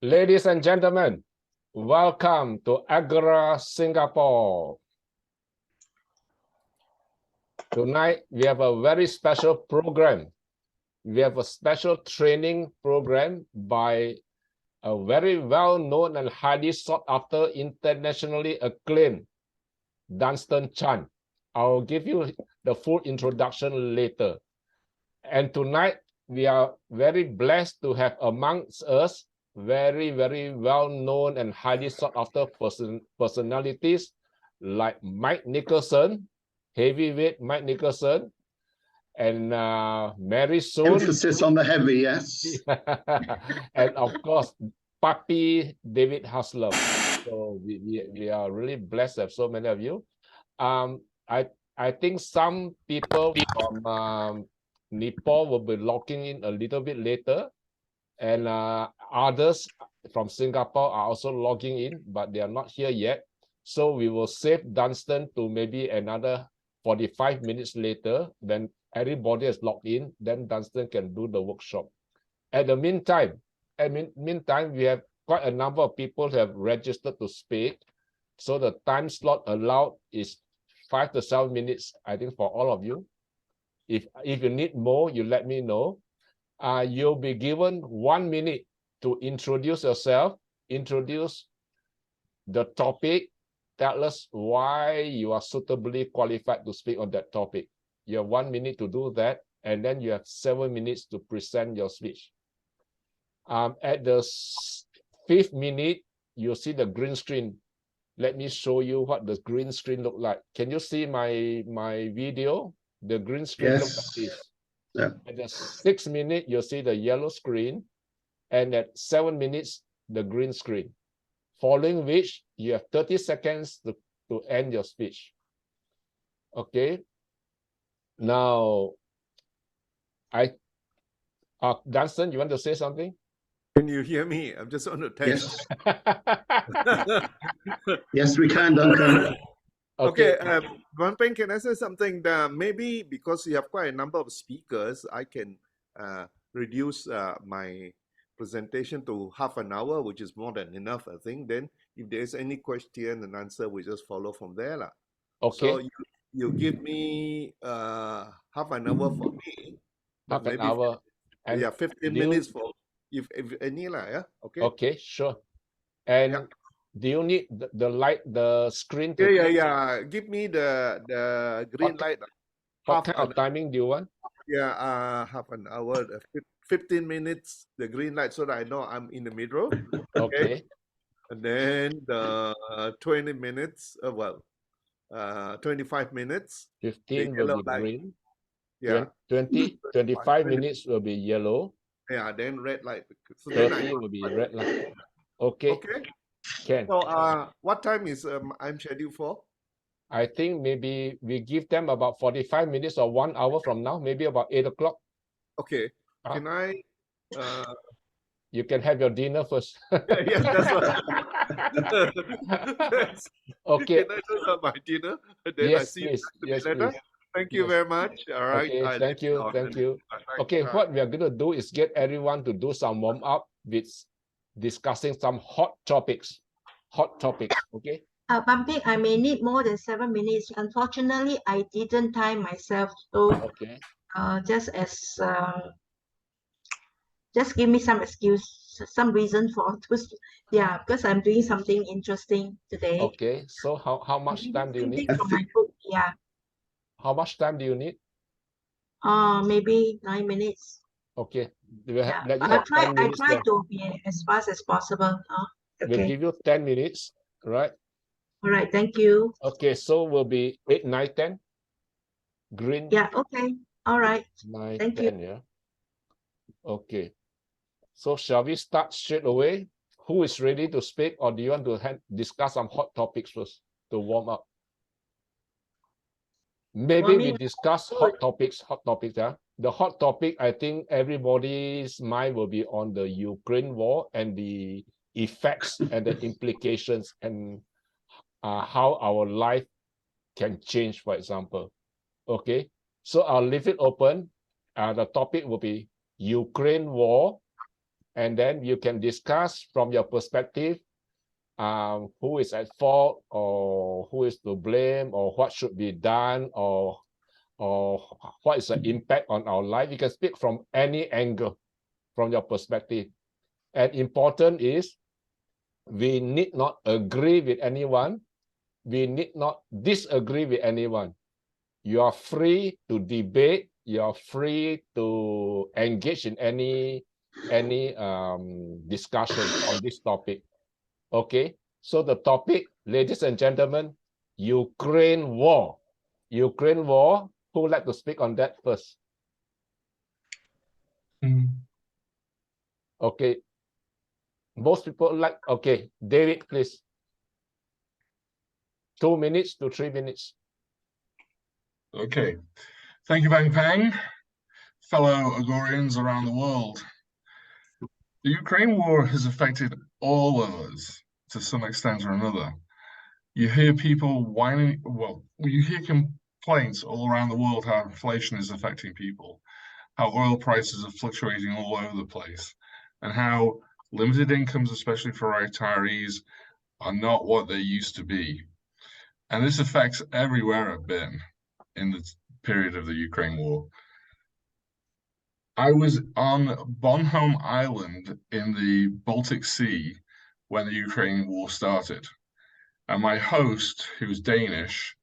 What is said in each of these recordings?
Ladies and gentlemen, welcome to Agora, Singapore. Tonight, we have a very special program. We have a special training program by a very well-known and highly sought-after, internationally acclaimed Dunstan Chan. I'll give you the full introduction later. And tonight, we are very blessed to have amongst us very well-known and highly sought-after personalities like Mike Nicholson, heavyweight Mike Nicholson, and Mary Soon. Emphasis on the heavy, yes. And of course, Papi David Haslam. So we are really blessed to have so many of you. I think some people from Nepal will be logging in a little bit later, and others from Singapore are also logging in, but they are not here yet. So we will save Dunstan to maybe another 45 minutes later. When everybody is logged in, then Dunstan can do the workshop. At the meantime, we have quite a number of people who have registered to speak. So the time slot allowed is 5 to 7 minutes, I think, for all of you. If you need more, you let me know. You'll be given 1 minute to introduce yourself, introduce the topic, tell us why you are suitably qualified to speak on that topic. You have 1 minute to do that, and then you have 7 minutes to present your speech. At the 5th minute, you'll see the green screen. Let me show you what the green screen look like. Can you see my video? The green screen looks like this. Yeah. At the 6th minute, you'll see the yellow screen, and at 7 minutes, the green screen. Following which, you have 30 seconds to end your speech. Okay. Now, Dunstan, you want to say something? Can you hear me? I'm just on the test. Yes. Yes, we can, Duncan. Okay, Wan Peng, can I say something? Maybe because you have quite a number of speakers, I can reduce my presentation to half an hour, which is more than enough, I think. Then if there's any question and answer, we just follow from there. Okay. So you give me half an hour for me. Half an hour. And yeah, 15 minutes for if any, yeah? Okay. Okay, sure. And yeah. Do you need the screen to... Yeah. Give me the green light. What kind of timing do you want? Yeah, half an hour, 15 minutes, the green light, so that I know I'm in the middle. Okay. And then the 20 minutes, 25 minutes. 15 will be green. Yeah. 25 minutes will be yellow. Yeah, then red light. So 30 will be red light. Okay. Okay. Can. So what time is I'm scheduled for? I think maybe we give them about 45 minutes or 1 hour from now, maybe about 8 o'clock. Okay. Can I? You can have your dinner first. Yeah, that's what. Okay. Can I do my dinner? Then yes, I see please. Yes, later. please. Thank you very much. All right. Okay, thank you. Okay, what we are going to do is get everyone to do some warm up with discussing some hot topics. Okay. Bumping, I may need more than 7 minutes. Unfortunately, I didn't time myself. So okay. Just give me some excuse, some reason for this. Yeah, because I'm doing something interesting today. Okay. So how much time do you need? Yeah. How much time do you need? Maybe 9 minutes. Okay. I try to be as fast as possible. Okay. We'll give you 10 minutes, right? All right, thank you. Okay, so we'll be 8, 9, 10. Green. Yeah, okay. All right. 9, thank 10, you. Yeah. Okay. So shall we start straight away? Who is ready to speak, or do you want to discuss some hot topics first to warm up? Maybe we discuss hot topics, yeah. The hot topic, I think everybody's mind will be on the Ukraine war and the effects and the implications and how our life can change, for example. Okay, so I'll leave it open. The topic will be Ukraine war and then you can discuss from your perspective who is at fault, or who is to blame, or what should be done, or what is the impact on our life. You can speak from any angle from your perspective. And important is, we need not agree with anyone. We need not disagree with anyone. You are free to debate. You are free to engage in any discussion on this topic. Okay, so the topic, ladies and gentlemen, Ukraine war. Ukraine war. Who would like to speak on that first? Okay, most people like. Okay, David, please. 2 minutes to 3 minutes. Okay, thank you, Bang Pang. Fellow Agorians around the world. The Ukraine war has affected all of us to some extent or another. You hear people whining, well, you hear complaints all around the world how inflation is affecting people, how oil prices are fluctuating all over the place, and how limited incomes, especially for retirees, are not what they used to be. And this affects everywhere I've been in the period of the Ukraine war. I was on Bornholm Island in the Baltic Sea when the Ukraine war started. And my host, who was Danish,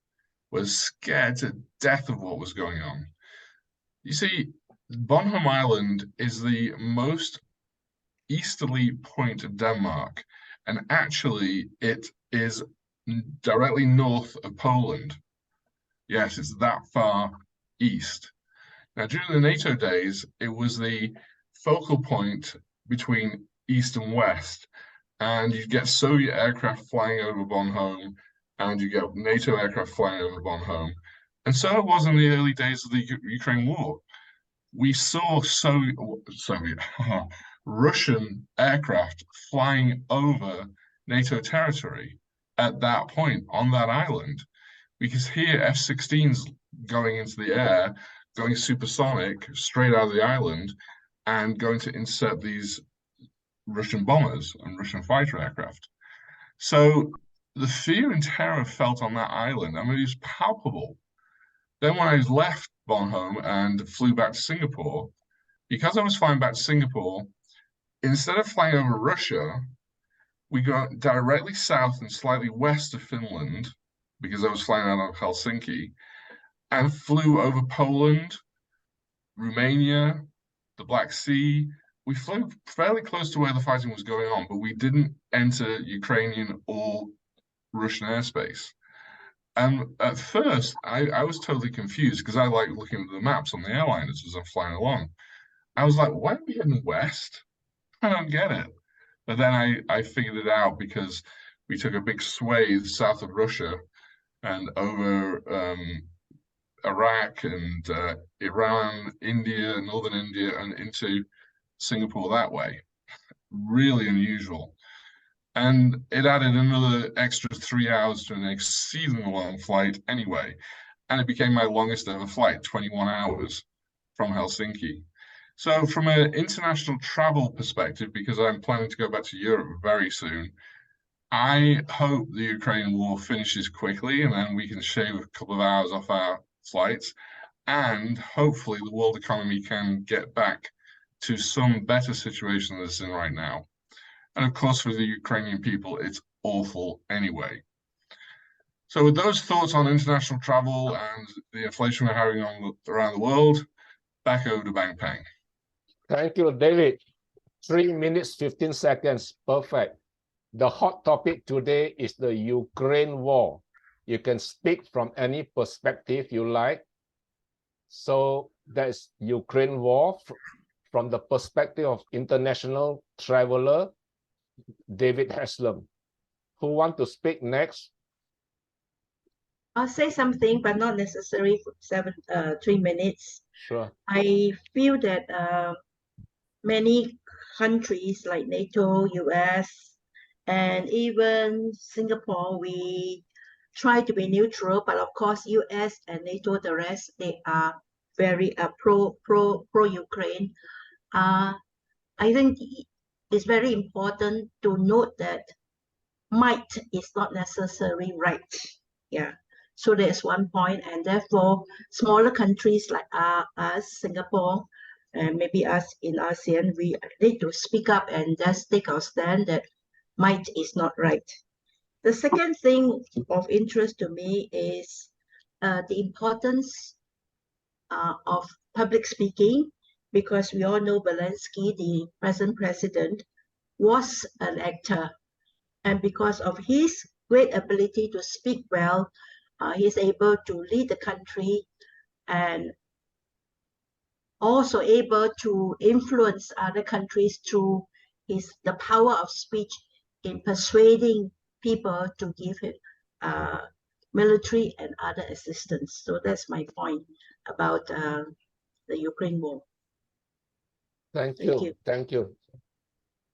was scared to death of what was going on. You see, Bornholm Island is the most easterly point of Denmark, and actually it is directly north of Poland. Yes, it's that far east. Now, during the NATO days, it was the focal point between east and west, and you get Soviet aircraft flying over Bornholm, and you get NATO aircraft flying over Bornholm. And so it was in the early days of the Ukraine war. We saw Russian aircraft flying over NATO territory at that point on that island, because here F-16s going into the air, going supersonic straight out of the island, and going to intercept these Russian bombers and Russian fighter aircraft. So the fear and terror felt on that island, I mean, it was palpable. Then when I left Bornholm and flew back to Singapore, because I was flying back to Singapore, instead of flying over Russia, we got directly south and slightly west of Finland, because I was flying out of Helsinki, and flew over Poland, Romania, the Black Sea. We flew fairly close to where the fighting was going on, but we didn't enter Ukrainian or Russian airspace. And at first, I was totally confused, because I like looking at the maps on the airliners as I'm flying along. I was like, why are we heading west? I don't get it. But then I figured it out, because we took a big swathe south of Russia and over Iraq and Iran, India, northern India, and into Singapore that way. Really unusual. And it added another extra 3 hours to an exceedingly long flight anyway. And it became my longest ever flight, 21 hours from Helsinki. So from an international travel perspective, because I'm planning to go back to Europe very soon, I hope the Ukraine war finishes quickly, and then we can shave a couple of hours off our flights, and hopefully the world economy can get back to some better situation than it's in right now. And of course, for the Ukrainian people, it's awful anyway. So with those thoughts on international travel and the inflation we're having on around the world, back over to Bang Pang. Thank you, David. 3 minutes, 15 seconds. Perfect. The hot topic today is the Ukraine war. You can speak from any perspective you like. So that's Ukraine war from the perspective of international traveler, David Haslam. Who want to speak next? I'll say something, but not necessary for 3 minutes. Sure. I feel that many countries like NATO, US, and even Singapore, we try to be neutral, but of course, US and NATO, the rest, they are very pro Ukraine. I think it's very important to note that might is not necessarily right. Yeah. So that's one point, and therefore smaller countries like us, Singapore, and maybe us in ASEAN, we need to speak up and just take our stand that might is not right. The second thing of interest to me is the importance of public speaking, because we all know Zelensky, the present president, was an actor. And because of his great ability to speak well, he's able to lead the country and also able to influence other countries through the power of speech in persuading people to give him military and other assistance. So that's my point about the Ukraine war. Thank Thank you. you. Thank you.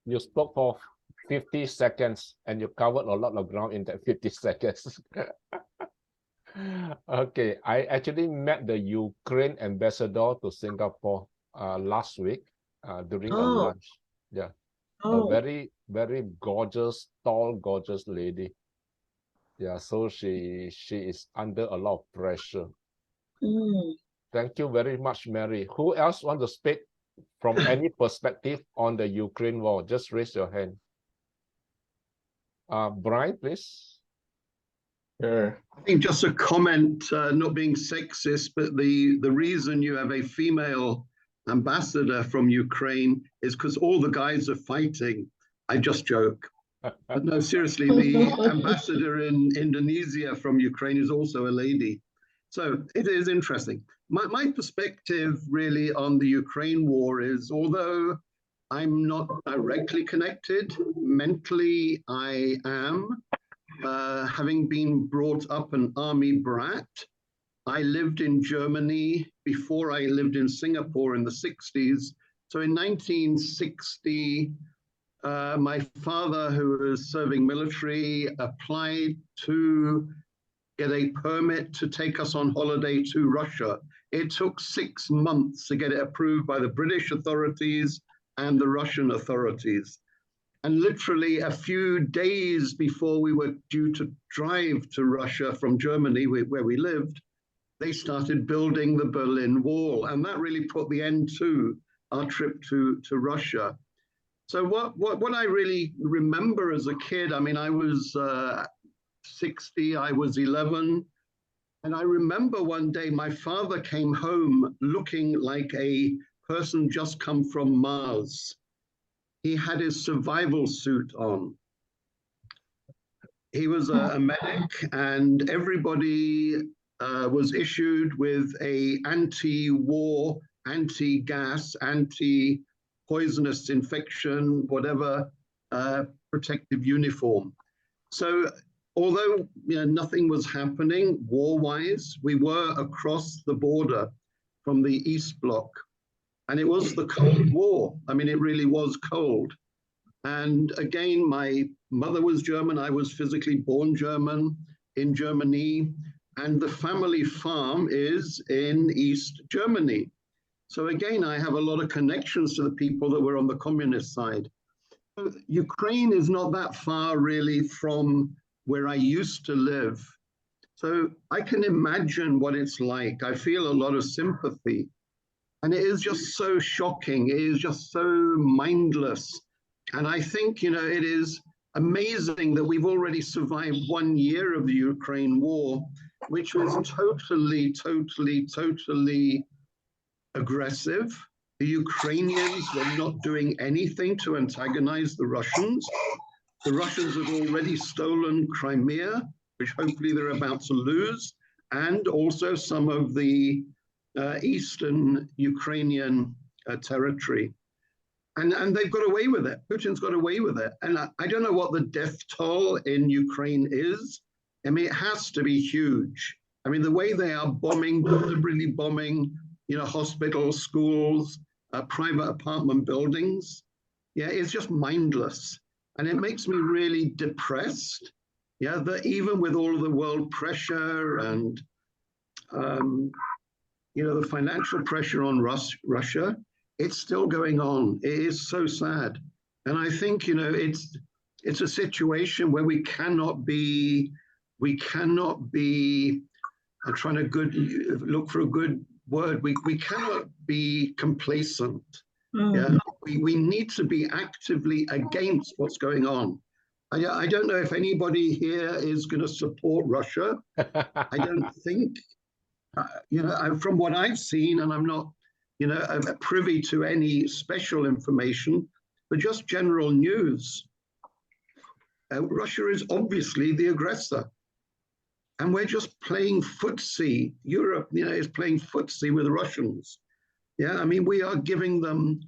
You spoke for 50 seconds and you covered a lot of ground in that 50 seconds. Okay, I actually met the Ukraine ambassador to Singapore last week during a lunch. Yeah, a very, very gorgeous, tall, gorgeous lady. Yeah, so she is under a lot of pressure. Thank you very much, Mary. Who else want to speak from any perspective on the Ukraine war? Just raise your hand. Brian, please. Sure. I think just a comment, not being sexist, but the reason you have a female ambassador from Ukraine is because all the guys are fighting. I just joke. But no, seriously, the ambassador in Indonesia from Ukraine is also a lady. So it is interesting. My perspective really on the Ukraine war is, although I'm not directly connected, mentally I am. Having been brought up an army brat, I lived in Germany before I lived in Singapore in the 60s. So in 1960, my father, who was serving military, applied to get a permit to take us on holiday to Russia. It took 6 months to get it approved by the British authorities and the Russian authorities. And literally a few days before we were due to drive to Russia from Germany, where we lived, they started building the Berlin Wall. And that really put the end to our trip to Russia. So what I really remember as a kid, I mean, I was 60, I was 11. And I remember one day my father came home looking like a person just come from Mars. He had his survival suit on. He was a medic, and everybody was issued with a anti-war, anti-gas, anti-poisonous infection, whatever, protective uniform. So although nothing was happening war-wise, we were across the border from the East Bloc. And it was the Cold War. I mean, it really was cold. And again, my mother was German. I was physically born German in Germany. And the family farm is in East Germany. So again, I have a lot of connections to the people that were on the communist side. Ukraine is not that far really from where I used to live. So I can imagine what it's like. I feel a lot of sympathy. And it is just so shocking. It is just so mindless. And I think, it is amazing that we've already survived 1 year of the Ukraine war, which was totally aggressive. The Ukrainians were not doing anything to antagonize the Russians. The Russians have already stolen Crimea, which hopefully they're about to lose, and also some of the eastern Ukrainian territory. And they've got away with it. Putin's got away with it. And I don't know what the death toll in Ukraine is. I mean, it has to be huge. I mean, the way they are bombing, deliberately bombing, hospitals, schools, private apartment buildings, it's just mindless. And it makes me really depressed, that even with all of the world pressure and the financial pressure on Russia, it's still going on. It is so sad. And I think, you know, it's a situation where we cannot be, I'm trying to look for a good word. We cannot be complacent. Yeah, we need to be actively against what's going on. I don't know if anybody here is going to support Russia. I don't think, you know, from what I've seen, and I'm not, you know, privy to any special information, but just general news. Russia is obviously the aggressor. And we're just playing footsie. Europe, you know, is playing footsie with the Russians. Yeah, I mean, we are giving them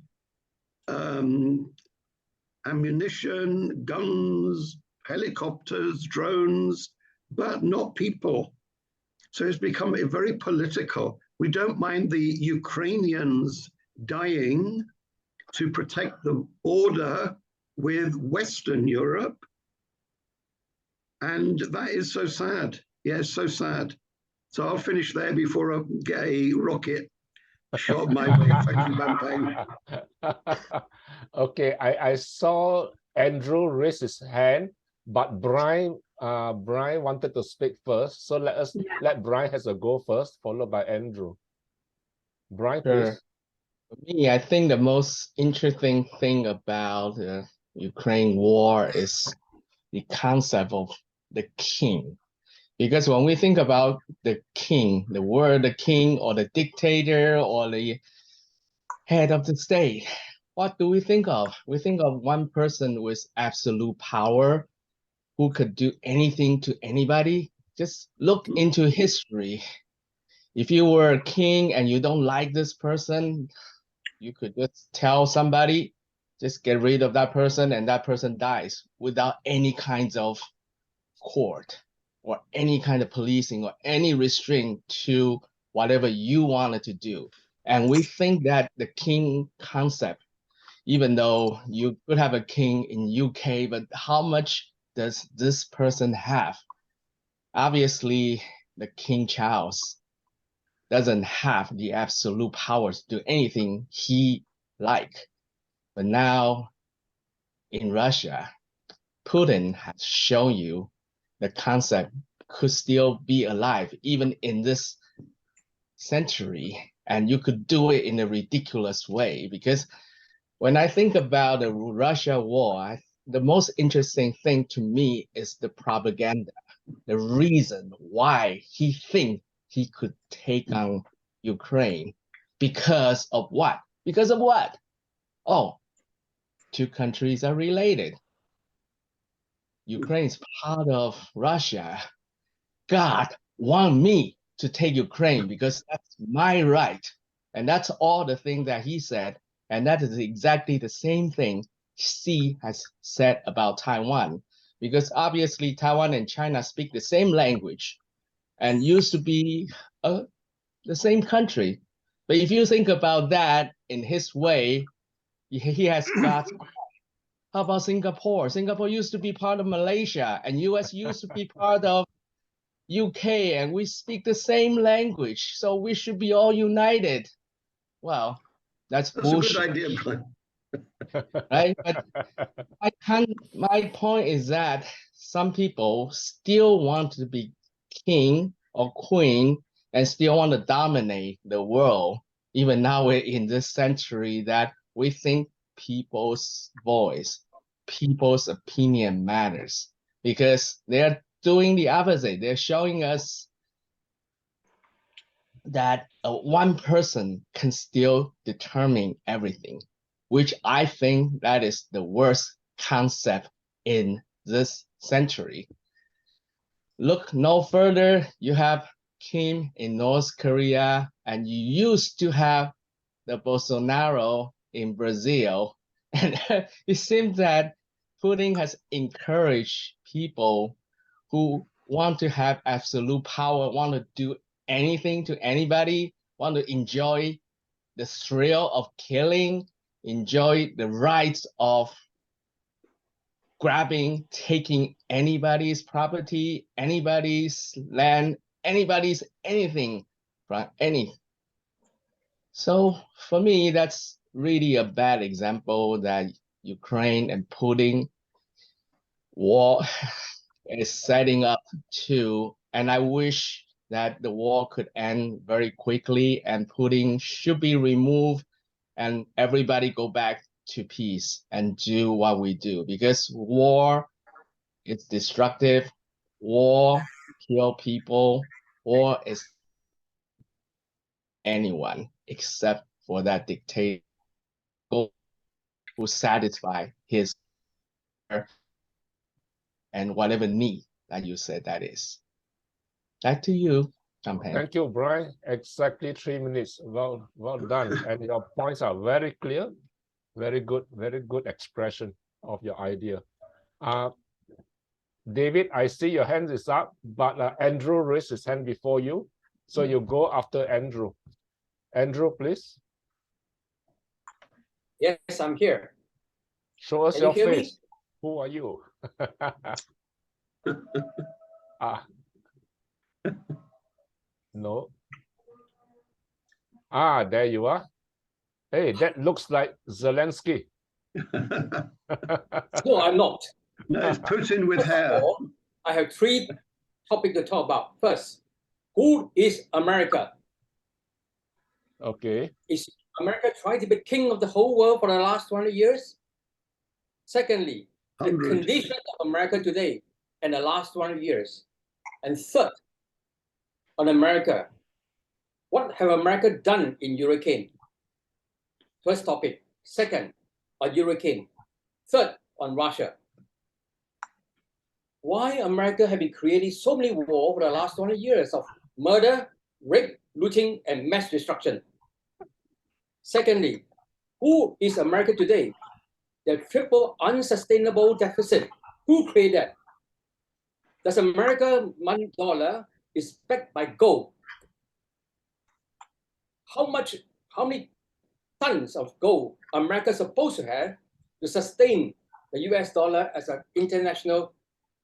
ammunition, guns, helicopters, drones, but not people. So it's become very political. We don't mind the Ukrainians dying to protect the border with Western Europe. And that is so sad. Yeah, it's so sad. So I'll finish there before I get a rocket shot my way. Thank you, Bampang. Okay, I saw Andrew raise his hand, but Brian wanted to speak first. So let Brian has a go first, followed by Andrew. Brian, Sure. please. For me, I think the most interesting thing about the Ukraine war is the concept of the king. Because when we think about the king, the word the king or the dictator or the head of the state, what do we think of? We think of one person with absolute power who could do anything to anybody. Just look into history. If you were a king and you don't like this person, you could just tell somebody, just get rid of that person, and that person dies without any kinds of court or any kind of policing or any restraint to whatever you wanted to do. And we think that the king concept, even though you could have a king in UK, but how much does this person have? Obviously, the King Charles doesn't have the absolute powers to do anything he like. But now in Russia, Putin has shown you the concept could still be alive even in this century, and you could do it in a ridiculous way. Because when I think about the Russia war, the most interesting thing to me is the propaganda, the reason why he thinks he could take on Ukraine. Because of what? Because of what? Oh, two countries are related. Ukraine is part of Russia. God want me to take Ukraine because that's my right. And that's all the thing that he said. And that is exactly the same thing Xi has said about Taiwan. Because obviously Taiwan and China speak the same language and used to be the same country. But if you think about that in his way, he has got. How about Singapore? Singapore used to be part of Malaysia, and US used to be part of UK, and we speak the same language, so we should be all united. Well, that's bullshit. A good idea, Brian. Right? But my point is that some people still want to be king or queen and still want to dominate the world. Even now we're in this century that we think people's voice, people's opinion matters, because they're doing the opposite. They're showing us that one person can still determine everything, which I think that is the worst concept in this century. Look no further, you have Kim in North Korea, and you used to have the Bolsonaro in Brazil. And it seems that Putin has encouraged people who want to have absolute power, want to do anything to anybody, want to enjoy the thrill of killing, enjoy the rights of grabbing, taking anybody's property, anybody's land, anybody's anything from any. So for me, that's really a bad example that Ukraine and Putin war is setting up to, and I wish that the war could end very quickly and Putin should be removed and everybody go back to peace and do what we do, because war is destructive. War kill people. War is anyone except for that dictator who satisfy his and whatever need that you said that is. Back to you, Champagne. Thank you, Brian. Exactly 3 minutes. Well done. And your points are very clear. Very good expression of your idea. David, I see your hand is up, but Andrew raised his hand before you. So you go after Andrew. Andrew, please. Yes, I'm here. Show us Can your you hear me? face. Who are you? No. There you are. Hey, that looks like Zelensky. No, I'm not. No, it's Putin with First of hair. all, I have 3 topics to talk about. First, who is America? Okay. Is America trying to be king of the whole world for the last 20 years? Secondly, the 100. condition of America today and the last 20 years. And third, on America, what have America done in Ukraine? First topic. Second, on Ukraine. Third, on Russia. Why America have been creating so many wars for the last 20 years of murder, rape, looting, and mass destruction? Secondly, who is America today? The triple unsustainable deficit. Who created that? Does America money dollar is backed by gold? How many tons of gold America is supposed to have to sustain the US dollar as an international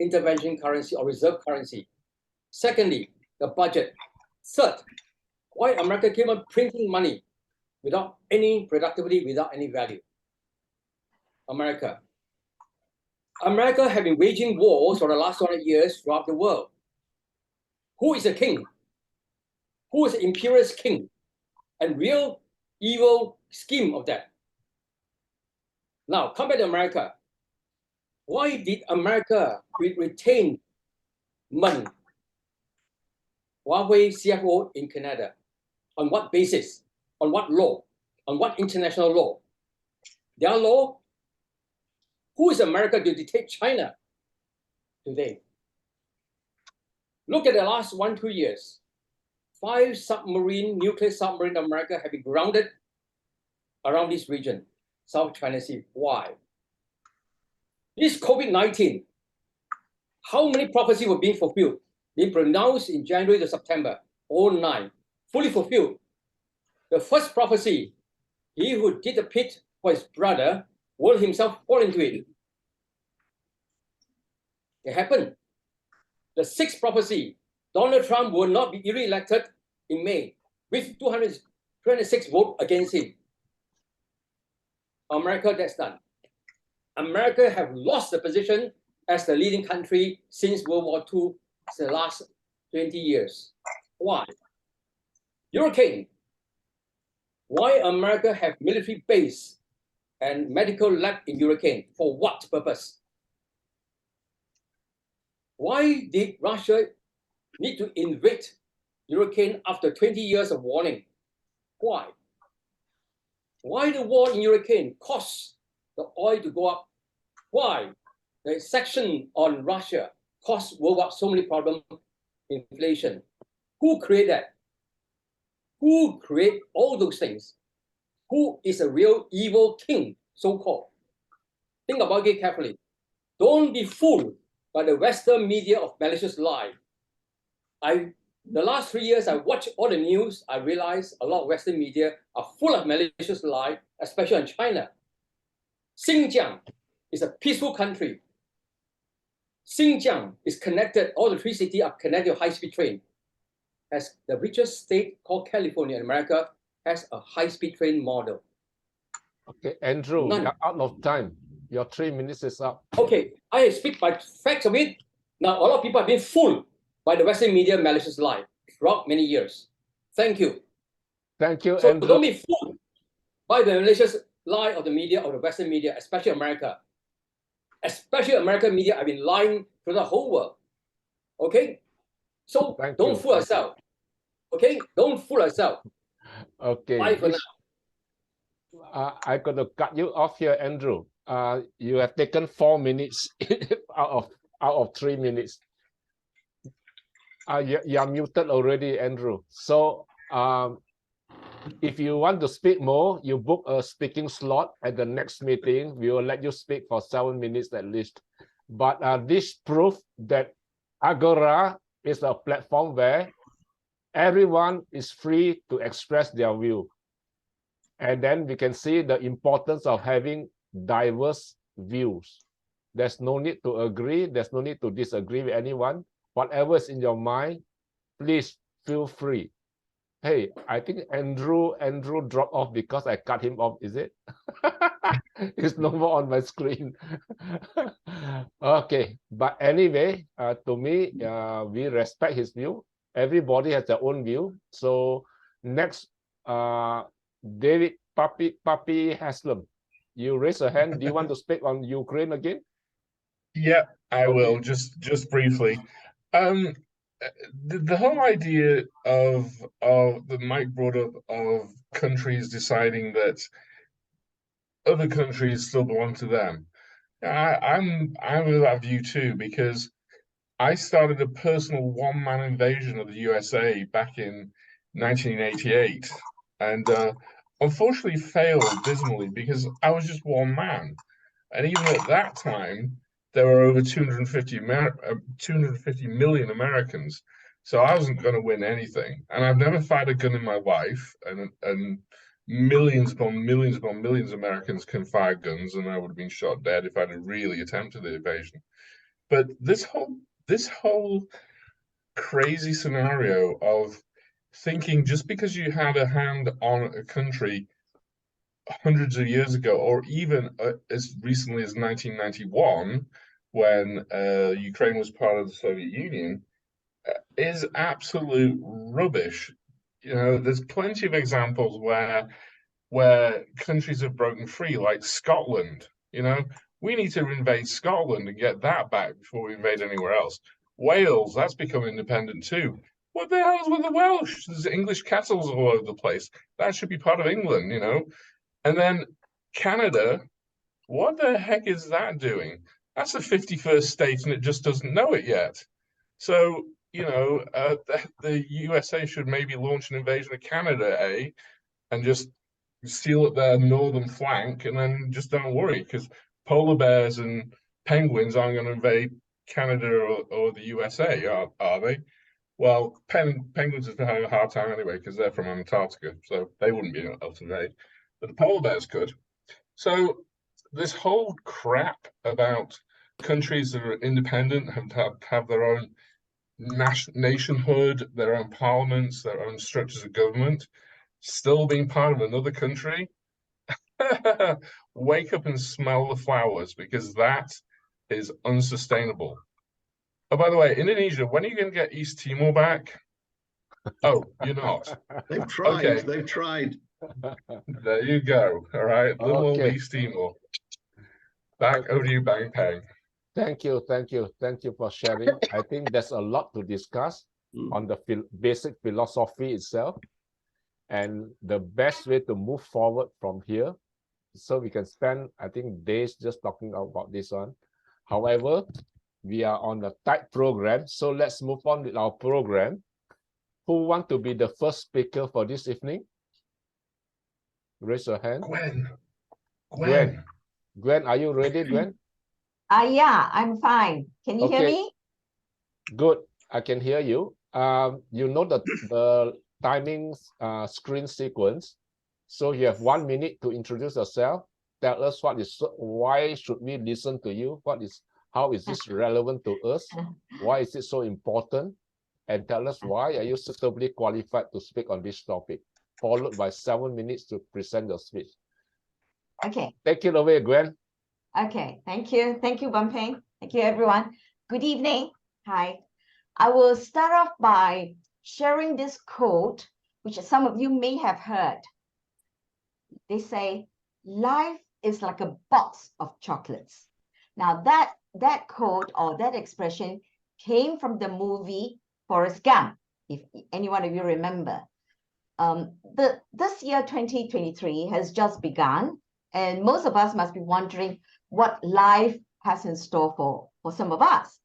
intervention currency or reserve currency? Secondly, the budget. Third, why America keep on printing money without any productivity, without any value? America have been waging wars for the last 100 years throughout the world. Who is the king? Who is the imperialist king? And real evil scheme of that. Now, come back to America. Why did America retain money? Huawei CFO in Canada. On what basis? On what law? On what international law? Their law? Who is America to dictate China today? Look at the last 1-2 years. 5 nuclear submarine America have been grounded around this region, South China Sea. Why? This COVID-19, how many prophecies were being fulfilled? Being pronounced in January to September, 2009, fully fulfilled. The first prophecy, he who did the pit for his brother will himself fall into it. It happened. The sixth prophecy, Donald Trump will not be re-elected in May with 226 votes against him. America, that's done. America have lost the position as the leading country since World War II, the last 20 years. Why? Ukraine. Why America have military base and medical lab in Ukraine? For what purpose? Why did Russia need to invade Ukraine after 20 years of warning? Why? Why the war in Ukraine caused the oil to go up? Why? The section on Russia caused world war so many problems, inflation. Who created that? Who create all those things? Who is a real evil king, so-called? Think about it carefully. Don't be fooled by the Western media of malicious lie. The last 3 years, I watched all the news. I realized a lot of Western media are full of malicious lie, especially in China. Xinjiang is a peaceful country. Xinjiang is connected, all the 3 cities are connected to high-speed train. As the richest state called California in America has a high-speed train model. Okay, Andrew, we are out of time. Your 3 minutes is up. Okay, I speak by facts of it. Now, a lot of people have been fooled by the Western media malicious lie throughout many years. Thank you. Thank you, So Andrew. don't be fooled by the malicious lie of the media, or the Western media, especially America. Especially American media have been lying to the whole world. Okay? So Thank don't you. fool ourselves. Okay? Don't fool ourselves. Okay. Bye for now. I'm going to cut you off here, Andrew. You have taken 4 minutes out of 3 minutes. You're muted already, Andrew. So if you want to speak more, you book a speaking slot at the next meeting. We will let you speak for 7 minutes at least. But this proves that Agora is a platform where everyone is free to express their view. And then we can see the importance of having diverse views. There's no need to agree. There's no need to disagree with anyone. Whatever is in your mind, please feel free. Hey, I think Andrew dropped off because I cut him off, is it? He's no more on my screen. Okay, but anyway, to me, we respect his view. Everybody has their own view. So next, David Papi Haslam, you raise a hand. Do you want to speak on Ukraine again? Yeah, I Okay. will just briefly. The whole idea of that Mike brought up of countries deciding that other countries still belong to them. I'm of that view too, because I started a personal one-man invasion of the USA back in 1988, and unfortunately failed dismally because I was just one man. And even at that time, there were over 250 million Americans. So I wasn't going to win anything. And I've never fired a gun in my life. And millions upon millions upon millions of Americans can fire guns, and I would have been shot dead if I'd really attempted the invasion. But this whole crazy scenario of thinking just because you had a hand on a country hundreds of years ago, or even as recently as 1991, when Ukraine was part of the Soviet Union, is absolute rubbish. You know, there's plenty of examples where countries have broken free, like Scotland. You know, we need to invade Scotland and get that back before we invade anywhere else. Wales, that's become independent too. What the hell is with the Welsh? There's English castles all over the place. That should be part of England, you know. And then Canada, what the heck is that doing? That's the 51st state and it just doesn't know it yet. So, you know, the USA should maybe launch an invasion of Canada, and just seal at their northern flank, and then just don't worry, because polar bears and penguins aren't going to invade Canada or the USA, are they? Well, penguins are having a hard time anyway, because they're from Antarctica, so they wouldn't be able to invade. But the polar bears could. So this whole crap about countries that are independent have their own nationhood, their own parliaments, their own structures of government, still being part of another country, wake up and smell the flowers, because that is unsustainable. Oh, by the way, Indonesia, when are you going to get East Timor back? Oh, you're not. They've tried. Okay. They've tried. There you go. All right, little old Okay. East Timor. Back over to you, Bang Pang. Thank you for sharing. I think there's a lot to discuss on the basic philosophy itself, and the best way to move forward from here. So we can spend, I think, days just talking about this one. However, we are on a tight program, so let's move on with our program. Who want to be the first speaker for this evening? Raise your hand. Gwen, are you ready, Gwen? Yeah, I'm fine. Can you hear me? Good, I can hear you. You know the timing screen sequence. So you have 1 minute to introduce yourself. Tell us why should we listen to you? How is this relevant to us? Why is it so important? And tell us why are you suitably qualified to speak on this topic, followed by 7 minutes to present your speech. Okay. Take it away, Gwen. Okay, thank you. Thank you, Bumping. Thank you, everyone. Good evening. Hi. I will start off by sharing this quote, which some of you may have heard. They say, life is like a box of chocolates. Now, that quote or that expression came from the movie Forrest Gump, if any one of you remember. This year, 2023, has just begun, and most of us must be wondering what life has in store for some of us.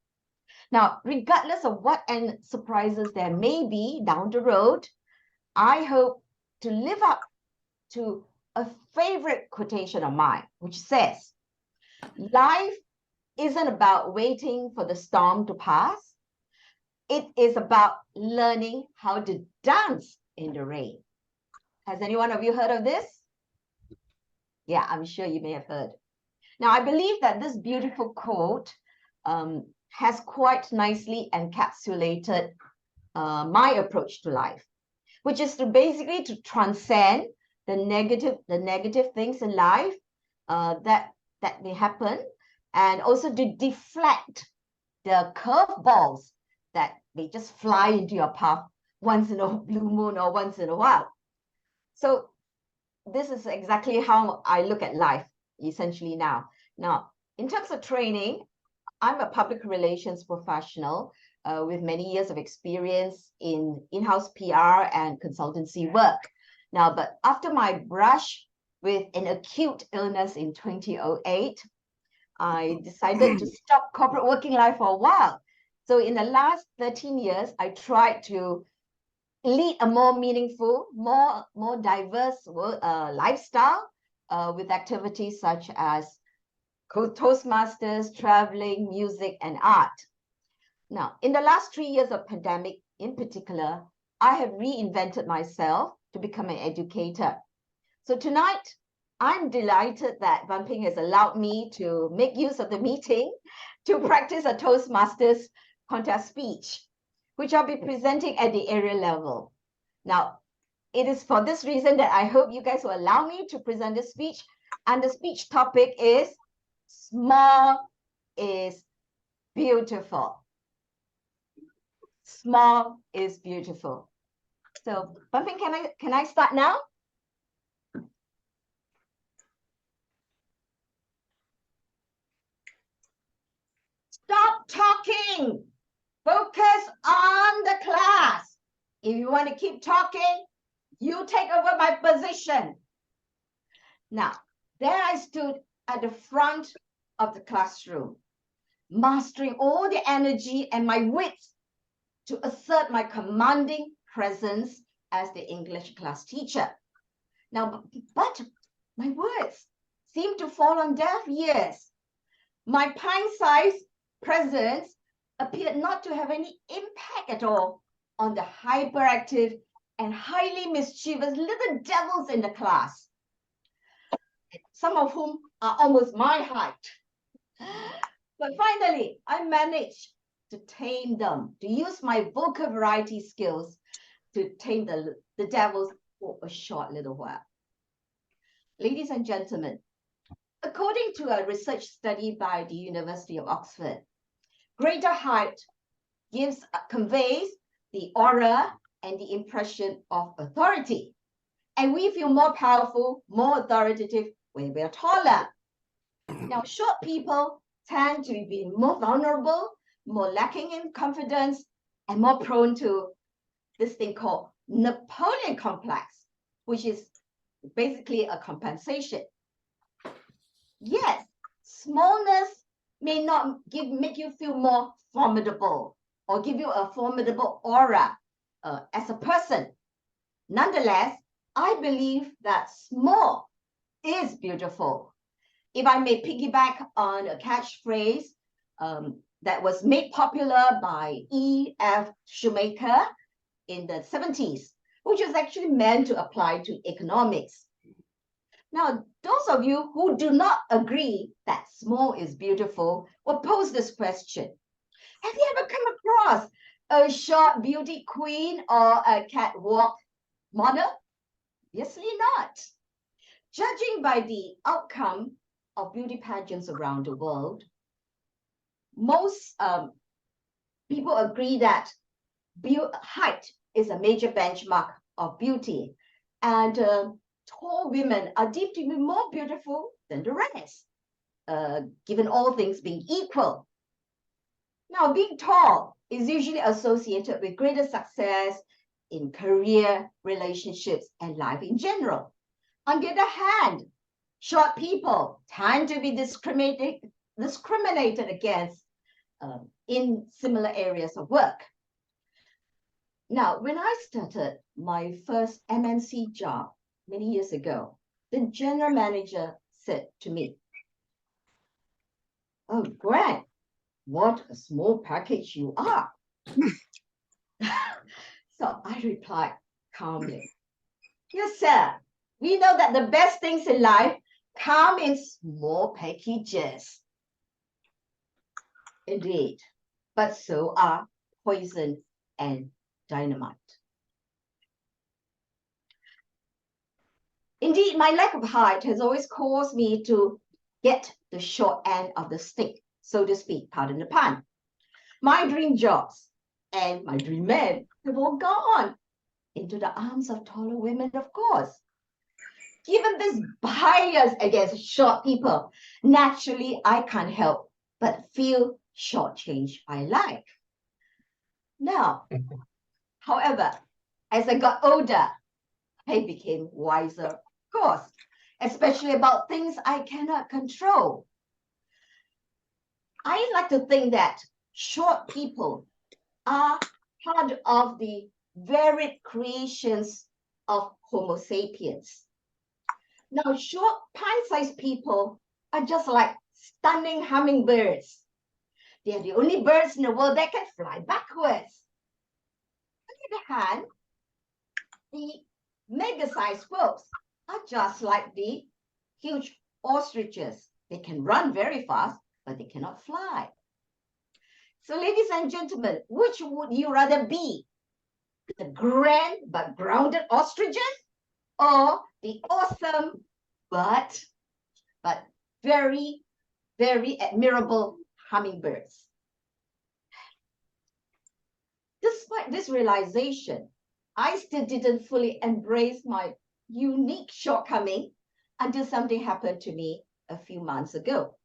Now, regardless of what surprises there may be down the road, I hope to live up to a favorite quotation of mine, which says, life isn't about waiting for the storm to pass. It is about learning how to dance in the rain. Has any one of you heard of this? Yeah, I'm sure you may have heard. Now, I believe that this beautiful quote has quite nicely encapsulated my approach to life, which is to basically to transcend the negative things in life that may happen, and also to deflect the curveballs that may just fly into your path once in a blue moon or once in a while. So this is exactly how I look at life essentially now. Now, in terms of training, I'm a public relations professional with many years of experience in in-house PR and consultancy work. Now, but after my brush with an acute illness in 2008, I decided to stop corporate working life for a while. So in the last 13 years, I tried to lead a more meaningful, more diverse lifestyle with activities such as Toastmasters, traveling, music, and art. Now, in the last 3 years of pandemic in particular, I have reinvented myself to become an educator. So tonight, I'm delighted that Bumping has allowed me to make use of the meeting to practice a Toastmasters contest speech, which I'll be presenting at the area level. Now, it is for this reason that I hope you guys will allow me to present this speech. And the speech topic is small is beautiful. Small is beautiful. So, Bumping, can I start now? Stop talking. Focus on the class. If you want to keep talking, you take over my position. Now, there I stood at the front of the classroom, mastering all the energy and my wits to assert my commanding presence as the English class teacher. Now, but my words seemed to fall on deaf ears. My pint-sized presence appeared not to have any impact at all on the hyperactive and highly mischievous little devils in the class, some of whom are almost my height. But finally, I managed to tame them, to use my vocal variety skills to tame the devils for a short little while. Ladies and gentlemen, according to a research study by the University of Oxford, greater height conveys the aura and the impression of authority. And we feel more powerful, more authoritative when we are taller. Now, short people tend to be more vulnerable, more lacking in confidence, and more prone to this thing called Napoleon complex, which is basically a compensation. Yes, smallness may not make you feel more formidable or give you a formidable aura as a person. Nonetheless, I believe that small is beautiful. If I may piggyback on a catchphrase that was made popular by E.F. Shoemaker in the 70s, which was actually meant to apply to economics. Now, those of you who do not agree that small is beautiful will pose this question. Have you ever come across a short beauty queen or a catwalk model? Obviously not. Judging by the outcome of beauty pageants around the world, most people agree that height is a major benchmark of beauty, and tall women are deemed to be more beautiful than the rest, given all things being equal. Now, being tall is usually associated with greater success in career, relationships, and life in general. On the other hand, short people tend to be discriminated against in similar areas of work. Now, when I started my first MNC job many years ago, the general manager said to me, "Oh, Grant, what a small package you are." So I replied calmly, "Yes, sir. We know that the best things in life come in small packages." Indeed, but so are poison and dynamite. Indeed, my lack of height has always caused me to get the short end of the stick, so to speak, pardon the pun. My dream jobs and my dream men have all gone into the arms of taller women, of course. Given this bias against short people, naturally I can't help but feel shortchanged by life. Now, however, as I got older, I became wiser, of course, especially about things I cannot control. I like to think that short people are part of the varied creations of Homo sapiens. Now, short, pint-sized people are just like stunning hummingbirds. They are the only birds in the world that can fly backwards. On the other hand, the mega-sized folks are just like the huge ostriches. They can run very fast, but they cannot fly. So, ladies and gentlemen, which would you rather be? The grand but grounded ostriches, or the awesome but very, very admirable hummingbirds? Despite this realization, I still didn't fully embrace my unique shortcoming until something happened to me a few months ago.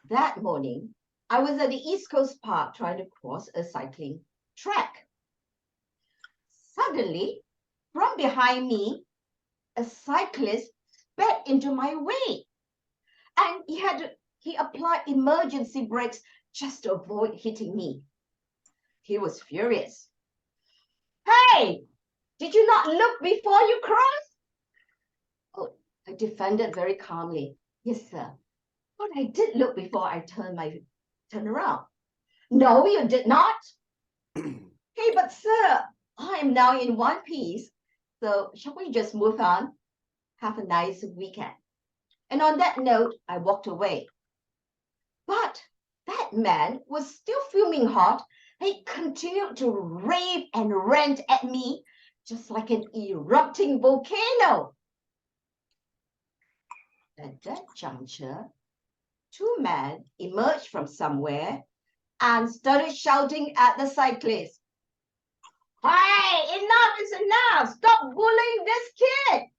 That morning, I was at the East Coast Park trying to cross a cycling track. Suddenly, from behind me, a cyclist sped into my way, and he applied emergency brakes just to avoid hitting me. He was furious. "Hey, did you not look before you crossed?" Oh, I defended very calmly. "Yes, sir. But I did look before I turned around." "No, you did not." "Hey, but sir, I am now in one piece. So shall we just move on? Have a nice weekend." And on that note, I walked away. But that man was still fuming hot. He continued to rave and rant at me just like an erupting volcano. At that juncture, two men emerged from somewhere and started shouting at the cyclist, "Hey, enough is enough! Stop bullying this kid!"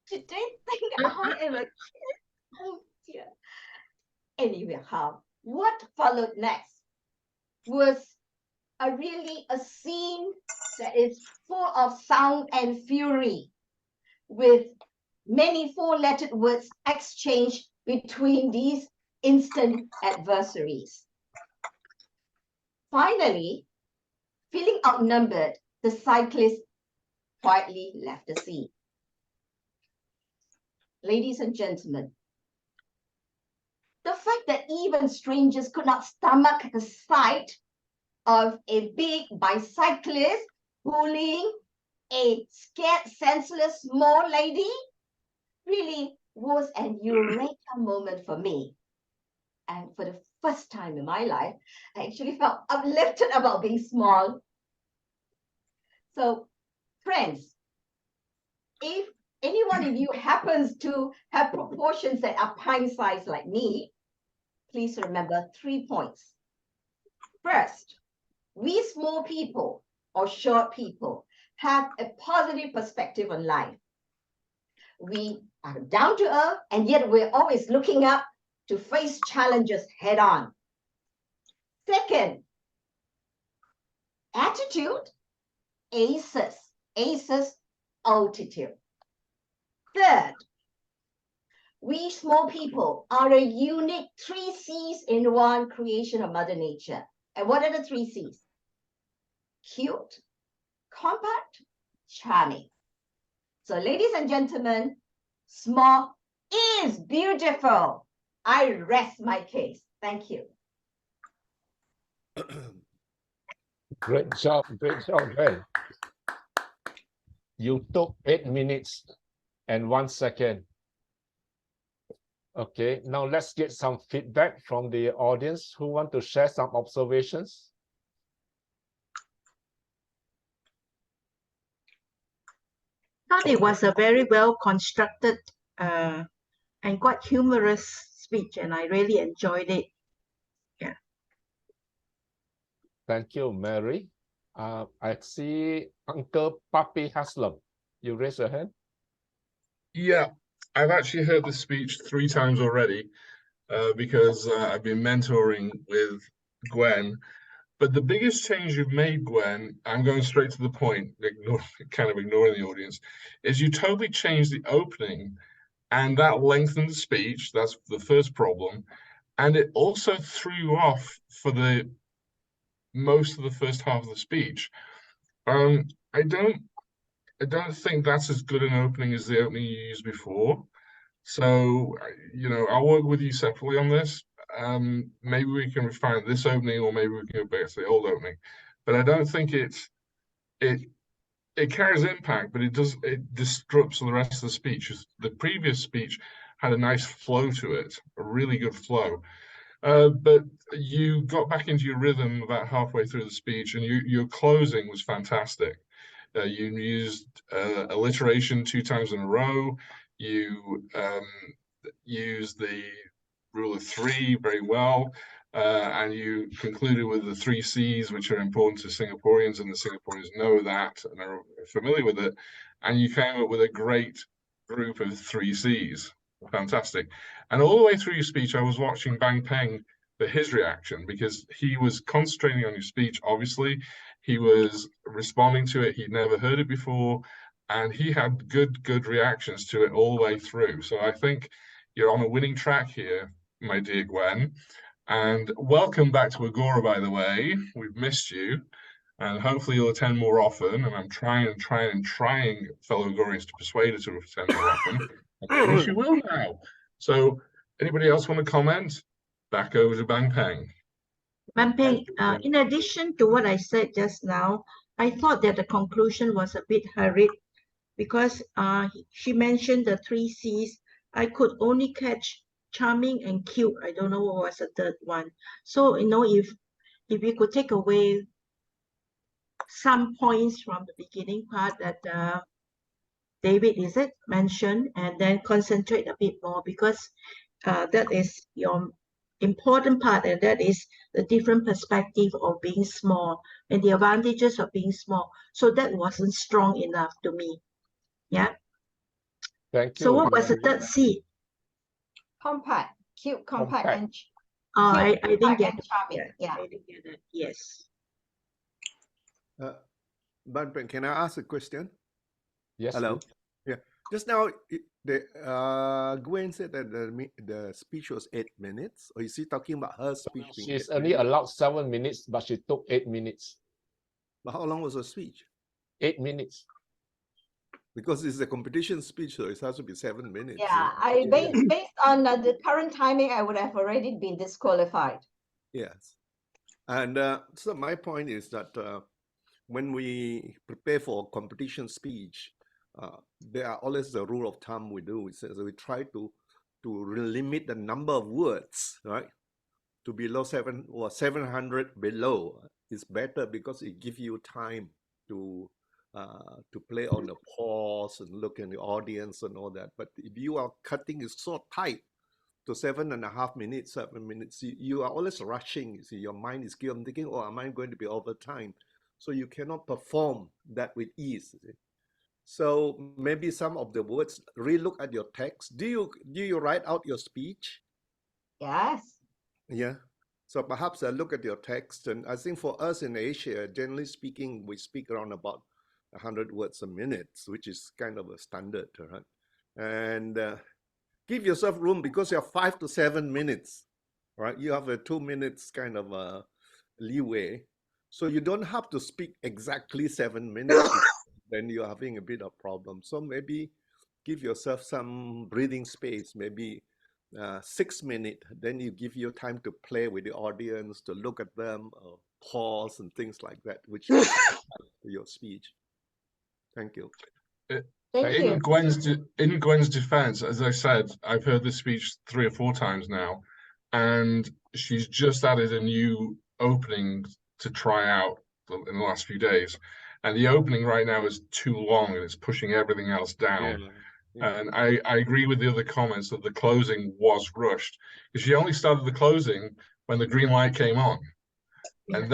Did they think I am a kid? Oh dear. Anyway, what followed next was a scene that is full of sound and fury, with many four-lettered words exchanged between these instant adversaries. Finally, feeling outnumbered, the cyclist quietly left the scene. Ladies and gentlemen, the fact that even strangers could not stomach the sight of a big bicyclist bullying a scared, senseless small lady really was an eureka moment for me. And for the first time in my life, I actually felt uplifted about being small. So Friends, if any one of you happens to have proportions that are pint-sized like me, please remember 3 points. First, we small people or short people have a positive perspective on life. We are down to earth, and yet we're always looking up to face challenges head on. Second, attitude, aces, altitude. Third, we small people are a unique 3 C's in one creation of Mother Nature. And what are the 3 C's? Cute, compact, charming. So ladies and gentlemen, small is beautiful. I rest my case. Thank you. Great job, Glenn. You took 8 minutes and 1 second. Okay, now let's get some feedback from the audience who want to share some observations. Thought it was a very well constructed and quite humorous speech, and I really enjoyed it. Yeah. Thank you, Mary. I see Uncle Papi Haslam. You raise your hand. Yeah, I've actually heard this speech 3 times already because I've been mentoring with Gwen. But the biggest change you've made, Gwen, I'm going straight to the point, kind of ignoring the audience, is you totally changed the opening, and that lengthened the speech. That's the first problem. And it also threw you off for the most of the first half of the speech. I don't think that's as good an opening as the opening you used before. So, I'll work with you separately on this. Maybe we can refine this opening, or maybe we can go back to the old opening. But I don't think it carries impact, but it disrupts the rest of the speech. The previous speech had a nice flow to it, a really good flow. But you got back into your rhythm about halfway through the speech, and your closing was fantastic. You used alliteration 2 times in a row. You used the rule of 3 very well, and you concluded with the 3 C's, which are important to Singaporeans, and the Singaporeans know that and are familiar with it. And you came up with a great group of 3 C's. Fantastic. And all the way through your speech, I was watching Bang Peng for his reaction, because he was concentrating on your speech. Obviously, he was responding to it. He'd never heard it before, and he had good reactions to it all the way through. So I think you're on a winning track here, my dear Gwen. And welcome back to Agora, by the way. We've missed you, and hopefully you'll attend more often. And I'm trying fellow Agorians to persuade her to attend more often. I think she will now. So anybody else want to comment? Back over to Bang Peng. Bang Peng, in addition to what I said just now, I thought that the conclusion was a bit hurried, because she mentioned the 3 C's. I could only catch charming and cute. I don't know what was the third one. So, if we could take away some points from the beginning part that David mentioned, and then concentrate a bit more, because that is your important part, and that is the different perspective of being small and the advantages of being small. So that wasn't strong enough to me. Yeah. Thank you. So what was the third C? Compact, cute, compact, and I didn't get charming. Yeah. I didn't get it. Yes. Bang Peng, can I ask a question? Yes. Hello. Please. Yeah. Just now, Gwen said that the speech was 8 minutes. Or is she talking about her speech? She's only allowed 7 minutes, but she took 8 minutes. But how long was her speech? 8 minutes. Because it's a competition speech, so it has to be 7 minutes. Yeah, based on the current timing, I would have already been disqualified. Yes. And so my point is that when we prepare for a competition speech, there are always the rule of thumb we do. So we try to limit the number of words, right? To below 700 below is better, because it gives you time to to play on the pause and look in the audience and all that. But if you are cutting it so tight to 7.5 minutes, 7 minutes, you are always rushing. You see, your mind is thinking, oh, am I going to be over time? So you cannot perform that with ease. You see? So maybe some of the words, relook at your text. Do you write out your speech? Yes. Yeah. So perhaps I look at your text, and I think for us in Asia, generally speaking, we speak around about 100 words a minute, which is kind of a standard, right? And give yourself room because you have 5 to 7 minutes, right? You have a 2 minutes kind of leeway. So you don't have to speak exactly 7 minutes, then you're having a bit of problem. So maybe give yourself some breathing space, maybe 6 minutes, then you give your time to play with the audience, to look at them, pause and things like that, which adds to your speech. Thank you. Thank you. In Gwen's defense, as I said, I've heard this speech 3 or 4 times now, and she's just added a new opening to try out in the last few days. And the opening right now is too long and it's pushing everything else down. Yeah. And I agree with the other comments that the closing was rushed, because she only started the closing when the green light came on. And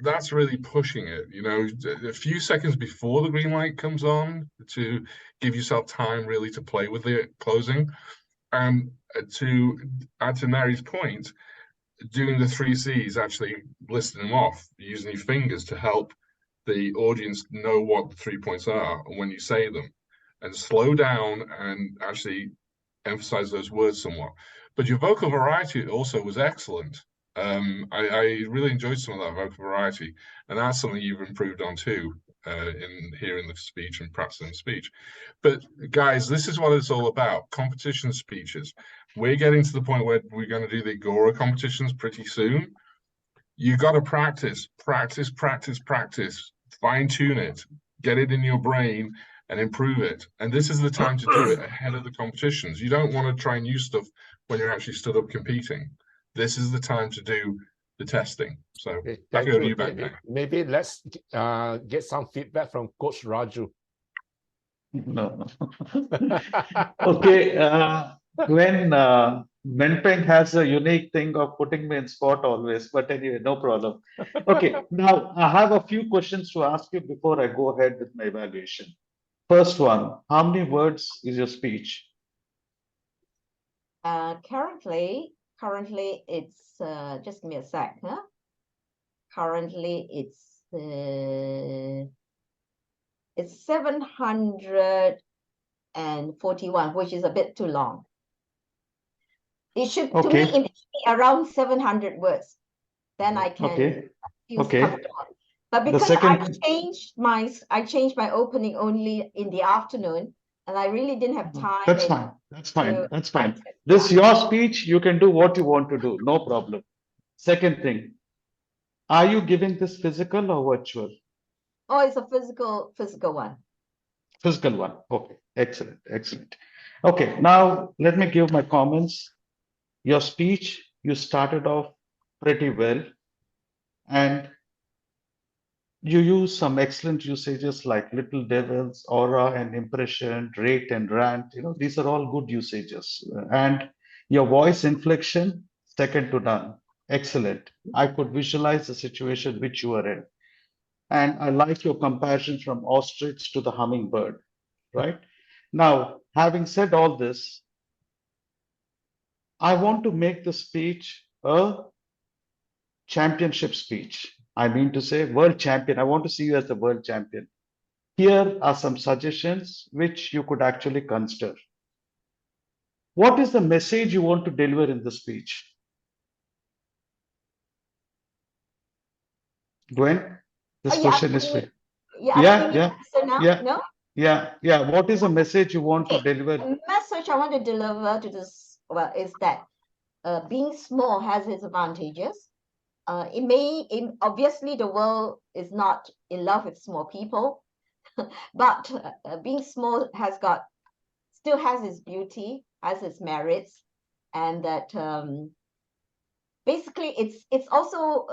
that's really pushing it, you know, a few seconds before the green light comes on to give yourself time really to play with the closing. And to add to Mary's point, doing the 3 C's, actually listing them off, using your fingers to help the audience know what the 3 points are and when you say them, and slow down and actually emphasize those words somewhat. But your vocal variety also was excellent. I really enjoyed some of that vocal variety, and that's something you've improved on too, in hearing the speech and practicing the speech. But guys, this is what it's all about: competition speeches. We're getting to the point where we're going to do the Agora competitions pretty soon. You got to practice, fine tune it, get it in your brain and improve it. And this is the time to do it ahead of the competitions. You don't want to try new stuff when you're actually stood up competing. This is the time to do the testing. So Okay, back over to you, back maybe let's get some feedback from Coach Raju. No. Okay, Gwen, Menpeng has a unique thing of putting me in spot always, but anyway, no problem. Okay, now I have a few questions to ask you before I go ahead with my evaluation. First one, how many words is your speech? Currently it's just give me a sec, huh? Currently it's 741, which is a bit too long. It should, to me, it should be around 700 words. Then I can feel comfortable. But because I changed my opening only in the afternoon, and I really didn't have time. That's fine. This is your speech. You can do what you want to do. No problem. Second thing, are you giving this physical or virtual? Oh, it's a physical one. Physical one. Okay, excellent. Okay, now let me give my comments. Your speech, you started off pretty well, and you use some excellent usages like little devils, aura and impression, rate and rant. You know, these are all good usages. And your voice inflection, second to none. Excellent. I could visualize the situation which you are in. And I like your comparison from ostrich to the hummingbird, right? Now, having said all this, I want to make the speech a championship speech. I mean to say world champion. I want to see you as the world champion. Here are some suggestions which you could actually consider. What is the message you want to deliver in the speech? Gwen, this question is for you. Yeah. No? Yeah. What is the message you want to deliver? The message I want to deliver to this, well, is that being small has its advantages. Obviously the world is not in love with small people, but being small still has its beauty, has its merits, and that basically it's also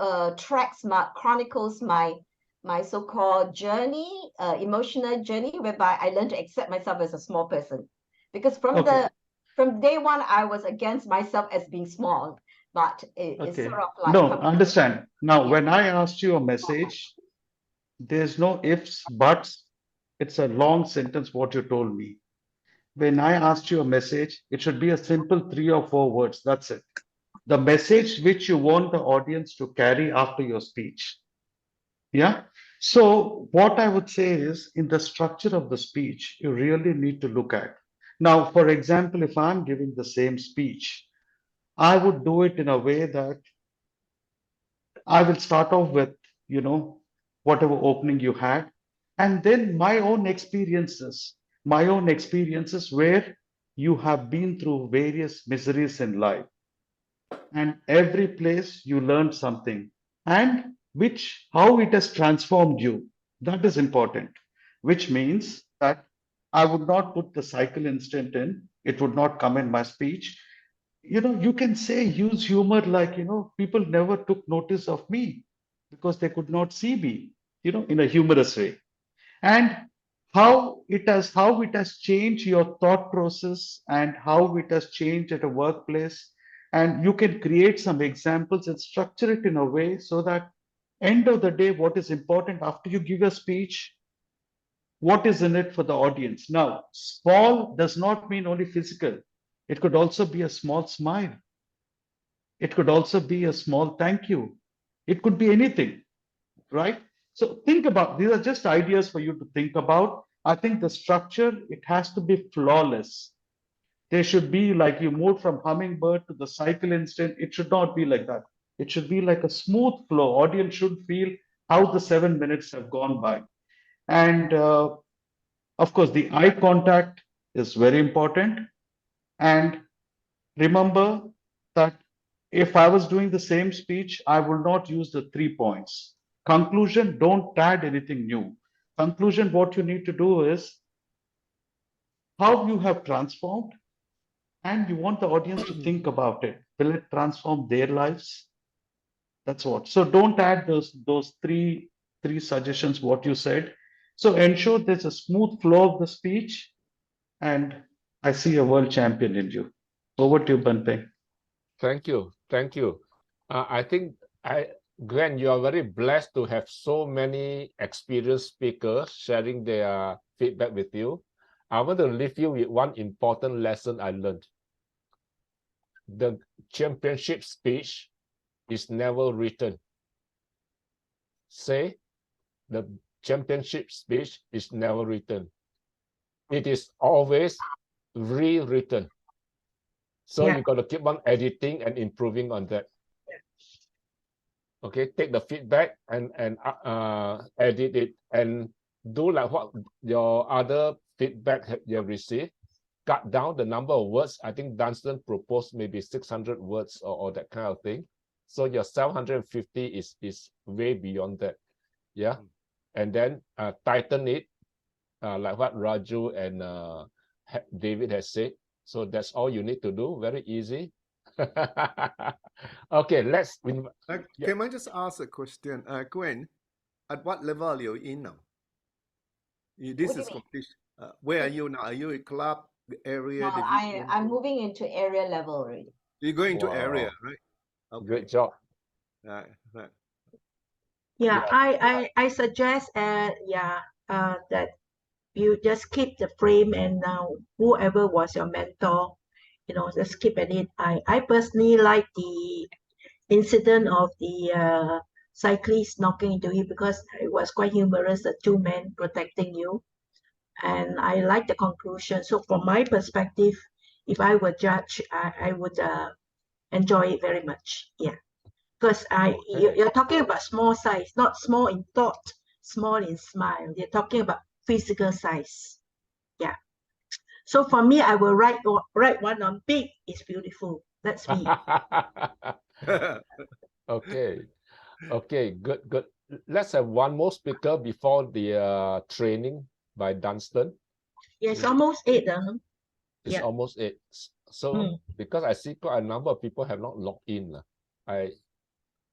chronicles my my so-called journey, emotional journey, whereby I learned to accept myself as a small person. Because from day one, I was against myself as being small, but it's Okay. sort of like No, understand. Now, Yeah. when I asked you a message, there's no ifs, buts. It's a long sentence, what you told me. When I asked you a message, it should be a simple 3 or 4 words. That's it. The message which you want the audience to carry after your speech. Yeah. So, what I would say is in the structure of the speech, you really need to look at. Now, for example, if I'm giving the same speech, I would do it in a way that I will start off with, whatever opening you had, and then my own experiences where you have been through various miseries in life, and every place you learned something, and how it has transformed you. That is important, which means that I would not put the cycle instant in, it would not come in my speech. You can say use humor like, people never took notice of me because they could not see me, in a humorous way. And how it has changed your thought process and how it has changed at a workplace. And you can create some examples and structure it in a way so that end of the day, what is important after you give a speech, what is in it for the audience. Now, small does not mean only physical. It could also be a small smile. It could also be a small thank you. It could be anything, right? So think about, these are just ideas for you to think about. I think the structure, it has to be flawless. There should be like you move from hummingbird to the cycle instant. It should not be like that. It should be like a smooth flow. Audience should feel how the 7 minutes have gone by. And of course, the eye contact is very important. And remember that if I was doing the same speech, I will not use the 3 points. Conclusion, don't add anything new. Conclusion, what you need to do is how you have transformed, and you want the audience to think about it. Will it transform their lives? That's what. So don't add those three suggestions, what you said. So ensure there's a smooth flow of the speech, and I see a world champion in you. Over to you, Banpeng. Thank you. Thank you. I think Glenn, you are very blessed to have so many experienced speakers sharing their feedback with you. I want to leave you with one important lesson I learned. The championship speech is never written. Say, the championship speech is never written. It is always rewritten. So you got to keep on editing and improving on that. Okay, take the feedback and edit it and do like what your other feedback you have received. Cut down the number of words. I think Dunstan proposed maybe 600 words or that kind of thing. So your 750 is way beyond that. Yeah. And then tighten it, like what Raju and David has said. So that's all you need to do. Very easy. Okay, let's. Can I just ask a question? Gwen, at what level are you in now? This is competition. Where are you now? Are you a club, area? No, I'm moving into area level already. You're going to area, right? Okay. Great job. Right. Yeah, I suggest that you just keep the frame, and whoever was your mentor, just keep at it. I personally like the incident of the cyclist knocking into you because it was quite humorous, the two men protecting you. And I like the conclusion. So from my perspective, if I were judge, I would enjoy it very much. Yeah. Because you're talking about small size, not small in thought, small in smile. You're talking about physical size. Yeah. So for me, I will write one on big is beautiful. That's me. Okay, good. Let's have one more speaker before the training by Dunstan. Yes, almost 8. It's almost 8. So because I see quite a number of people have not logged in.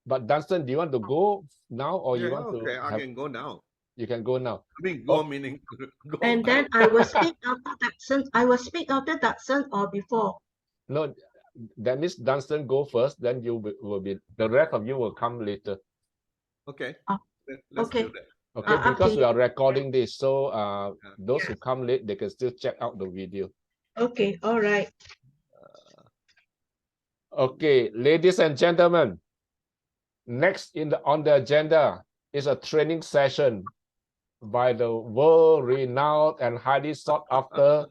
But Dunstan, do you want to go now, or you Yeah, want okay, to I have? can go now. You can go now. I mean, go Oh. meaning go And then I will speak after Datsun. I will speak after Datsun or before. No, that means Dunstan go first, then you will be, the rest of you will come later. Okay, Oh, let's okay. do that. Okay, Up to because we you. are recording this, so those who Yes. come late, they can still check out the video. Okay, all right. Okay, ladies and gentlemen, next on the agenda is a training session by the world-renowned and highly sought-after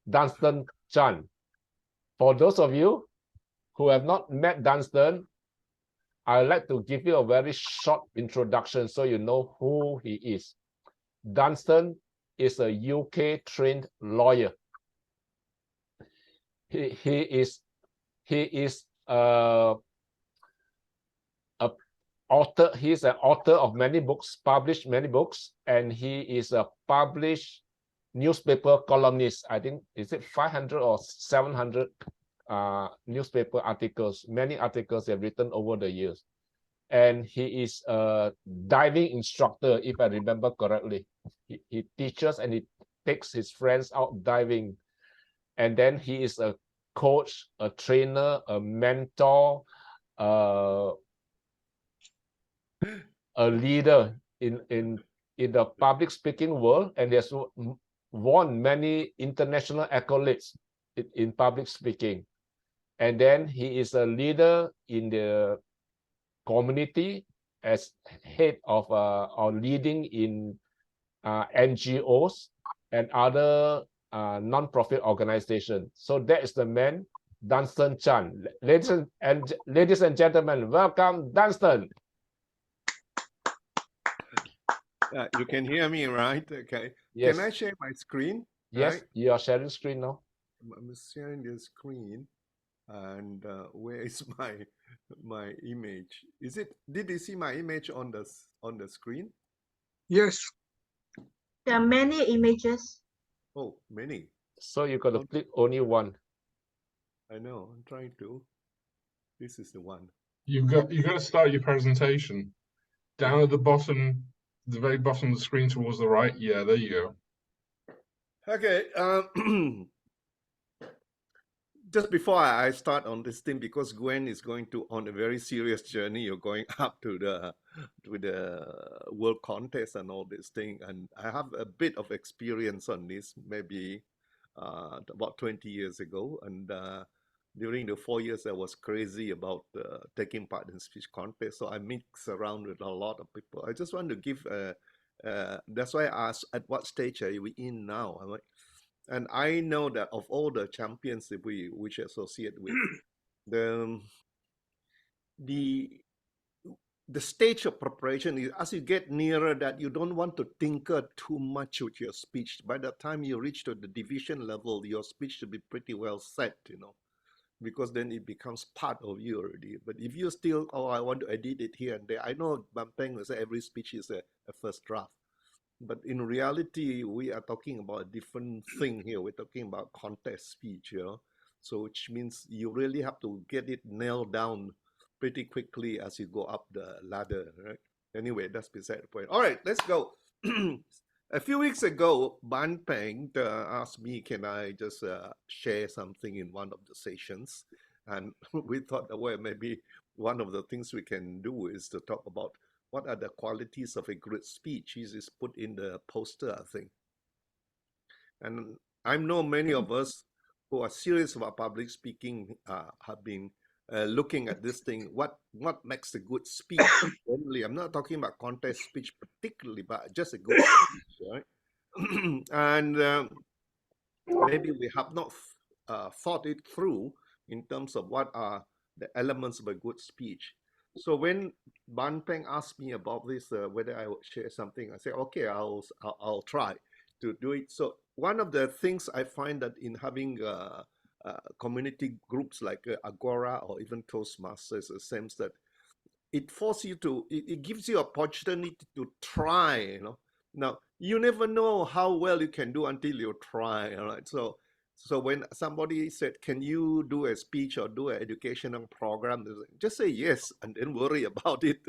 Dunstan Chan. For those of you who have not met Dunstan, I'd like to give you a very short introduction so you know who he is. Dunstan is a UK-trained lawyer. He is author. He's an author of many books, published many books, and he is a published newspaper columnist. I think, is it 500 or 700 newspaper articles? Many articles have written over the years. And he is a diving instructor, if I remember correctly. He teaches and he takes his friends out diving. And then he is a coach, a trainer, a mentor, a leader in the public speaking world, and he has won many international accolades in public speaking. And then he is a leader in the community as head of or leading in NGOs and other non-profit organizations. So that is the man, Dunstan Chan. Ladies and gentlemen, welcome, Dunstan. You can hear me, right? Okay. Yes. Can I share my screen? Yes, Right? you are sharing screen now. I'm sharing the screen, and where is my image? Is it? Did you see my image on the screen? Yes. There are many images. Oh, many. So you got to click only one. I know. I'm trying to. This is the one. You've got to start your presentation down at the bottom, the very bottom of the screen towards the right. Yeah, there you go. Okay. Just before I start on this thing, because Gwen is going on a very serious journey. You're going up to the world contest and all this thing, and I have a bit of experience on this, maybe about 20 years ago, and during the 4 years I was crazy about taking part in speech contest, so I mix around with a lot of people. I just want to give that's why I asked, at what stage are we in now? I'm like, and I know that of all the champions that we associate with, the stage of preparation is, as you get nearer that, you don't want to tinker too much with your speech. By the time you reach to the division level, your speech should be pretty well set, because then it becomes part of you already. But if you still, oh, I want to edit it here and there, I know Bampeng will say every speech is a first draft. But in reality, we are talking about a different thing here. We're talking about contest speech, so which means you really have to get it nailed down pretty quickly as you go up the ladder, right? Anyway, that's beside the point. All right, let's go. A few weeks ago, Ban Peng asked me, can I just share something in one of the sessions? And we thought, well, maybe one of the things we can do is to talk about what are the qualities of a good speech. This is put in the poster, I think. And I know many of us who are serious about public speaking have been looking at this thing. What makes a good speech? Only, I'm not talking about contest speech particularly, but just a good speech, right? And maybe we have not thought it through in terms of what are the elements of a good speech. So when Ban Peng asked me about this, whether I would share something, I said, okay, I'll try to do it. So one of the things I find that in having community groups like Agora or even Toastmasters, a sense that it forces you to, it gives you opportunity to try, Now, you never know how well you can do until you try, all right? So So when somebody said, can you do a speech or do an educational program? Just say yes and then worry about it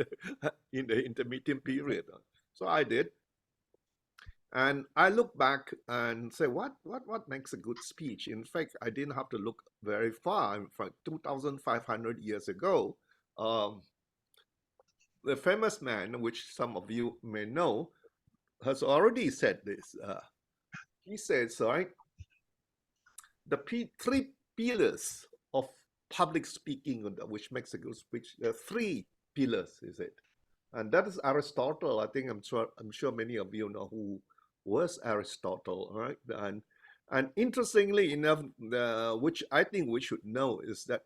in the intermediate period. So I did. And I look back and say, what makes a good speech? In fact, I didn't have to look very far. In fact, 2,500 years ago, the famous man, which some of you may know, has already said this. He says, right, the three pillars of public speaking, which makes a good speech, there are three pillars, is it? And that is Aristotle. I think I'm sure many of you know who was Aristotle, right? And interestingly enough, which I think we should know is that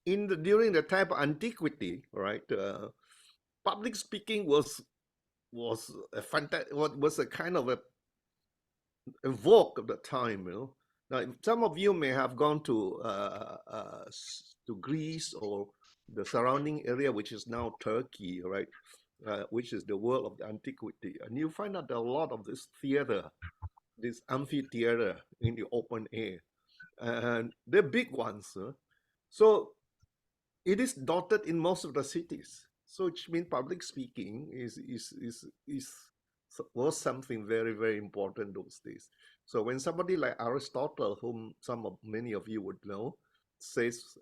during the time of antiquity, right, public speaking was a kind of a vogue of the time, you know. Now, some of you may have gone to Greece or the surrounding area, which is now Turkey, right? Which is the world of the antiquity, and you find out there are a lot of this theater, this amphitheater in the open air, and they're big ones. So it is dotted in most of the cities. So which means public speaking was something very, very important those days. So when somebody like Aristotle, whom many of you would know, says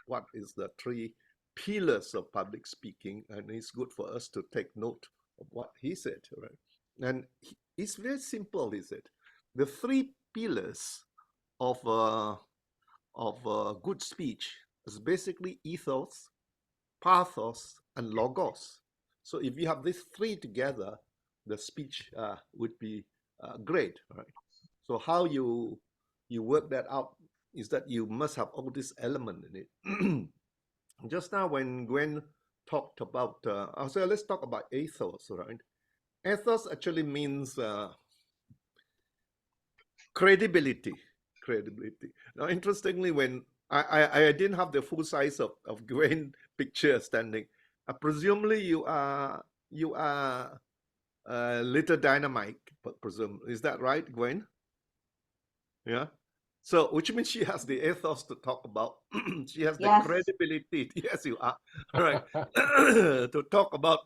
what is the three pillars of public speaking, and it's good for us to take note of what he said, right? And it's very simple, is it? The three pillars of good speech is basically ethos, pathos, and logos. So if you have these three together, the speech would be great, right? So how you work that out is that you must have all this element in it. Just now when Gwen talked about, so let's talk about ethos, right? Ethos actually means credibility. Now, interestingly, when I didn't have the full size of Gwen picture standing, presumably you are Little Dynamite, presume. Is that right, Gwen? Yeah. So, which means she has the ethos to talk about. She has the Yes. credibility. Yes, you are. Right. To talk about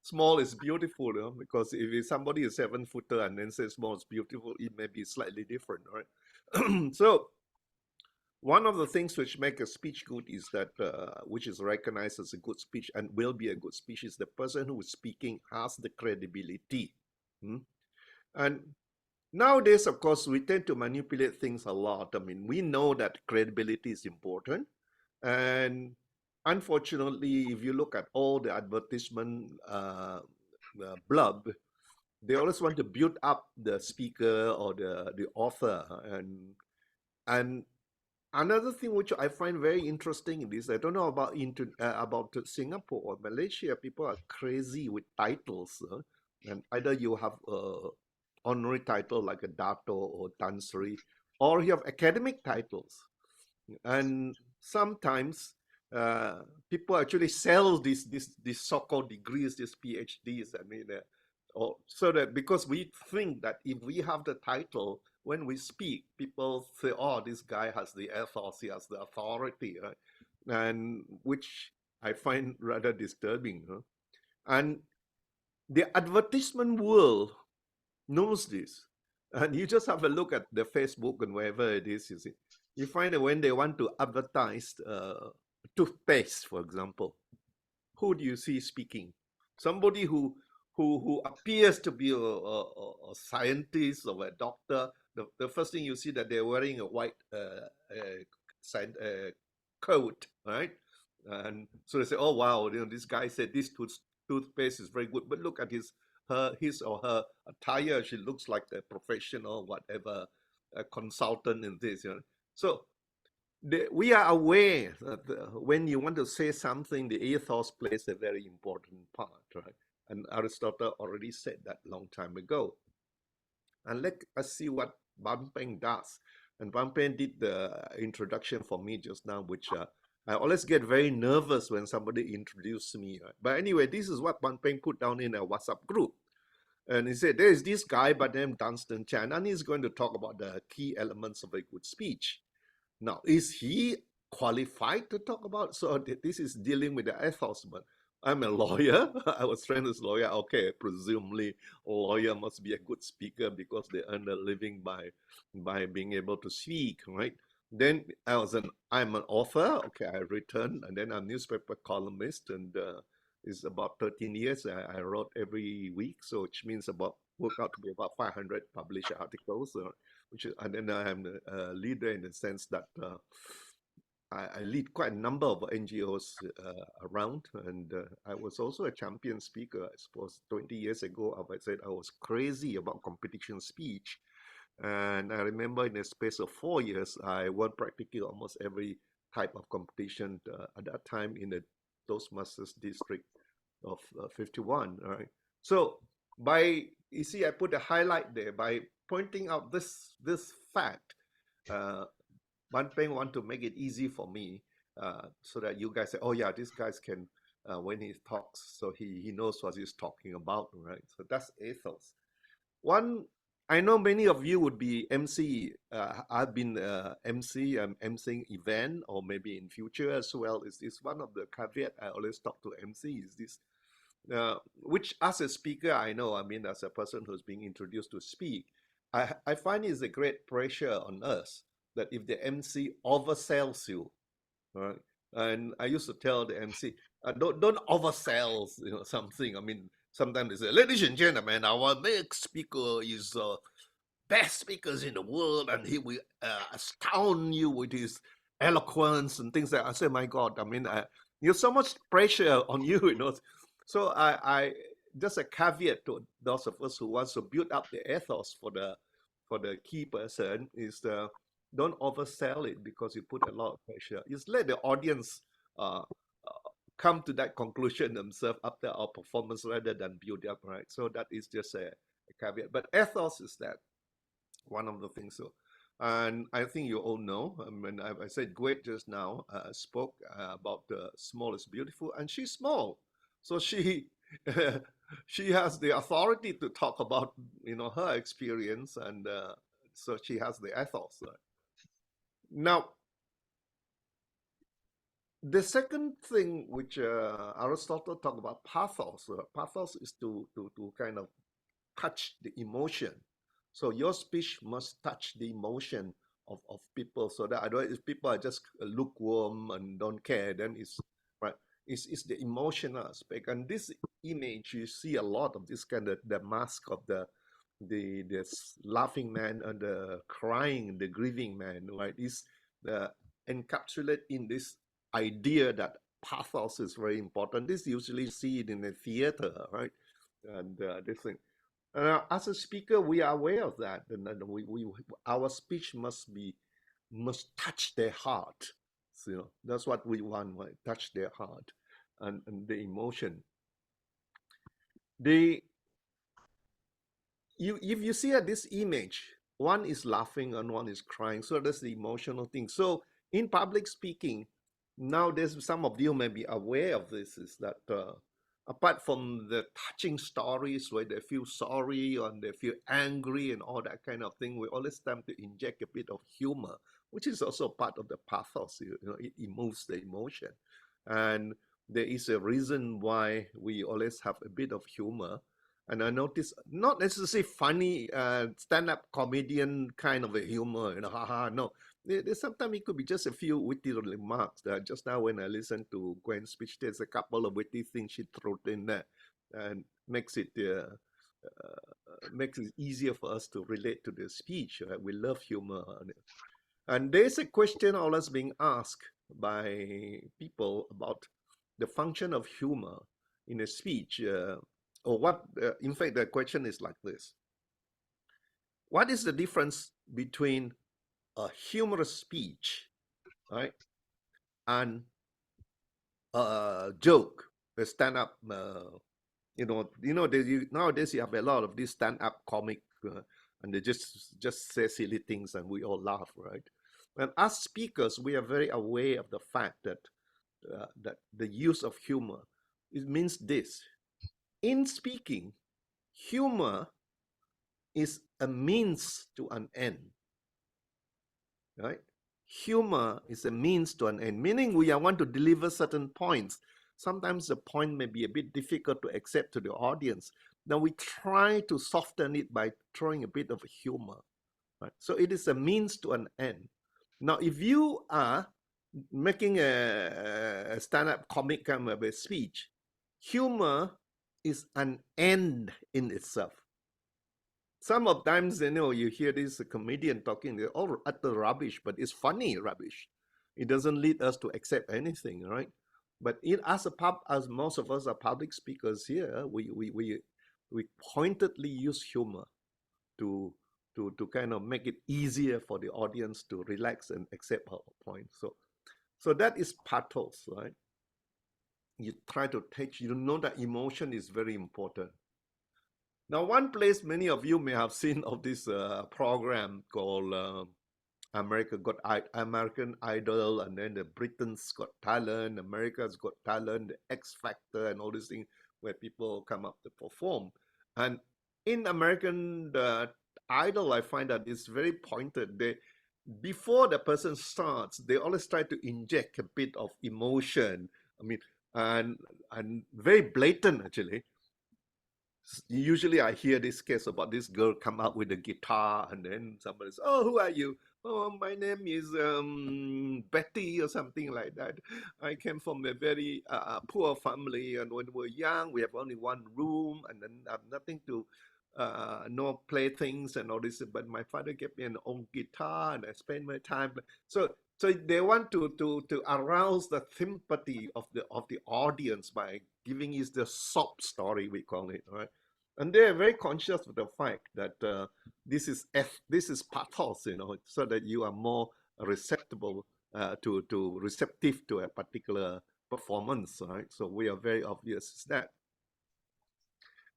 small is beautiful, you know, because if somebody is 7-footer and then says small is beautiful, it may be slightly different, right? So, one of the things which make a speech good is that, which is recognized as a good speech and will be a good speech, is the person who is speaking has the credibility. And nowadays, of course, we tend to manipulate things a lot. I mean, we know that credibility is important. And unfortunately, if you look at all the advertisement blurb, they always want to build up the speaker or the author. And another thing which I find very interesting is, I don't know about Singapore or Malaysia, people are crazy with titles. And either you have honorary title like a Dato or Tan Sri, or you have academic titles. And sometimes people actually sell these so-called degrees, these PhDs. I mean, so that because we think that if we have the title, when we speak, people say, "Oh, this guy has the ethos, he has the authority," right? And which I find rather disturbing. Huh? And the advertisement world knows this. And you just have a look at the Facebook and wherever it is, you see. You find that when they want to advertise toothpaste, for example, who do you see speaking? Somebody who appears to be a scientist or a doctor. The first thing you see that they're wearing a white coat, right? And so they say, "Oh wow, you know, this guy said this toothpaste is very good." But look at his or her attire. She looks like a professional, whatever, a consultant in this. You know, so we are aware that when you want to say something, the ethos plays a very important part, right? And Aristotle already said that long time ago. And let us see what Ban Peng does. And Ban Peng did the introduction for me just now, which I always get very nervous when somebody introduces me. Right? But anyway, this is what Ban Peng put down in a WhatsApp group. And he said, there is this guy by the name Dunstan Chan, and he's going to talk about the key elements of a good speech. Now, is he qualified to talk about? So this is dealing with the ethos, but I'm a lawyer. I was trained as a lawyer. Okay, presumably a lawyer must be a good speaker because they earn a living by being able to speak, right? Then I'm an author. Okay, I written, and then I'm a newspaper columnist, and it's about 13 years. I wrote every week, so which means work out to be about 500 published articles. And then I'm a leader in the sense that I lead quite a number of NGOs around, and I was also a champion speaker. I suppose 20 years ago, I said I was crazy about competition speech, and I remember in the space of 4 years, I won practically almost every type of competition at that time in the Toastmasters district of 51. Right, so you see, I put a highlight there by pointing out this fact. Ban Peng want to make it easy for me so that you guys say, oh yeah, these guys can, when he talks, so he knows what he's talking about, right? So that's ethos. I know many of you would be MC. I've been MC, I'm emceeing event, or maybe in future as well. Is this one of the caveat I always talk to MC? Is this which as a speaker, I know, I mean, as a person who's being introduced to speak, I find it's a great pressure on us that if the MC oversells you, right? And I used to tell the MC, don't oversell, something. I mean, sometimes they say, ladies and gentlemen, our next speaker is best speakers in the world, and he will astound you with his eloquence and things like that. I say, my God, I mean, you have so much pressure on you, So I just a caveat to those of us who wants to build up the ethos for the key person is don't oversell it because you put a lot of pressure. Just let the audience come to that conclusion themselves after our performance rather than build up, right? So that is just a caveat. But ethos is that one of the things. So, and I think you all know. I mean, I said Gwet just now spoke about the small is beautiful, and she's small, so she she has the authority to talk about her experience, and so she has the ethos. Now, the second thing which Aristotle talked about pathos. Pathos is to kind of touch the emotion. So your speech must touch the emotion of people, so that otherwise if people are just lukewarm and don't care, then it's right. It's the emotional aspect. And this image, you see a lot of this kind of the mask of the laughing man and the crying, the grieving man, right? Is encapsulate in this idea that pathos is very important. This usually see it in the theater, right? And this thing. As a speaker, we are aware of that, and our speech must touch their heart. So, that's what we want, right? Touch their heart and the emotion. If you see this image, one is laughing and one is crying, so that's the emotional thing. So in public speaking, now there's some of you may be aware of this, is that apart from the touching stories where they feel sorry and they feel angry and all that kind of thing, we always tend to inject a bit of humor, which is also part of the pathos. It moves the emotion, and there is a reason why we always have a bit of humor. And I notice not necessarily funny stand-up comedian kind of a humor, haha. No, sometimes it could be just a few witty remarks. Just now when I listened to Gwen's speech, there's a couple of witty things she threw in there, and makes it easier for us to relate to the speech. Right? We love humor, and there's a question always being asked by people about the function of humor in a speech. Or what, in fact, the question is like this. What is the difference between a humorous speech, right, and a joke, a stand-up, nowadays you have a lot of these stand-up comic, and they just say silly things and we all laugh, right? And as speakers, we are very aware of the fact that that the use of humor, it means this. In speaking, humor is a means to an end, right? Humor is a means to an end, meaning we want to deliver certain points. Sometimes the point may be a bit difficult to accept to the audience. Now we try to soften it by throwing a bit of humor, right? So it is a means to an end. Now, if you are making a stand-up comic kind of a speech, humor is an end in itself. Some of times, you hear this comedian talking, they're all utter rubbish, but it's funny rubbish. It doesn't lead us to accept anything, right? But as most of us are public speakers here, we pointedly use humor to kind of make it easier for the audience to relax and accept our point. So that is pathos, right? You try to teach, you know that emotion is very important. Now, one place many of you may have seen of this program called American Idol, and then the Britain's Got Talent, America's Got Talent, the X Factor, and all these things where people come up to perform. And in American Idol, I find that it's very pointed. Before the person starts, they always try to inject a bit of emotion. I mean, and very blatant actually. Usually I hear this case about this girl come out with a guitar, and then somebody says, "Oh, who are you?" "Oh, my name is Betty," or something like that. "I came from a very poor family, and when we were young, we have only one room, and then I have nothing to no playthings and all this. But my father gave me an old guitar, and I spend my time." So they want to arouse the sympathy of the audience by giving us the sob story, we call it, right? And they are very conscious of the fact that this is pathos, so that you are more receptive to a particular performance, right? So we are very obvious that.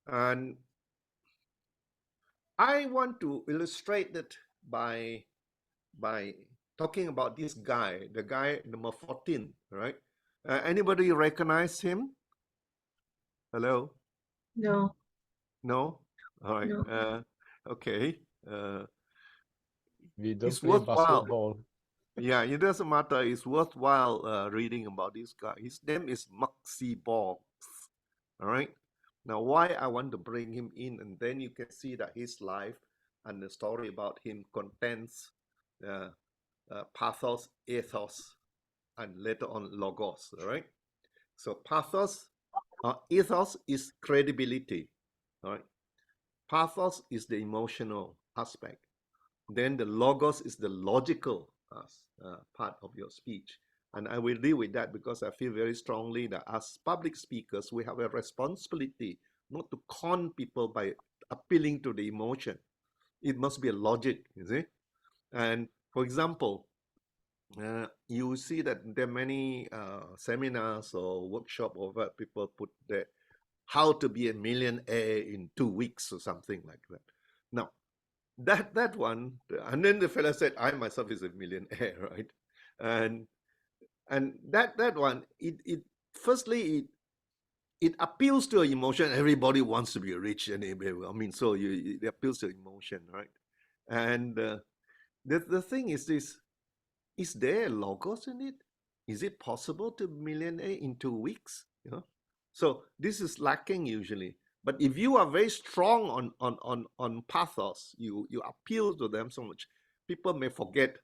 And I want to illustrate it by talking about this guy, the guy number 14, right? Anybody recognize him? Hello? No, No? All right. no. Okay. We don't It's play worthwhile. basketball. Yeah, it doesn't matter. It's worthwhile reading about this guy. His name is Maxi Boggs. All right. Now, why I want to bring him in, and then you can see that his life and the story about him contains pathos, ethos, and later on logos. All right. So pathos, ethos is credibility. All right. Pathos is the emotional aspect. Then the logos is the logical part of your speech. And I will deal with that because I feel very strongly that as public speakers, we have a responsibility not to con people by appealing to the emotion. It must be a logic, you see. And for example, you see that there are many seminars or workshops where people put that how to be a millionaire in 2 weeks or something like that. Now, that one, and then the fellow said, "I myself is a millionaire," right? And that one, it firstly it appeals to an emotion. Everybody wants to be rich, and I mean, so it appeals to emotion, right? And the thing is this: is there logos in it? Is it possible to be millionaire in 2 weeks? So this is lacking usually. But if you are very strong on pathos, you appeal to them so much, people may forget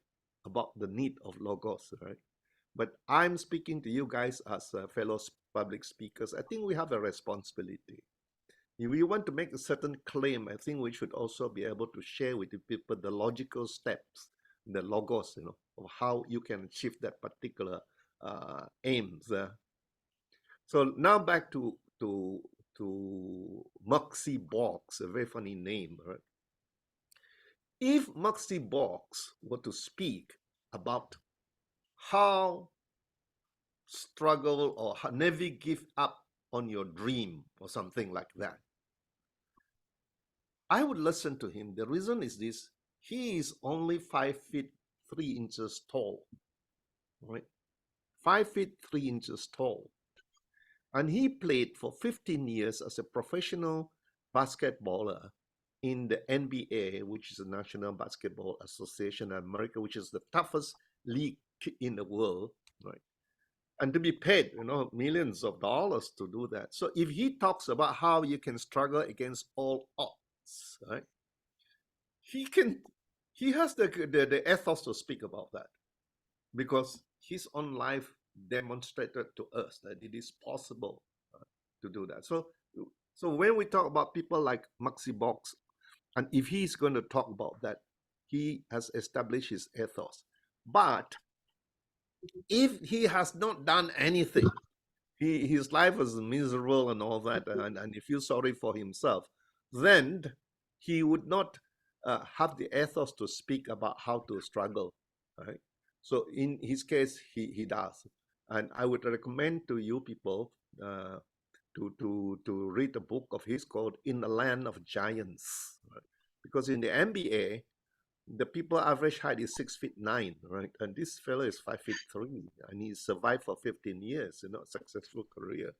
about the need of logos, right? But I'm speaking to you guys as fellow public speakers. I think we have a responsibility. If we want to make a certain claim, I think we should also be able to share with the people the logical steps, the logos, of how you can achieve that particular aims. So now back to Maxi Boggs, a very funny name, right? If Maxi Boggs were to speak about how struggle or never give up on your dream or something like that, I would listen to him. The reason is this: he is only 5 feet 3 inches tall, right? 5 feet 3 inches tall. And he played for 15 years as a professional basketballer in the NBA, which is the National Basketball Association of America, which is the toughest league in the world, right? And to be paid, millions of dollars to do that. So if he talks about how you can struggle against all odds, right? He has the ethos to speak about that, because his own life demonstrated to us that it is possible to do that. So when we talk about people like Maxi Box, and if he's going to talk about that, he has established his ethos. But if he has not done anything, his life is miserable and all that, and he feels sorry for himself, then he would not have the ethos to speak about how to struggle, right? So in his case, he does. And I would recommend to you people to read a book of his called In the Land of Giants, right? Because in the NBA, the people average height is 6'9", right? And this fellow is 5'3", and he survived for 15 years, successful career.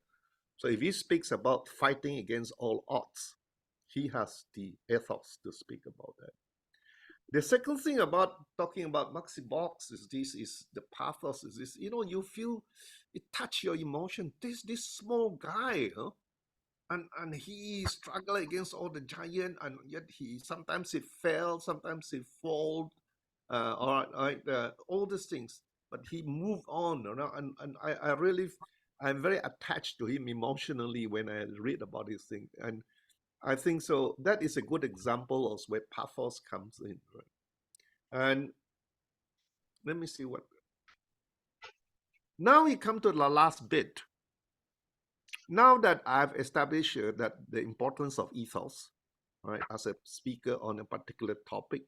So if he speaks about fighting against all odds, he has the ethos to speak about that. The second thing about talking about Maxi Box is the pathos is this, you feel it touch your emotion. This small guy, and he struggled against all the giant, and yet sometimes he fell, sometimes he fall, all these things, but he moved on, and I'm very attached to him emotionally when I read about this thing, and I think so that is a good example of where pathos comes in, right? And let me see what. Now we come to the last bit. Now that I've established that the importance of ethos, right, as a speaker on a particular topic,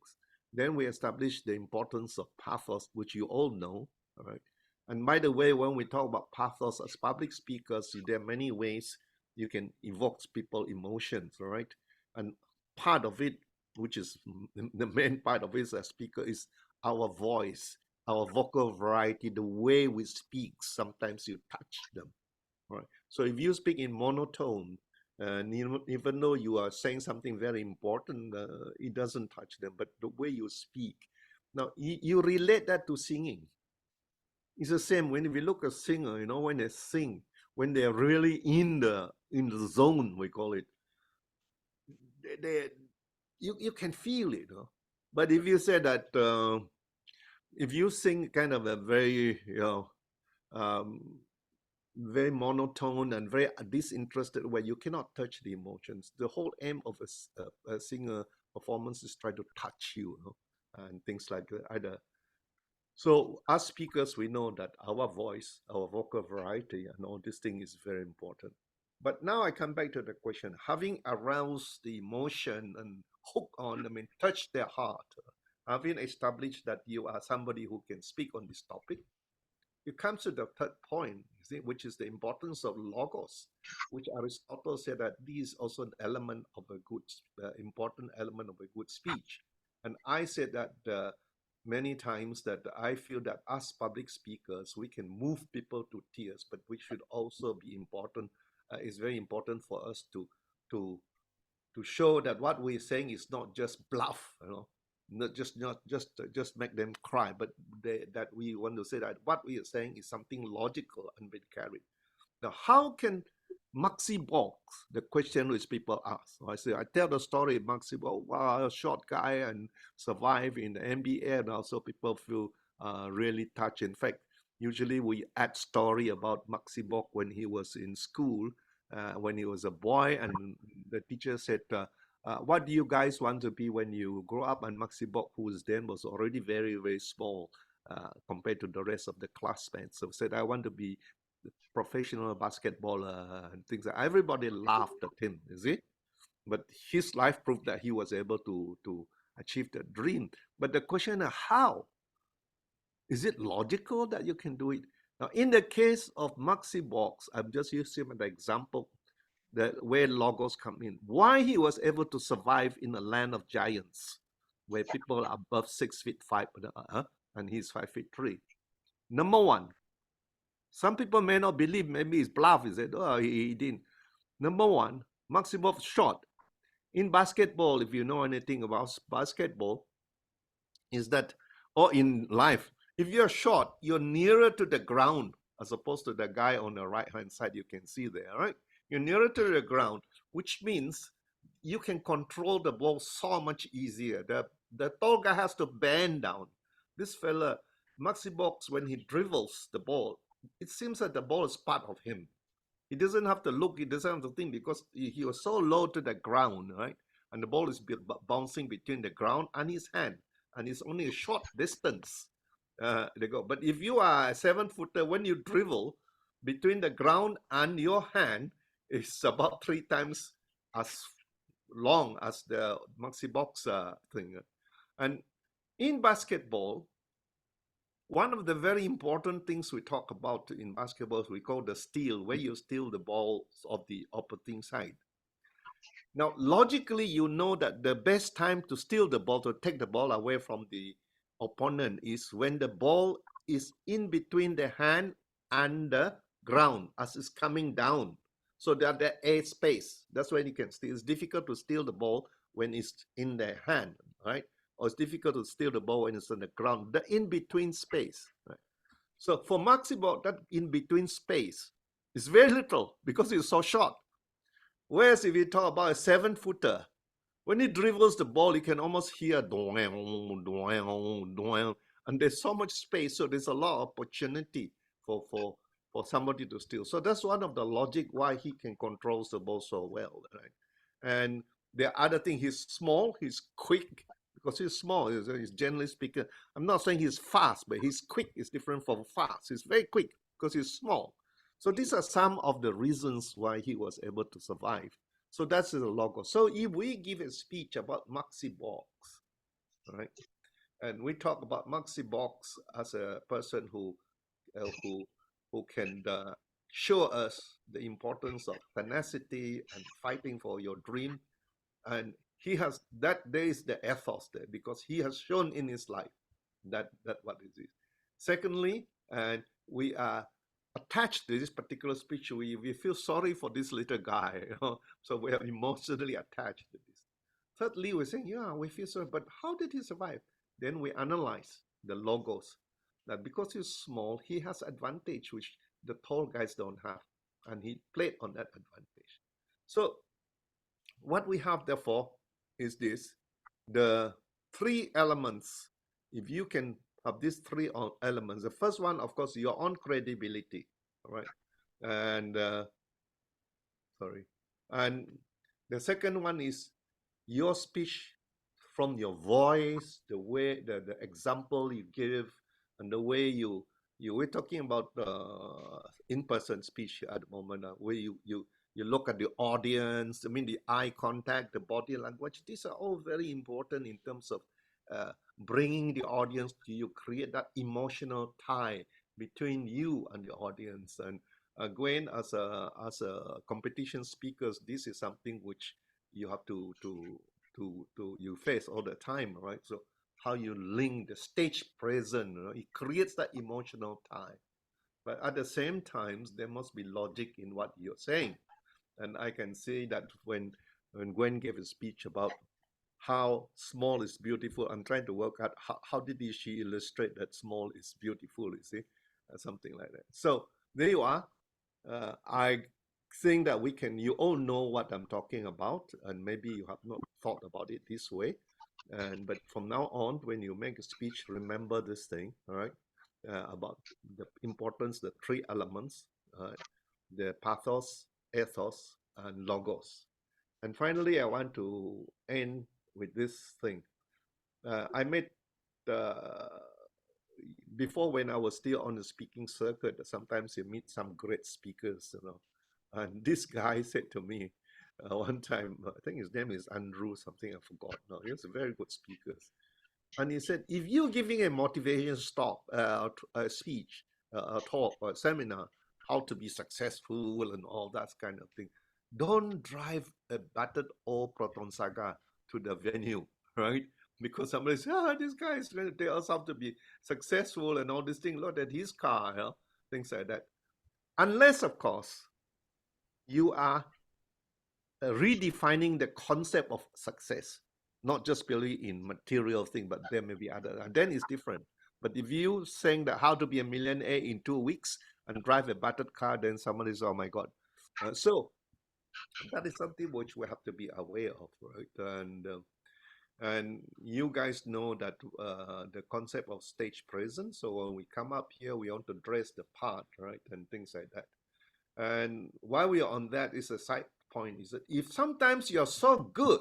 then we establish the importance of pathos, which you all know, all right? And by the way, when we talk about pathos as public speakers, there are many ways you can evoke people's emotions, all right? And part of it, which is the main part of it as a speaker, is our voice, our vocal variety, the way we speak. Sometimes you touch them. Right. So if you speak in monotone, and even though you are saying something very important, it doesn't touch them. But the way you speak, now you relate that to singing. It's the same when we look at a singer. When they sing, when they're really in the zone, we call it. You can feel it. But if you say that, if you sing kind of a very very monotone and very disinterested, where you cannot touch the emotions. The whole aim of a singer performance is try to touch you, and things like that. Either. So as speakers, we know that our voice, our vocal variety, and all this thing is very important. But now I come back to the question: having aroused the emotion and hook on, touch their heart, having established that you are somebody who can speak on this topic, it comes to the third point, which is the importance of logos, which Aristotle said that this is also an element of a good, important element of a good speech. And I said that many times that I feel that as public speakers, we can move people to tears, but which should also be important. It's very important for us to show that what we're saying is not just bluff, not just make them cry, but that we want to say that what we are saying is something logical and very carried. Now, how can Maxi Box, the question which people ask, I tell the story of Maxi Box, wow, a short guy and survive in the NBA, and also people feel really touched. In fact, usually we add story about Maxi Box when he was in school, when he was a boy, and the teacher said, what do you guys want to be when you grow up? And Maxi Box, who then was already very, very small compared to the rest of the classmates, so said, I want to be a professional basketballer and things like that. Everybody laughed at him, you see? But his life proved that he was able to achieve that dream. But the question is, how? Is it logical that you can do it? Now, in the case of Maxi Box, I'm just using an example that where logos come in. Why he was able to survive in a land of giants, where people are above 6'5", and he's 5'3". Number one, some people may not believe, maybe it's bluff. He said, oh, he didn't. Number one, Maxi Box short. In basketball, if you know anything about basketball, is that, or in life, if you're short, you're nearer to the ground as opposed to the guy on the right hand side you can see there, right? You're nearer to the ground, which means you can control the ball so much easier. The tall guy has to bend down. This fella, Maxi Box, when he dribbles the ball, it seems that the ball is part of him. He doesn't have to look, he doesn't have to think, because he was so low to the ground, right? And the ball is bouncing between the ground and his hand, and it's only a short distance. They go. But if you are a 7-footer, when you dribble, between the ground and your hand is about 3 times as long as the Maxi Box thing. And in basketball, one of the very important things we talk about in basketball is we call the steal, where you steal the balls of the opposing side. Now, logically, you know that the best time to steal the ball, to take the ball away from the opponent, is when the ball is in between the hand and the ground as it's coming down. So that there is space. That's when you can steal. It's difficult to steal the ball when it's in the hand, right? Or it's difficult to steal the ball when it's on the ground. The in-between space, right? So for Maxi Ball, that in-between space is very little because it's so short. Whereas if you talk about a 7-footer, when he dribbles the ball, you can almost hear and there's so much space, so there's a lot of opportunity for somebody to steal. So that's one of the logic why he can control the ball so well, right? And the other thing, he's small, he's quick, because he's small. He's generally speaking, I'm not saying he's fast, but he's quick. It's different from fast. He's very quick because he's small. So these are some of the reasons why he was able to survive. So that's the logo. So if we give a speech about Maxi Box, right, and we talk about Maxi Box as a person who can show us the importance of tenacity and fighting for your dream, and he has that, there is the ethos there, because he has shown in his life that what it is. Secondly, and we are attached to this particular speech. We feel sorry for this little guy, you know? So we are emotionally attached to this. Thirdly, we're saying, yeah, we feel sorry, but how did he survive? Then we analyze the logos, that because he's small, he has advantage which the tall guys don't have, and he played on that advantage. So what we have, therefore, is this: the 3 elements. If you can have these 3 elements, the first one, of course, your own credibility, right? And and the second one is your speech, from your voice, the way, the example you give, and the way we're talking about in-person speech at the moment, where you look at the audience, I mean, the eye contact, the body language. These are all very important in terms of bringing the audience to you, create that emotional tie between you and the audience. And Gwen, as a competition speakers, this is something which you have to you face all the time, right? So how you link the stage presence, you know, it creates that emotional tie. But at the same time, there must be logic in what you're saying. And I can say that when Gwen gave a speech about how small is beautiful, I'm trying to work out how did she illustrate that small is beautiful, you see, something like that. So there you are. I think that you all know what I'm talking about, and maybe you have not thought about it this way. But from now on, when you make a speech, remember this thing, all right, about the importance, the 3 elements, the pathos, ethos, and logos. And finally, I want to end with this thing. I made before, when I was still on the speaking circuit, sometimes you meet some great speakers, you know. And this guy said to me one time, I think his name is Andrew something, I forgot. No, he was a very good speaker. And he said, if you're giving a motivation a speech, a talk, or a seminar, how to be successful and all that kind of thing, don't drive a battered old Proton Saga to the venue, right? Because somebody says, this guy is going to tell us how to be successful and all these things. Look at his car, you know? Things like that. Unless, of course, you are redefining the concept of success, not just purely in material thing, but there may be other, and then it's different. But if you saying that how to be a millionaire in 2 weeks and drive a battered car, then somebody is, oh my God. So that is something which we have to be aware of, right? And you guys know that the concept of stage presence. So when we come up here, we want to dress the part, right, and things like that. And while we are on that, is a side point is that if sometimes you're so good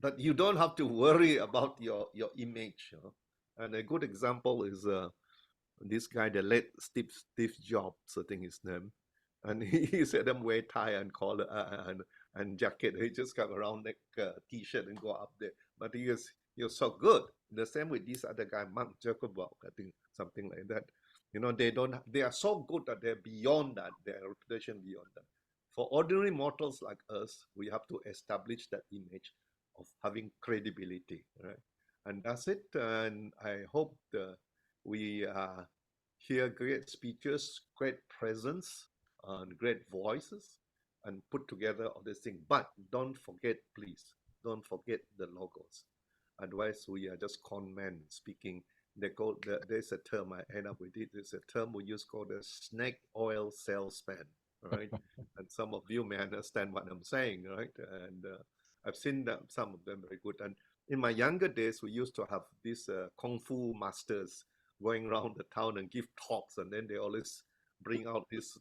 that you don't have to worry about your image. And a good example is this guy, the late Steve Jobs, I think his name, and he said them wear tie and collar and jacket. He just got a round neck t-shirt and go up there. But you're so good. The same with this other guy, Mark Zuckerberg, I think something like that. You know, they are so good that they're beyond that, their reputation beyond that. For ordinary mortals like us, we have to establish that image of having credibility, right? And that's it. And I hope we hear great speeches, great presence, and great voices, and put together all this thing. But don't forget, please, don't forget the logos. Otherwise, we are just con men speaking. There's a term, I end up with it. There's a term we use called the snake oil salesman, right? And some of you may understand what I'm saying, right? And I've seen them, some of them very good. And in my younger days, we used to have these kung fu masters going around the town and give talks, and then they always bring out this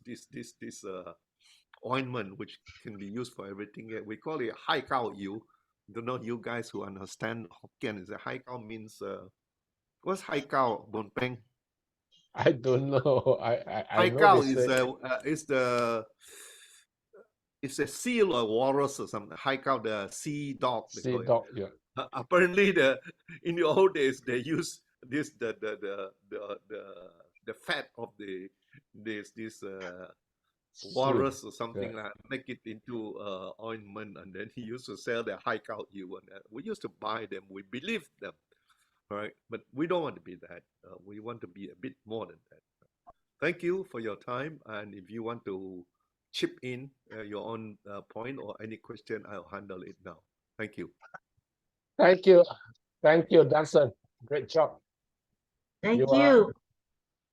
ointment which can be used for everything. We call it hai kao yu. Don't know you guys who understand Hokkien. Is hai kao means what's hai kao, Bon Peng? I don't know. I Hai know kao this. it's a seal or walrus or something. Hai kao, the sea dog. Sea dog, yeah. Apparently, in the old days they use this the fat of this walrus or something like make it into ointment, and then he used to sell the high cow you, and we used to buy them. We believed them, right? But we don't want to be that. We want to be a bit more than that. Thank you for your time, and if you want to chip in your own point or any question, I'll handle it now. Thank you. Thank you, Danson. Great job. Thank you.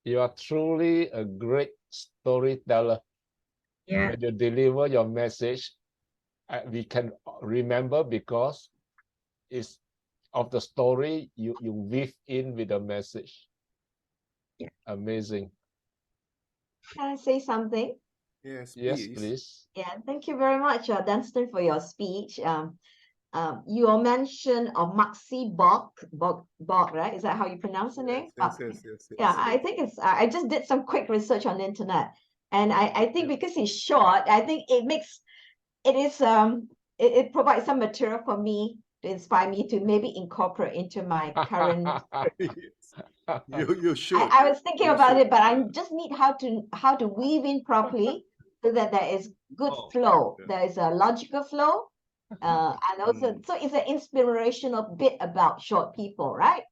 You are truly a great storyteller. Yeah. When you deliver your message, we can remember because it's of the story you weave in with the message. Yeah. Amazing. Can I say something? Yes, Yes, please. please. Yeah, thank you very much, Dunstan, for your speech. You mentioned of Maxi Bog, right? Is that how you pronounce the name? Yes. Yeah, I think it's. I just did some quick research on the internet, and I think because it's short, I think it provides some material for me to inspire me to maybe incorporate into my current. You should. I was thinking about it, but I just need how to weave in properly so that there is good flow. There is a logical flow, and also so it's an inspirational bit about short people, right?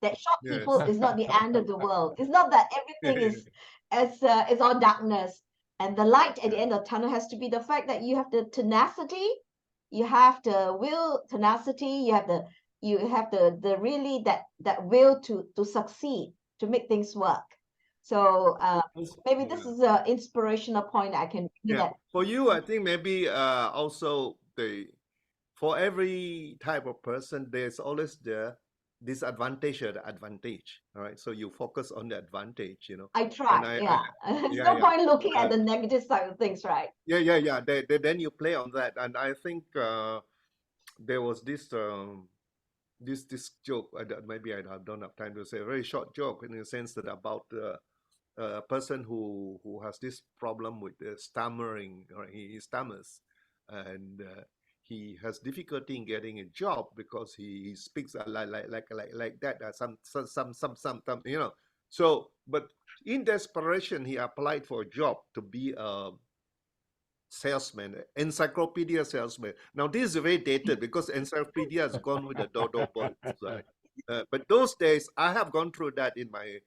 That short people is not the end of the world. It's not that everything is all darkness, and the light at the end of the tunnel has to be the fact that you have the tenacity, you have the will, tenacity, you have the really that will to succeed, to make things work. So maybe this is an inspirational point I can bring that. For you, I think maybe also for every type of person, there's always the disadvantage or the advantage. All right, so you focus on the advantage. I try. There's no point looking at the negative side of things, right? Yeah. Then you play on that, and I think there was this joke. Maybe I don't have time to say a very short joke in the sense that about a person who has this problem with stammering, or he stammers, and he has difficulty in getting a job because he speaks like that. Some, So, but in desperation, he applied for a job to be a salesman, encyclopedia salesman. Now this is very dated because encyclopedia has gone with the dodo birds, right? But those days, I have gone through that in my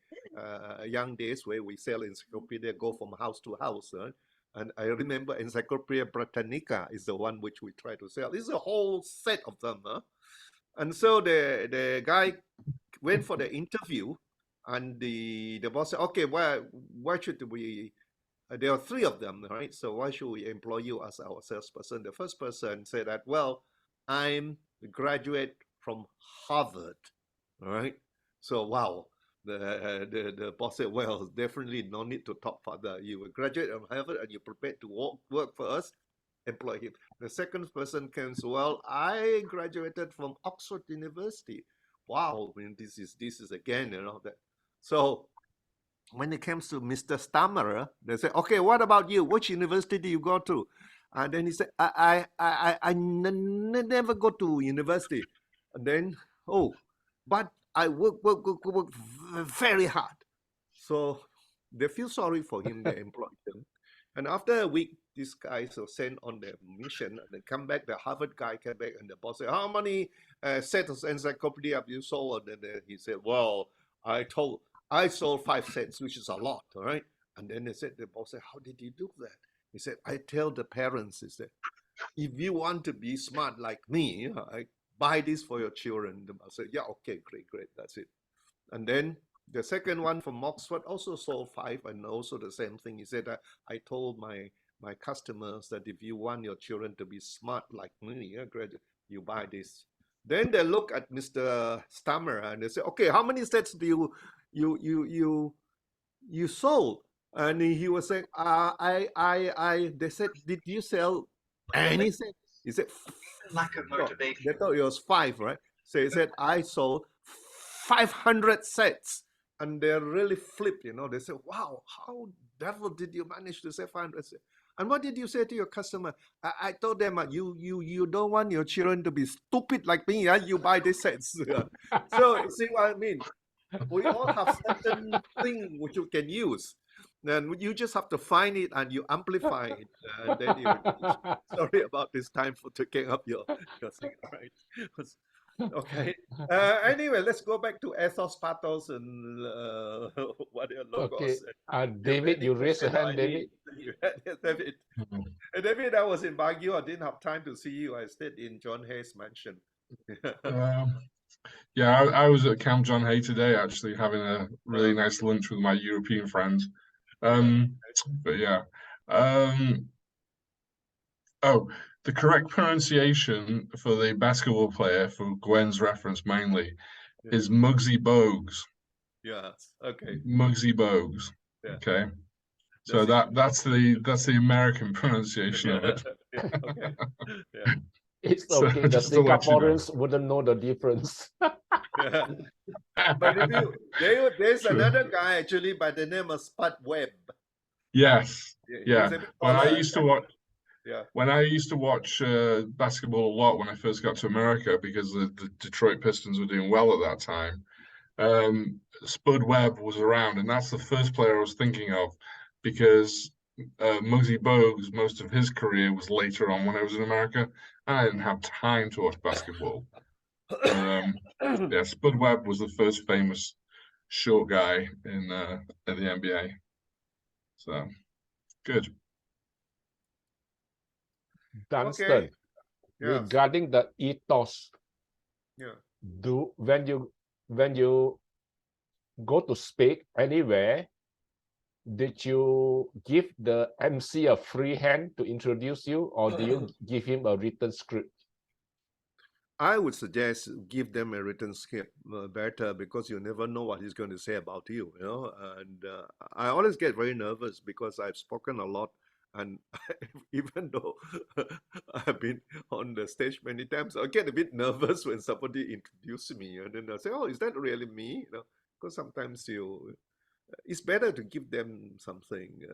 young days, where we sell encyclopedia, go from house to house, And I remember Encyclopedia Britannica is the one which we try to sell. This is a whole set of them. Huh? And so the guy went for the interview, and the boss said, okay, why should we, there are three of them, right? So why should we employ you as our salesperson? The first person said that, well, I'm a graduate from Harvard, all right? So wow, the boss said, well, definitely no need to talk further. You were graduate from Harvard and you're prepared to work for us, employ him. The second person comes, well, I graduated from Oxford University. Wow, I mean, this is again, that. So when it comes to Mr. Stammerer, they say, okay, what about you? Which university do you go to? And then he said, I never go to university. And then, oh, but I work very hard. So they feel sorry for him, they employ him. And after a week, these guys are sent on their mission, and they come back, the Harvard guy came back, and the boss said, how many sets of encyclopedia have you sold? And then he said, well, I sold 5 sets, which is a lot, all right? And then the boss said, how did you do that? He said, I tell the parents, he said, if you want to be smart like me, I buy this for your children. I said, yeah, okay, great, that's it. And then the second one from Oxford also sold 5, and also the same thing. He said, I told my customers that if you want your children to be smart like me, you buy this. Then they look at Mr. Stammerer and they say, okay, how many sets do you sold? And he was saying, they said, did you sell any set? He said, lack of motivation. They thought it was 5, right? So he said, I sold 500 sets. And they really flipped, They said, wow, how devil did you manage to sell 500 sets? And what did you say to your customer? I told them, you don't want your children to be stupid like me, you buy these sets. So you see what I mean? We all have certain thing which you can use. Then you just have to find it and you amplify it. And then you sorry about this time for taking up your thing, right? Okay. Anyway, let's go back to ethos, pathos, and what are logos. Okay. David, you raised a hand, David. David. David, I was in Baguio. I didn't have time to see you. I stayed in John Hayes' mansion. Yeah, I was at Camp John Hay today, actually, having a really nice lunch with my European friends. But yeah. Oh, the correct pronunciation for the basketball player, for Gwen's reference mainly, is Muggsy Bogues. Yes. Okay. Muggsy Bogues. Yeah. Okay. So that's the American pronunciation of it. Okay. Yeah. It's okay. The Singaporeans wouldn't know the difference. But there's another guy actually by the name of Spud Webb. Yes. Yeah. When I used to watch basketball a lot when I first got to America, because the Detroit Pistons were doing well at that time, Spud Webb was around, and that's the first player I was thinking of, because Muggsy Bogues, most of his career was later on when I was in America, and I didn't have time to watch basketball. Yeah, Spud Webb was the first famous short guy in the NBA. So good. Dunstan, Okay. regarding the ethos, when you go to speak anywhere, did you give the MC a free hand to introduce you, or do you give him a written script? I would suggest give them a written script better, because you never know what he's going to say about you, And I always get very nervous because I've spoken a lot, and even though I've been on the stage many times, I get a bit nervous when somebody introduces me, and then I say, "Oh, is that really me?" Because sometimes it's better to give them something,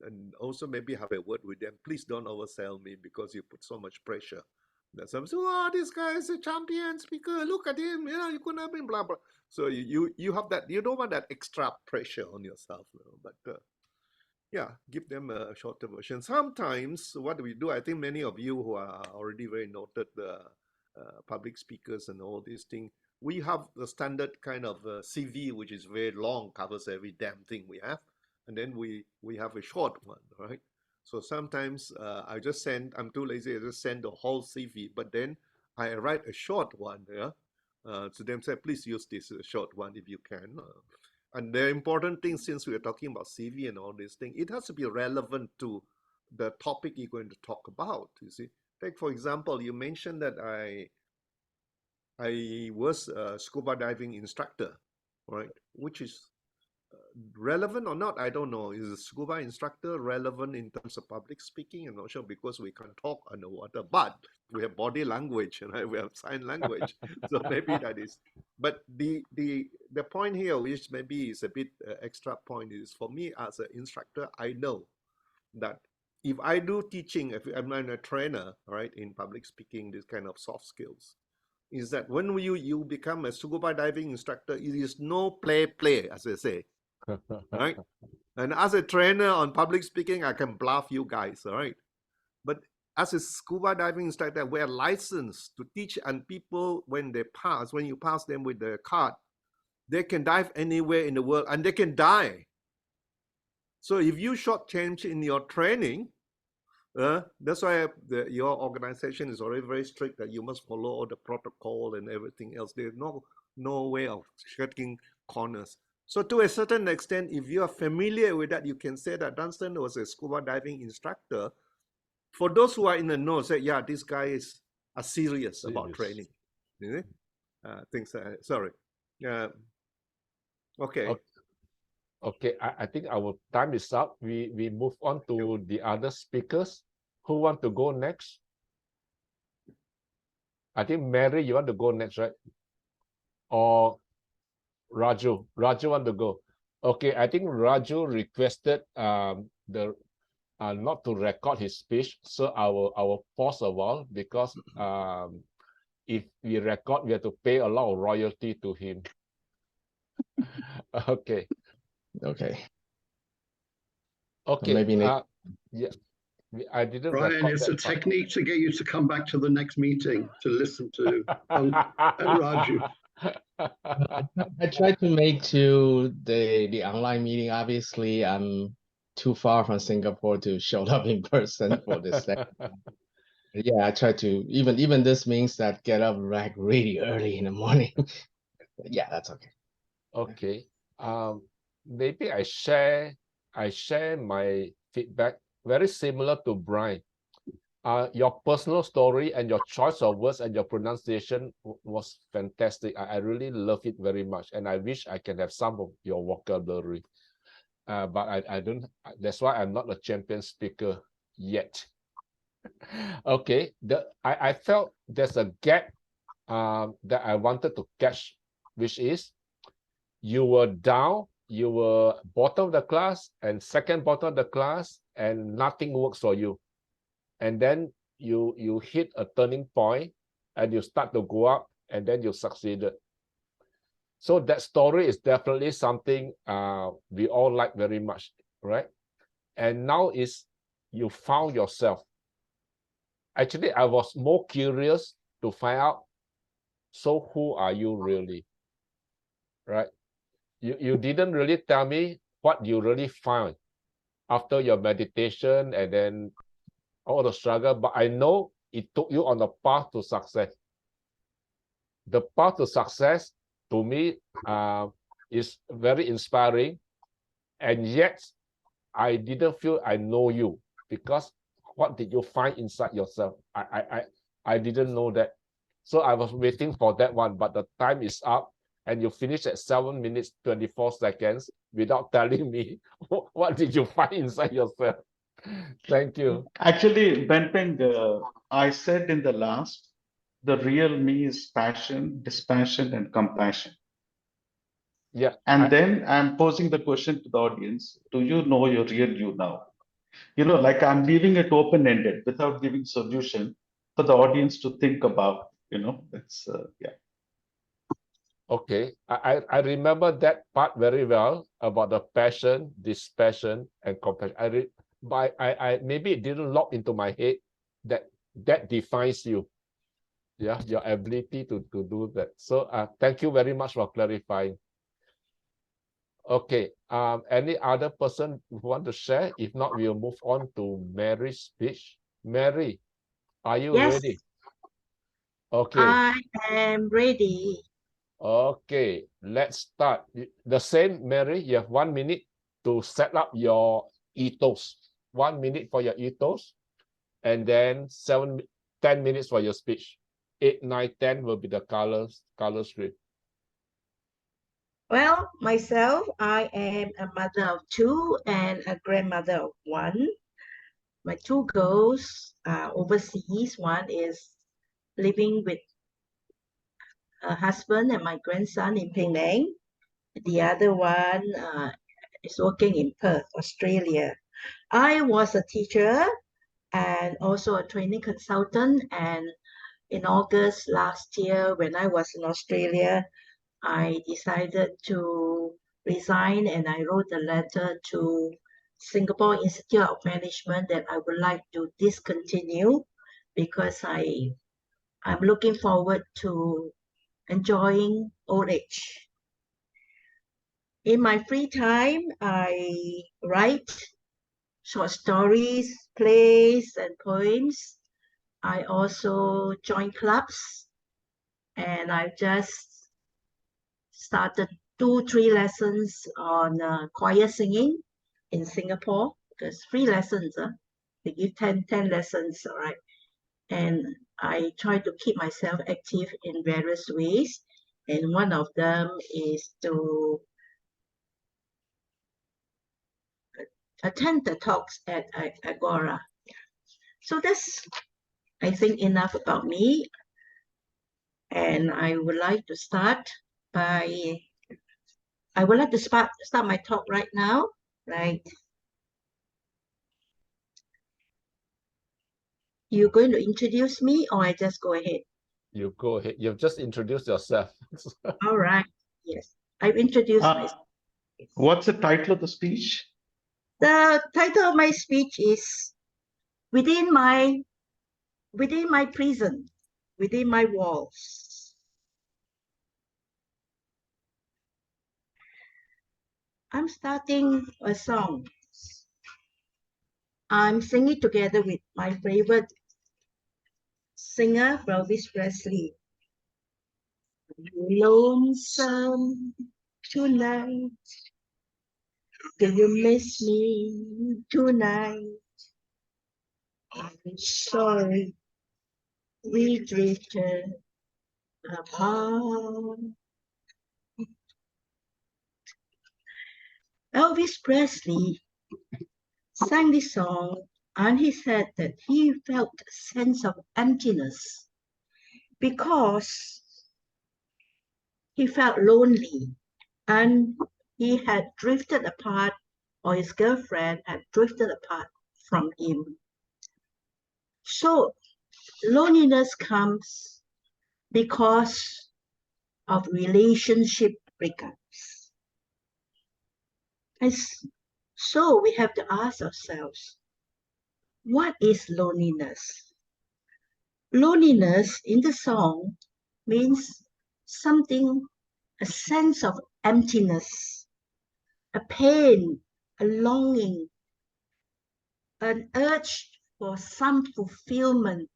and also maybe have a word with them. Please don't oversell me, because you put so much pressure. That some say, "Oh, this guy is a champion speaker. Look at him. You couldn't have been blah blah." So you have that. You don't want that extra pressure on yourself, But yeah, give them a shorter version. Sometimes what do we do? I think many of you who are already very noted public speakers and all these things, we have the standard kind of CV, which is very long, covers every damn thing we have, and then we have a short one, right? So sometimes I'm too lazy, I just send the whole CV, but then I write a short one, to them, say, please use this short one if you can. And the important thing, since we are talking about CV and all these things, it has to be relevant to the topic you're going to talk about, you see. Take, for example, you mentioned that I was a scuba diving instructor, right? Which is relevant or not, I don't know. Is a scuba instructor relevant in terms of public speaking? I'm not sure, because we can't talk underwater, but we have body language, and we have sign language. So maybe that is. But the point here, which maybe is a bit extra point, is for me as an instructor, I know that if I do teaching, if I'm a trainer, right, in public speaking, this kind of soft skills, is that when you become a scuba diving instructor, it is no play, as I say, right? And as a trainer on public speaking, I can bluff you guys, all right? But as a scuba diving instructor, we're licensed to teach, and people, when you pass them with the card, they can dive anywhere in the world and they can die. So if you shortchange in your training, that's why your organization is already very strict that you must follow all the protocol and everything else. There's no way of cutting corners. So to a certain extent, if you are familiar with that, you can say that Dunstan was a scuba diving instructor. For those who are in the know, say, yeah, this guy is serious about training. Sorry. Okay. Okay, I think our time is up. We move on to the other speakers. Who want to go next? I think Mary, you want to go next, right? Or Raju? Raju want to go. Okay, I think Raju requested not to record his speech, so I will pause a while, because if we record, we have to pay a lot of royalty to him. Okay. Okay. Okay. Maybe yeah. I didn't Brian, record it's a that part. technique to get you to come back to the next meeting to listen to and Raju. I tried to make to the online meeting. Obviously, I'm too far from Singapore to show up in person for this second. Yeah, I try to even this means that get up like really early in the morning. Yeah, that's okay. Okay. Maybe I share my feedback, very similar to Brian. Your personal story and your choice of words and your pronunciation was fantastic. I really love it very much, and I wish I can have some of your vocabulary. But I don't. That's why I'm not a champion speaker yet. Okay. I felt there's a gap that I wanted to catch, which is you were down, you were bottom of the class and second bottom of the class, and nothing works for you. And then you hit a turning point and you start to go up, and then you succeeded. So that story is definitely something we all like very much, right? And now is you found yourself. Actually, I was more curious to find out, so who are you really, right? You didn't really tell me what you really found after your meditation and then all the struggle, but I know it took you on the path to success. The path to success, to me, is very inspiring, and yet I didn't feel I know you, because what did you find inside yourself? I didn't know that. So I was waiting for that one, but the time is up, and you finished at 7 minutes 24 seconds without telling me what did you find inside yourself. Thank you. Actually, Benping, I said in the last, the real me is passion, dispassion, and compassion. Yeah. And then I'm posing the question to the audience, do you know your real you now? You know, like I'm leaving it open-ended without giving solution for the audience to think about, you know, it's, yeah. Okay, I remember that part very well about the passion, dispassion, and compassion. But I maybe it didn't lock into my head that defines you. Yeah, your ability to do that. So thank you very much for clarifying. Okay. Any other person who want to share? If not, we'll move on to Mary's speech. Mary, are you Yes, ready? Okay. I am ready. Okay. Let's start. The same, Mary. You have 1 minute to set up your ethos. 1 minute for your ethos, and then 10 minutes for your speech. 8, 9, 10 will be the color script. Well, myself, I am a mother of two and a grandmother of one. My two girls are overseas. One is living with her husband and my grandson in Penang. The other one is working in Perth, Australia. I was a teacher and also a training consultant. And in August last year, when I was in Australia, I decided to resign and I wrote a letter to Singapore Institute of Management that I would like to discontinue because I'm looking forward to enjoying old age. In my free time, I write short stories, plays, and poems. I also join clubs, and I've just started 2-3 lessons on choir singing in Singapore because free lessons, they give 10 lessons, all right. And I try to keep myself active in various ways. And one of them is to attend the talks at Agora. So that's, I think, enough about me. And I would like to start my talk right now, right? You're going to introduce me or I just go ahead? You go ahead. You've just introduced yourself. All right. Yes, I've introduced myself. What's the title of the speech? The title of my speech is Within My Prison, Within My Walls. I'm starting a song. I'm singing together with my favorite singer, Elvis Presley. Lonesome tonight, do you miss me tonight? I'm sorry we drifted apart. Elvis Presley sang this song and he said that he felt a sense of emptiness because he felt lonely and he had drifted apart, or his girlfriend had drifted apart from him. So loneliness comes because of relationship breakups. And so we have to ask ourselves, what is loneliness? Loneliness in the song means something, a sense of emptiness, a pain, a longing, an urge for some fulfillment,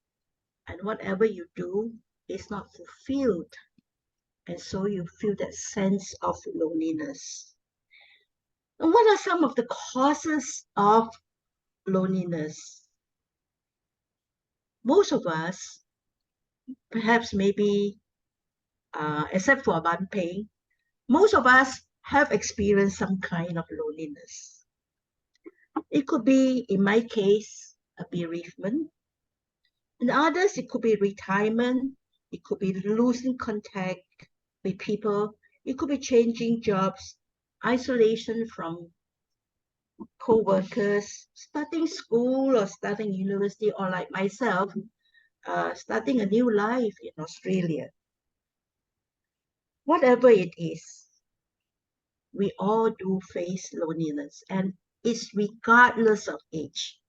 and whatever you do is not fulfilled. And so you feel that sense of loneliness. And what are some of the causes of loneliness? Most of us, perhaps maybe, except for Ban Peng, most of us have experienced some kind of loneliness. It could be, in my case, a bereavement. In others, it could be retirement. It could be losing contact with people. It could be changing jobs, isolation from co-workers, starting school or starting university, or like myself, starting a new life in Australia. Whatever it is, we all do face loneliness, and it's regardless of age.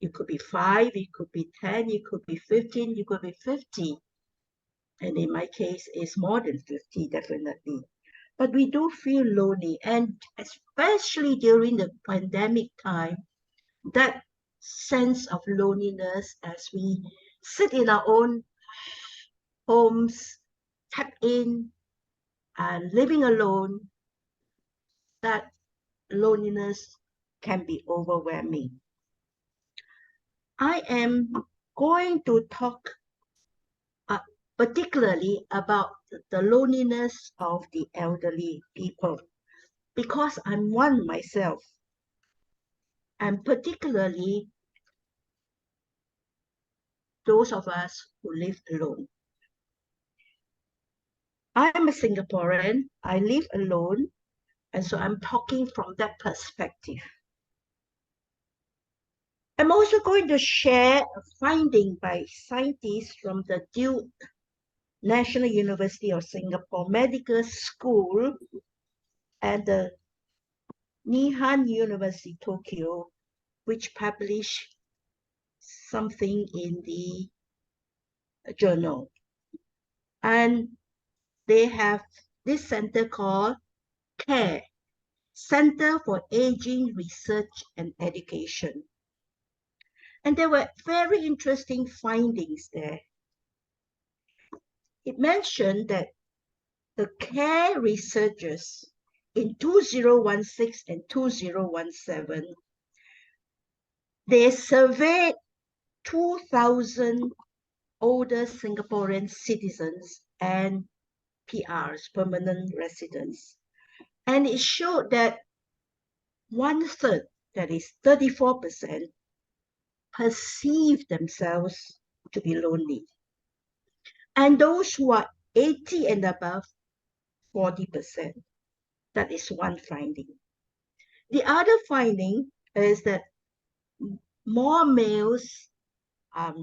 You could be 5, you could be 10, you could be 15, you could be 50. And in my case, it's more than 50, definitely. but we do feel lonely. And especially during the pandemic time, that sense of loneliness as we sit in our own homes, tap in, and living alone, that loneliness can be overwhelming. I am going to talk particularly about the loneliness of the elderly people because I'm one myself, and particularly those of us who live alone. I'm a Singaporean, I live alone, and so I'm talking from that perspective. I'm also going to share a finding by scientists from the Duke National University of Singapore Medical School and the Nihon University, Tokyo, which published something in the journal. And they have this center called CARE, Center for Aging Research and Education. And there were very interesting findings there. It mentioned that the CARE researchers in 2016 and 2017, they surveyed 2,000 older Singaporean citizens and PRs, permanent residents. And it showed that 1/3, that is 34%, perceive themselves to be lonely. And those who are 80 and above, 40%. That is one finding. The other finding is that more males are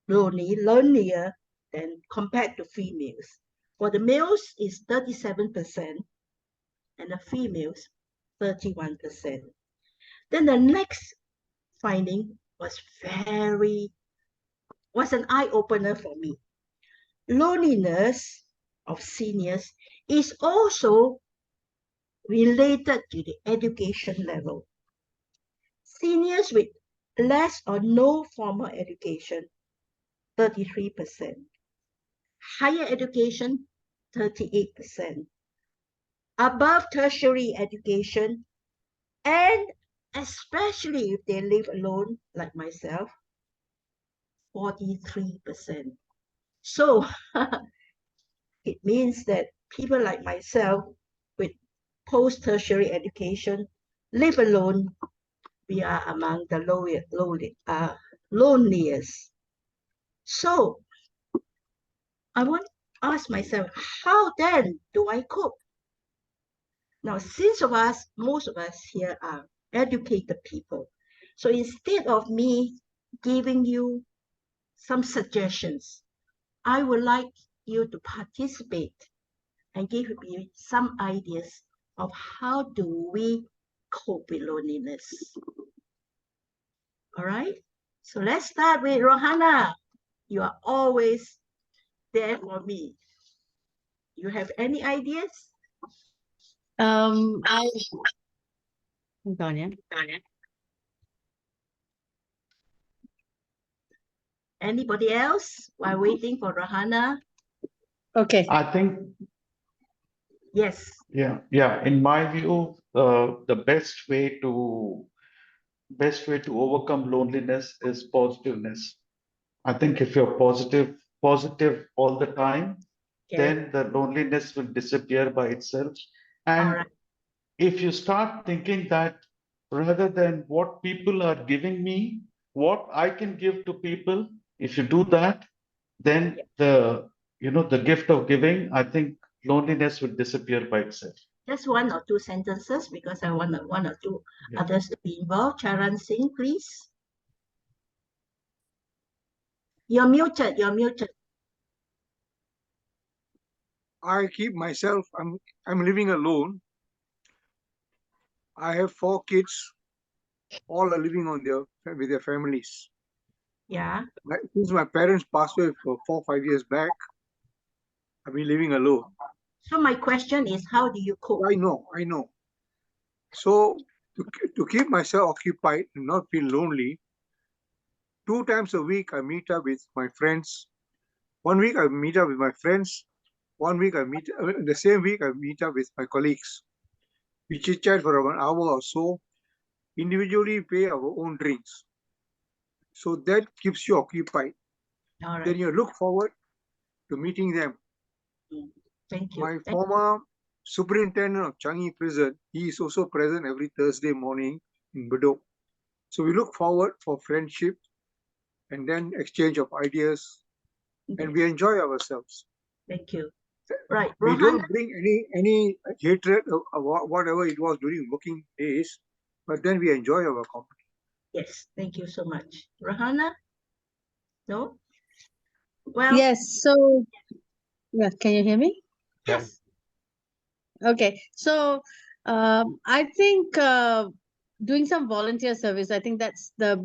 lonelier than compared to females. For the males is 37% and the females 31%. Then the next finding was an eye-opener for me. Loneliness of seniors is also related to the education level. Seniors with less or no formal education, 33%. Higher education, 38%. Above tertiary education, and especially if they live alone, like myself, 43%. So it means that people like myself with post-tertiary education live alone. We are among the loneliest. So I want to ask myself, how then do I cope? Now, most of us here are educated people. So instead of me giving you some suggestions, I would like you to participate and give me some ideas of how do we cope with loneliness. All right, so let's start with Rohana. You are always there for me. You have any ideas? Hold on, yeah. Anybody else while waiting for Rohana? Okay. I think, Yes. yeah. In my view, the best way to overcome loneliness is positiveness. I think if you're positive all the time, Okay. then the loneliness will disappear by itself. And All right. if you start thinking that rather than what people are giving me, what I can give to people, if you do that, then the gift of giving, I think loneliness will disappear by itself. Just one or two sentences because I want one or two Yeah. others to be involved. Charan Singh, please. You're muted. You're muted. I keep myself, I'm living alone. I have 4 kids, all are living with their families. Yeah. Since my parents passed away for 4 or 5 years back, I've been living alone. So my question is, how do you cope? I know. So to keep myself occupied and not feel lonely, 2 times a week I meet up with my friends. 1 week I meet up with my friends. 1 week the same week I meet up with my colleagues. We chit chat for about an hour or so, individually pay our own drinks. So that keeps you occupied. All right. Then you look forward to meeting them. Thank you. My former superintendent of Changi Prison, he is also present every Thursday morning in Bedok. So we look forward for friendship and then exchange of ideas, and we enjoy ourselves. Thank you. Right. We Rohan? don't bring any hatred of whatever it was during working days, but then we enjoy our company. Yes, thank you so much. Rahana? No? Well, Yes, so yeah, can you hear me? yes. Okay, so I think doing some volunteer service, I think that's the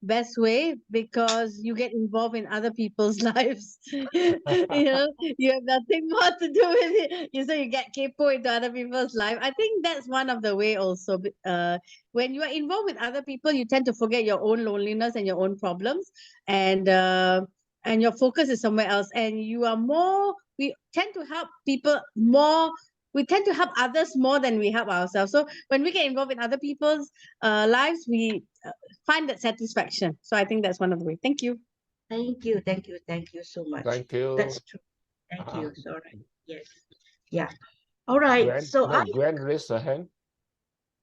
best way, because you get involved in other people's lives. You have nothing more to do with it. So you get capo into other people's life. I think that's one of the way also. When you are involved with other people, you tend to forget your own loneliness and your own problems, and your focus is somewhere else, and you are more. We tend to help people more. We tend to help others more than we help ourselves. So when we get involved in other people's lives, we find that satisfaction. So I think that's one of the ways. Thank you. Thank you. Thank you. Thank you so much. Thank you. That's true. Thank you. So, all right. Yes. Yeah. All right. Gwen raised her hand.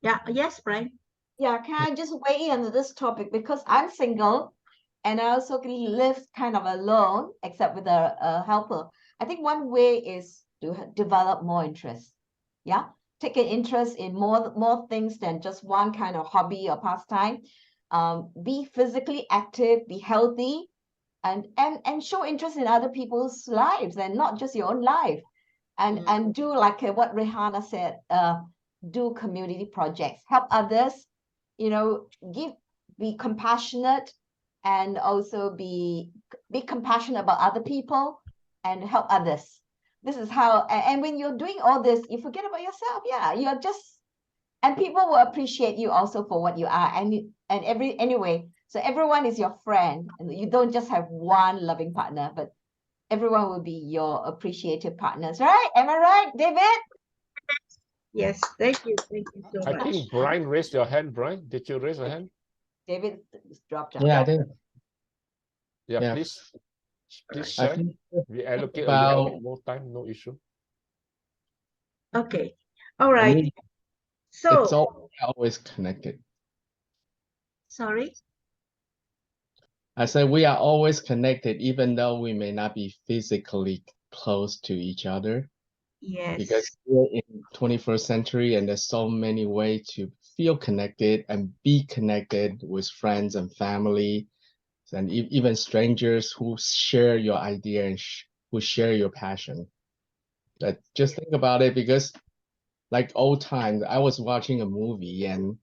Yeah. Yes, Brian. Yeah, can I just weigh in on this topic, because I'm single and I also live kind of alone, except with a helper. I think one way is to develop more interest. Yeah, take an interest in more things than just one kind of hobby or pastime. Be physically active, be healthy, and show interest in other people's lives and not just your own life. And do like what Rihanna said, do community projects, help others, be compassionate, and also be compassionate about other people and help others. This is how, and when you're doing all this, you forget about yourself. Yeah, you're just, and people will appreciate you also for what you are. Anyway, so everyone is your friend, and you don't just have one loving partner, but everyone will be your appreciative partners, right? Am I right, David? Yes, thank you. Thank you so much. I think Brian raised your hand. Brian, did you raise your hand? David dropped out. Yeah, I think. Yeah, please share. We allocate a little bit more time, no issue. Okay. All right. So it's always connected. Sorry? I said we are always connected, even though we may not be physically close to each other. Yes. Because we're in 21st century, and there's so many ways to feel connected and be connected with friends and family, and even strangers who share your idea and who share your passion. But just think about it, because like old times, I was watching a movie, and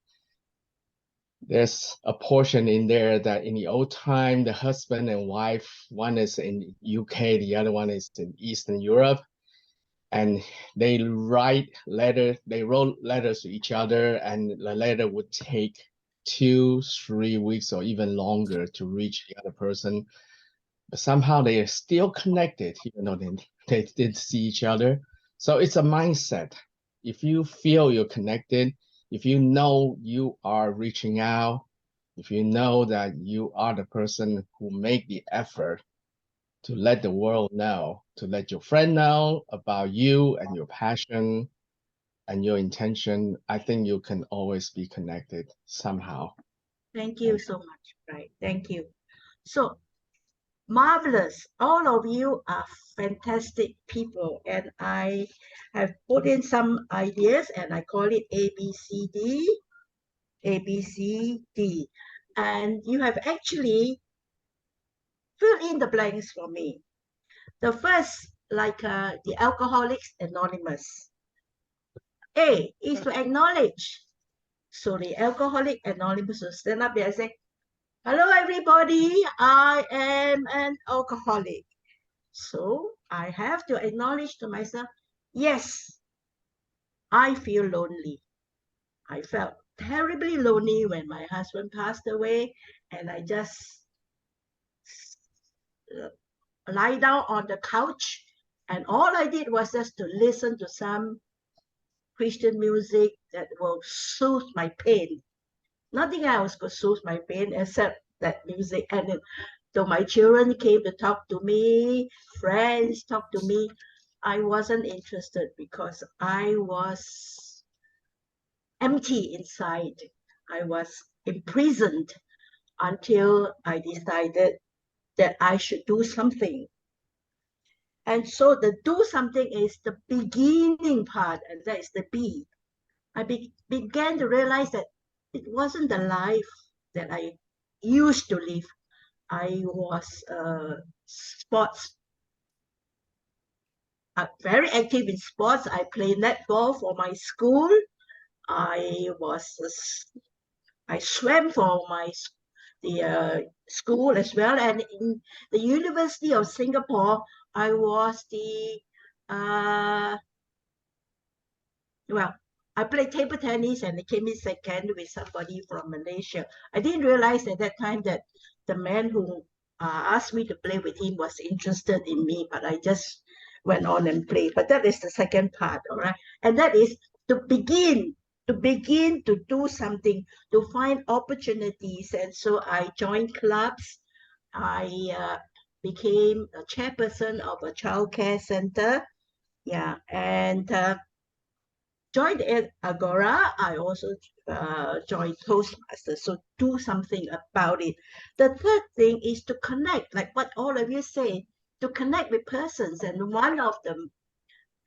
there's a portion in there that in the old time, the husband and wife, one is in UK, the other one is in Eastern Europe, and they wrote letters to each other, and the letter would take 2-3 weeks or even longer to reach the other person. But somehow they are still connected, even though they didn't see each other. So it's a mindset. If you feel you're connected, if you know you are reaching out, if you know that you are the person who make the effort to let the world know, to let your friend know about you and your passion and your intention, I think you can always be connected somehow. Thank you so much. Right. Thank you. So marvelous. All of you are fantastic people, and I have put in some ideas, and I call it ABCD. ABCD. And you have actually filled in the blanks for me. The first, like the Alcoholics Anonymous. A is to acknowledge. So the Alcoholic Anonymous will stand up there and say, hello everybody, I am an alcoholic. So I have to acknowledge to myself, yes, I feel lonely. I felt terribly lonely when my husband passed away, and I just lie down on the couch, and all I did was just to listen to some Christian music that will soothe my pain. Nothing else could soothe my pain except that music. And so my children came to talk to me, friends talked to me. I wasn't interested because I was empty inside. I was imprisoned until I decided that I should do something. And so the do something is the beginning part, and that is the B. I began to realize that it wasn't the life that I used to live. I was sports, very active in sports. I played netball for my school. I was I swam for the school as well, and in the University of Singapore, I was the well, I played table tennis and I came in second with somebody from Malaysia. I didn't realize at that time that the man who asked me to play with him was interested in me, but I just went on and played. But that is the second part, all right? And that is to begin to do something, to find opportunities. And so I joined clubs. I became a chairperson of a childcare center. Yeah, and joined at Agora. I also joined Toastmasters. So do something about it. The third thing is to connect, like what all of you say, to connect with persons. And one of the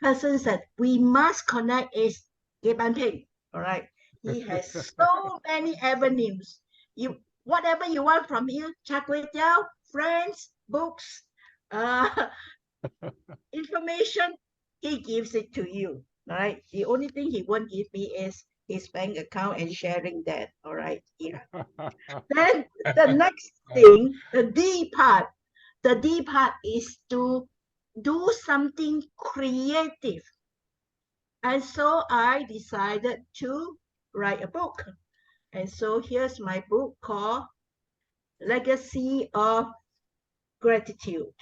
persons that we must connect is Ye Ban Ping. All right. He has so many avenues. You whatever you want from here, char kway teow, friends, books, information, he gives it to you. All right. The only thing he won't give me is his bank account and sharing that. All right. Yeah. Then the next thing, the D part is to do something creative. And so I decided to write a book. And so here's my book called Legacy of Gratitude.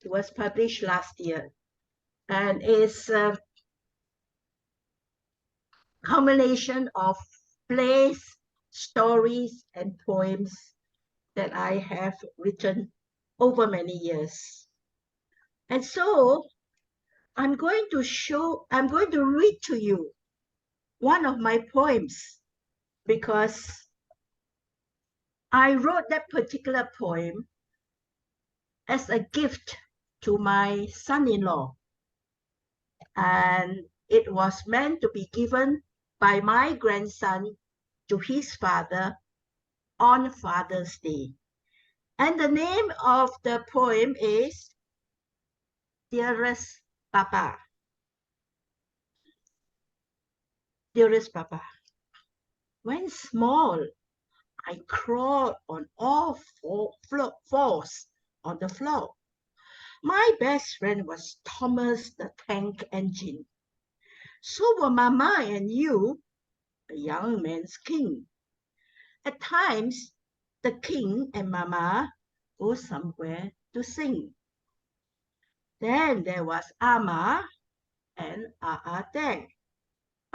It was published last year. And it's a combination of plays, stories, and poems that I have written over many years. And so I'm going to read to you one of my poems because I wrote that particular poem as a gift to my son-in-law. And it was meant to be given by my grandson to his father on Father's Day. And the name of the poem is Dearest Papa. Dearest Papa, when small, I crawled on all fours on the floor. My best friend was Thomas the Tank Engine. So were Mama and you, a young man's king. At times, the king and Mama go somewhere to sing. Then there was Ama and Deng.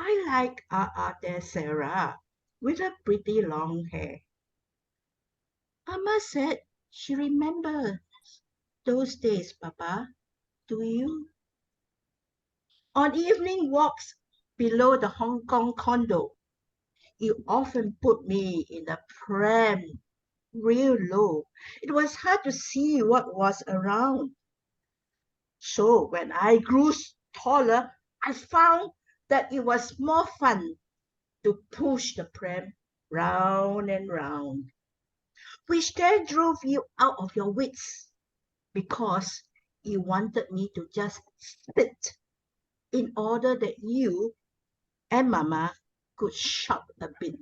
I like Deng Sarah with her pretty long hair. Ama said she remembers those days, Papa. Do you? On evening walks below the Hong Kong condo, you often put me in the pram real low. It was hard to see what was around. So when I grew taller, I found that it was more fun to push the pram round and round, which then drove you out of your wits because you wanted me to just spit in order that you and Mama could shout a bit.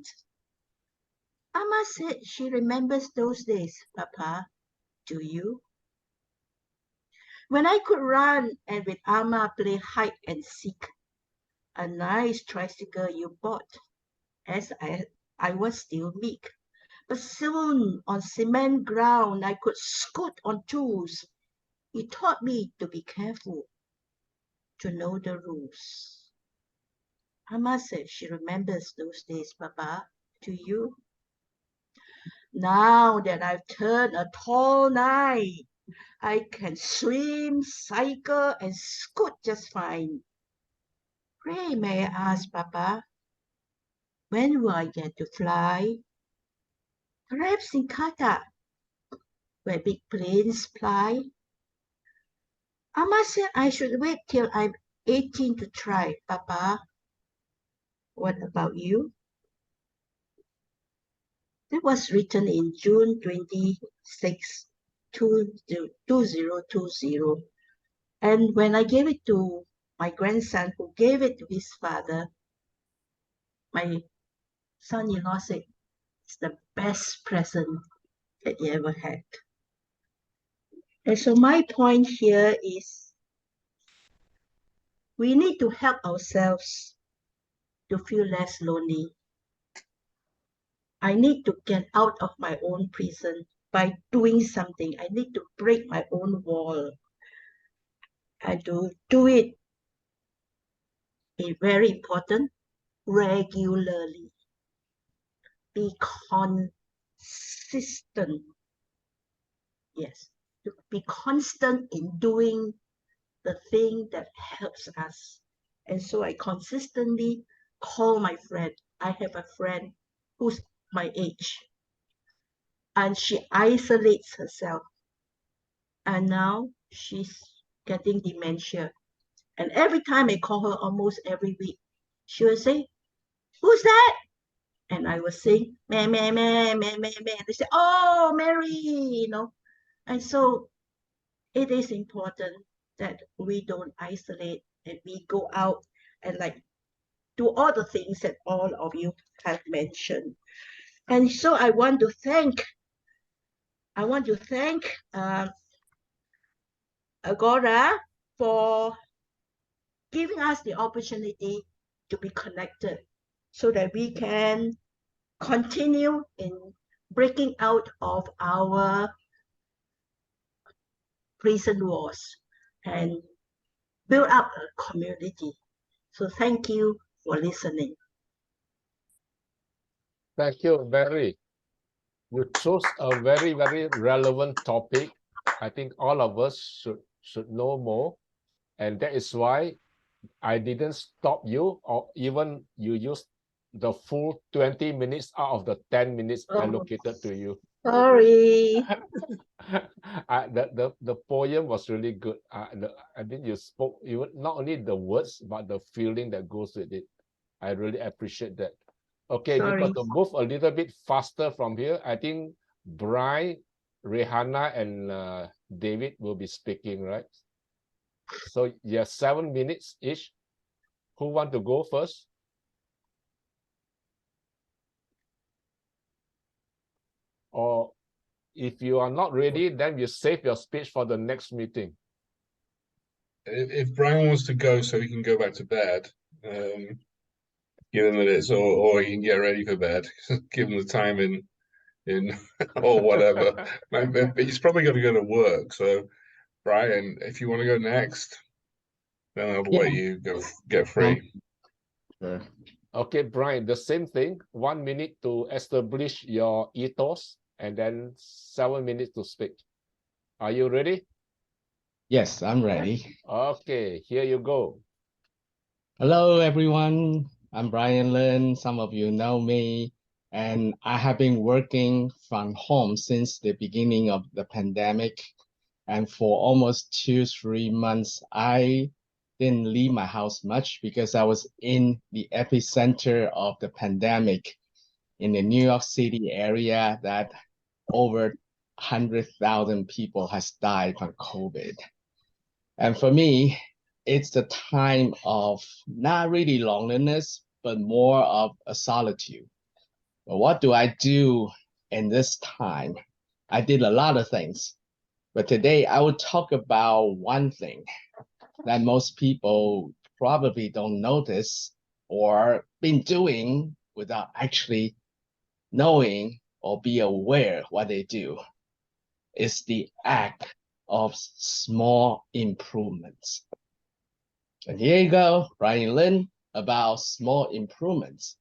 Ama said she remembers those days, Papa. Do you? When I could run and with Ama play hide and seek. A nice tricycle you bought, as I was still meek. But soon on cement ground I could scoot on tools. He taught me to be careful, to know the rules. Ama said she remembers those days, Papa. Do you? Now that I've turned a tall 9, I can swim, cycle, and scoot just fine. Pray, may I ask, Papa, when will I get to fly? Perhaps in Qatar, where big planes fly. Ama said I should wait till I'm 18 to try, Papa. What about you? That was written in June 26, 2020. And when I gave it to my grandson, who gave it to his father, my son-in-law said, it's the best present that he ever had. And so my point here is we need to help ourselves to feel less lonely. I need to get out of my own prison by doing something. I need to break my own wall. I do it, very important, regularly. Be consistent. Yes, to be constant in doing the thing that helps us. And so I consistently call my friend. I have a friend who's my age, and she isolates herself. And now she's getting dementia. And every time I call her, almost every week, she will say, who's that? And I was saying, meh, meh, meh, meh, meh, meh. They say, oh, Mary, And so it is important that we don't isolate and we go out and do all the things that all of you have mentioned. And so I want to thank Agora for giving us the opportunity to be connected so that we can continue in breaking out of our prison walls and build up a community. So thank you for listening. Thank you, Mary. You chose a very, very relevant topic. I think all of us should know more. And that is why I didn't stop you, or even you used the full 20 minutes out of the 10 minutes allocated to you. Sorry. The poem was really good. I think you spoke not only the words, but the feeling that goes with it. I really appreciate that. Okay, we got to move a little bit faster from here. I think Brian, Rihanna, and David will be speaking, right? So yeah, 7 minutes each. Who want to go first? Or if you are not ready, then you save your speech for the next meeting. If Brian wants to go so he can go back to bed, give him minutes, or he can get ready for bed. Give him the time in or whatever. He's probably got to go to work. So, Brian, if you want to go next, then I'll let you go get free. Sure. Okay, Brian, the same thing. 1 minute to establish your ethos, and then 7 minutes to speak. Are you ready? Yes, I'm ready. Okay, here you go. Hello, everyone. I'm Brian Lin. Some of you know me, and I have been working from home since the beginning of the pandemic. And for almost 2-3 months, I didn't leave my house much because I was in the epicenter of the pandemic in the New York City area that over 100,000 people has died from COVID. And for me, it's the time of not really loneliness, but more of a solitude. But what do I do in this time? I did a lot of things. But today I will talk about one thing that most people probably don't notice or been doing without actually knowing or be aware what they do. Is the act of small improvements. And here you go, Brian Lin, about small improvements.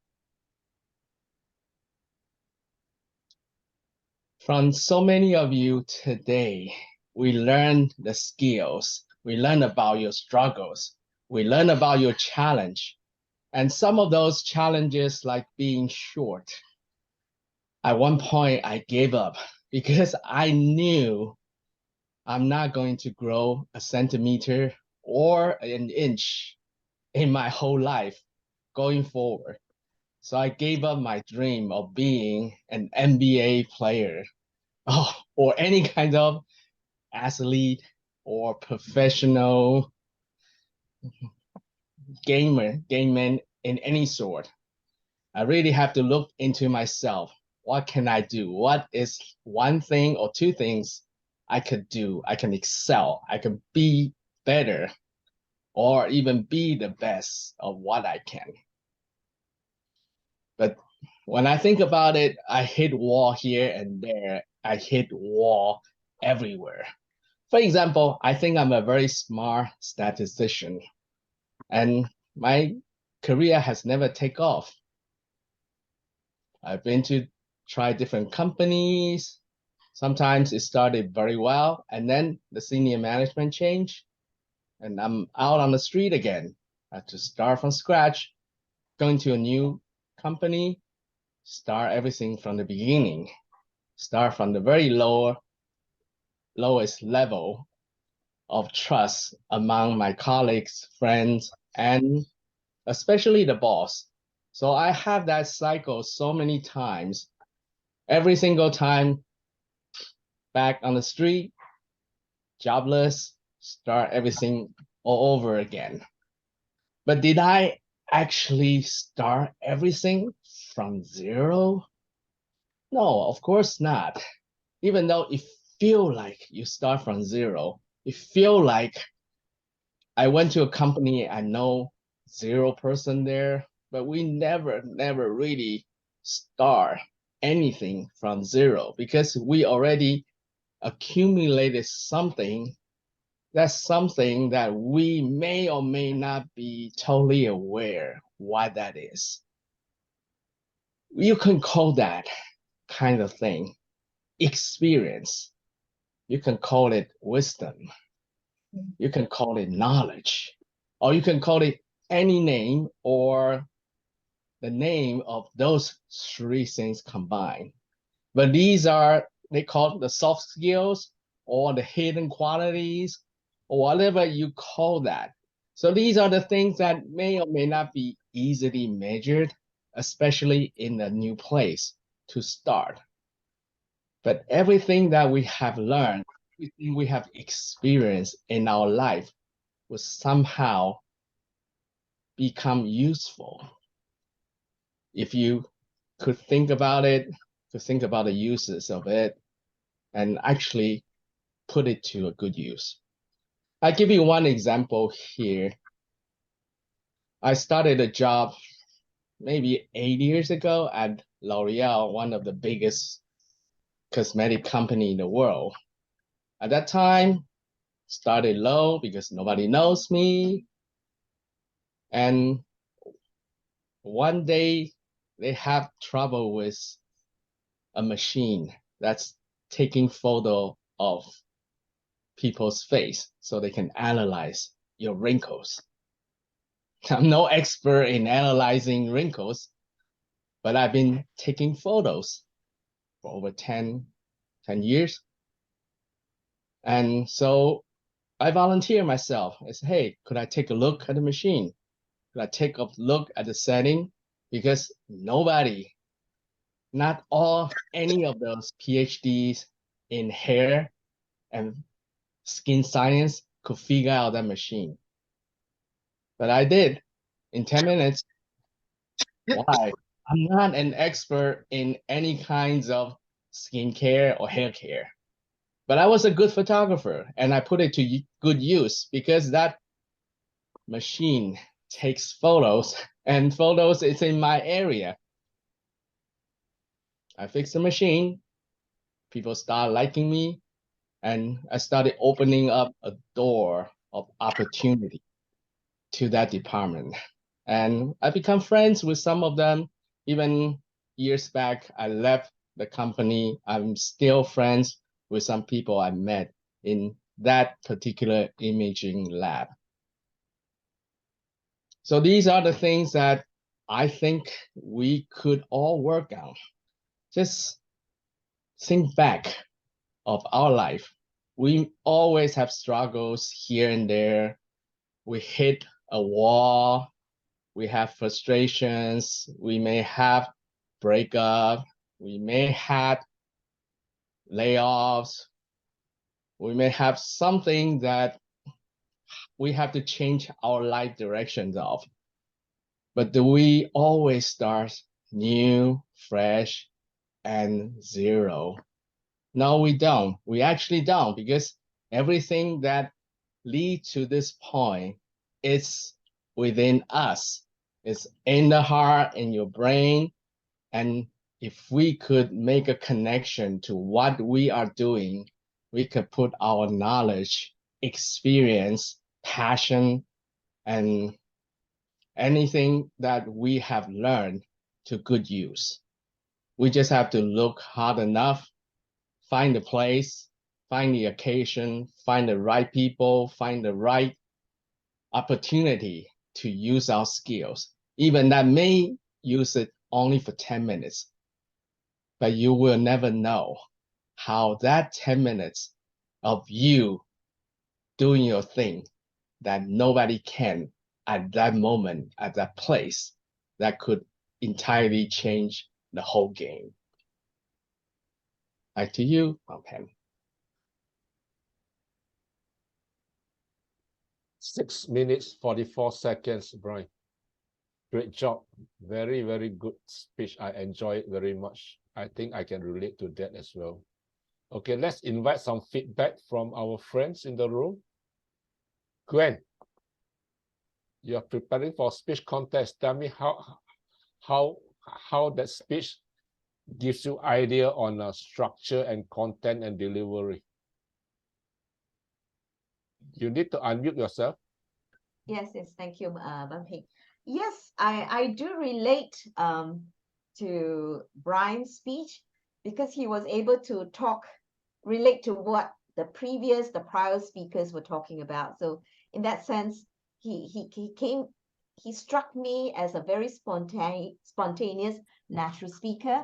From so many of you today, we learn the skills, we learn about your struggles, we learn about your challenge. And some of those challenges, like being short, at one point I gave up because I knew I'm not going to grow a centimeter or an inch in my whole life going forward. So I gave up my dream of being an NBA player or any kind of athlete or professional gamer in any sort. I really have to look into myself. What can I do? What is one thing or two things I could do? I can excel. I can be better or even be the best of what I can. But when I think about it, I hit wall here and there. I hit wall everywhere. For example, I think I'm a very smart statistician, and my career has never taken off. I've been to try different companies. Sometimes it started very well, and then the senior management changed, and I'm out on the street again. I have to start from scratch, going to a new company, start everything from the beginning, start from the very lowest level of trust among my colleagues, friends, and especially the boss. So I have that cycle so many times. Every single time back on the street, jobless, start everything all over again. But did I actually start everything from zero? No, of course not. Even though it feel like you start from zero, it feel like I went to a company, I know 0% there, but we never really start anything from zero because we already accumulated something. That's something that we may or may not be totally aware what that is. You can call that kind of thing experience. You can call it wisdom. You can call it knowledge, or you can call it any name or the name of those three things combined. But these are, they call it the soft skills or the hidden qualities or whatever you call that. So these are the things that may or may not be easily measured, especially in a new place to start. But everything that we have learned, everything we have experienced in our life will somehow become useful. If you could think about it, to think about the uses of it, and actually put it to a good use. I give you one example here. I started a job maybe 8 years ago at L'Oreal, one of the biggest cosmetic company in the world. At that time, started low because nobody knows me. And one day they have trouble with a machine that's taking photo of people's face so they can analyze your wrinkles. I'm no expert in analyzing wrinkles, but I've been taking photos for over 10 years. And so I volunteer myself. I say, hey, could I take a look at the machine? Could I take a look at the setting? Because nobody, not any of those PhDs in hair and skin science could figure out that machine. But I did in 10 minutes. Why? I'm not an expert in any kinds of skincare or hair care. But I was a good photographer, and I put it to good use because that machine takes photos, and photos is in my area. I fixed the machine, people start liking me, and I started opening up a door of opportunity to that department. And I become friends with some of them. Even years back, I left the company. I'm still friends with some people I met in that particular imaging lab. So these are the things that I think we could all work on. Just think back of our life. We always have struggles here and there. We hit a wall. We have frustrations. We may have breakup. We may have layoffs. We may have something that we have to change our life directions of. But do we always start new, fresh, and zero? No, we don't. We actually don't, because everything that leads to this point is within us. It's in the heart, in your brain. And if we could make a connection to what we are doing, we could put our knowledge, experience, passion, and anything that we have learned to good use. We just have to look hard enough, find the place, find the occasion, find the right people, find the right opportunity to use our skills. Even that may use it only for 10 minutes, but you will never know how that 10 minutes of you doing your thing that nobody can at that moment, at that place, that could entirely change the whole game. Back to you, Pam. 6 minutes, 44 seconds, Brian. Great job. Very, very good speech. I enjoy it very much. I think I can relate to that as well. Okay, let's invite some feedback from our friends in the room. Gwen, you are preparing for speech contest. Tell me how that speech gives you idea on structure and content and delivery. You need to unmute yourself. Yes, thank you, Ban Ping. Yes, I do relate to Brian's speech because he was able to relate to what the prior speakers were talking about. So in that sense, he struck me as a very spontaneous, natural speaker.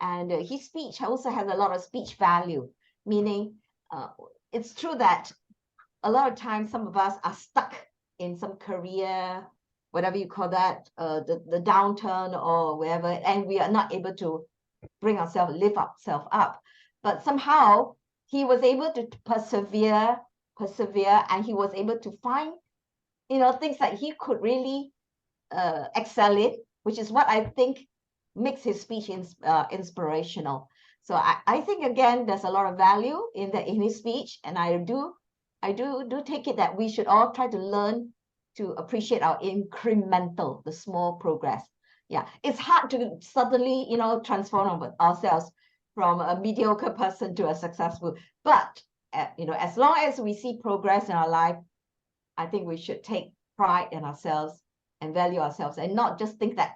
And his speech also has a lot of speech value, meaning it's true that a lot of times some of us are stuck in some career, whatever you call that, the downturn or wherever, and we are not able to lift ourselves up. But somehow he was able to persevere, and he was able to find, things that he could really excel in, which is what I think makes his speech inspirational. So I think, again, there's a lot of value in his speech, and I do take it that we should all try to learn to appreciate our incremental, the small progress. Yeah, it's hard to suddenly, transform ourselves from a mediocre person to a successful. But as long as we see progress in our life, I think we should take pride in ourselves and value ourselves, and not just think that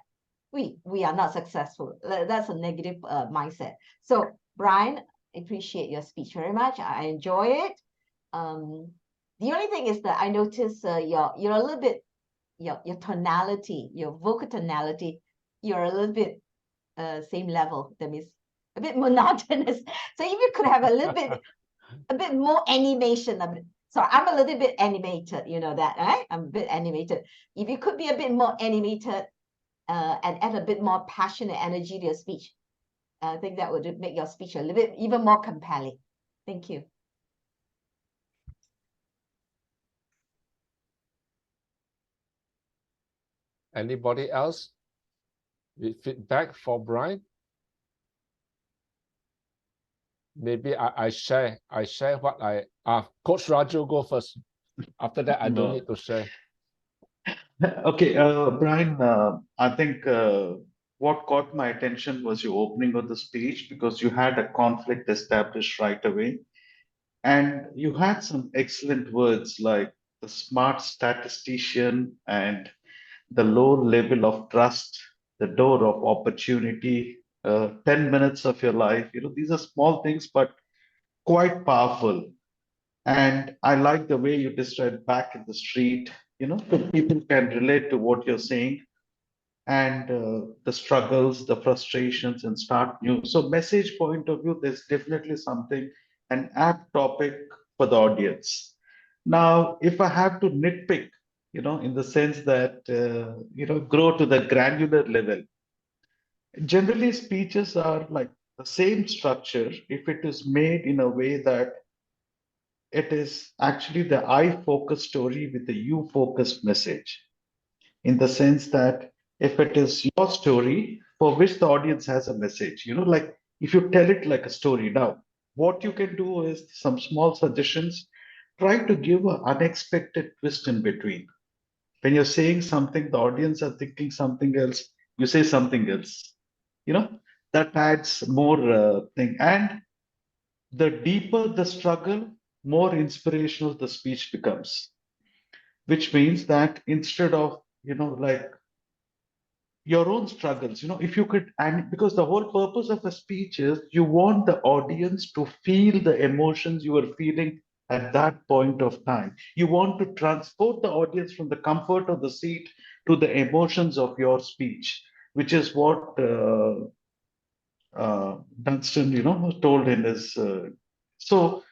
we are not successful. That's a negative mindset. So, Brian, I appreciate your speech very much. I enjoy it. The only thing is that I notice you're a little bit, your tonality, your vocal tonality, you're a little bit same level. That means a bit monotonous. So if you could have a bit more animation, so I'm a little bit animated, you know that, right? I'm a bit animated. If you could be a bit more animated and add a bit more passion and energy to your speech, I think that would make your speech a little bit even more compelling. Thank you. Anybody else with feedback for Brian? maybe I share what Coach Raju go first. After that, I don't No. need to share. Okay, Brian, I think what caught my attention was your opening of the speech because you had a conflict established right away. And you had some excellent words like the smart statistician and the low level of trust, the door of opportunity, 10 minutes of your life. These are small things, but quite powerful. And I like the way you described back in the street, so people can relate to what you're saying and the struggles, the frustrations, and start new. So, message point of view, there's definitely something, an apt topic for the audience. Now, if I have to nitpick, in the sense that, grow to the granular level, generally speeches are like the same structure if it is made in a way that it is actually the I focused story with the you focused message, in the sense that if it is your story for which the audience has a message, like if you tell it like a story. Now, what you can do is some small suggestions. Try to give an unexpected twist in between. When you're saying something, the audience are thinking something else, you say something else. That adds more thing. And the deeper the struggle, more inspirational the speech becomes, which means that instead of, like your own struggles, if you could, and because the whole purpose of a speech is you want the audience to feel the emotions you are feeling at that point of time. You want to transport the audience from the comfort of the seat to the emotions of your speech, which is what Dunstan, told in his. So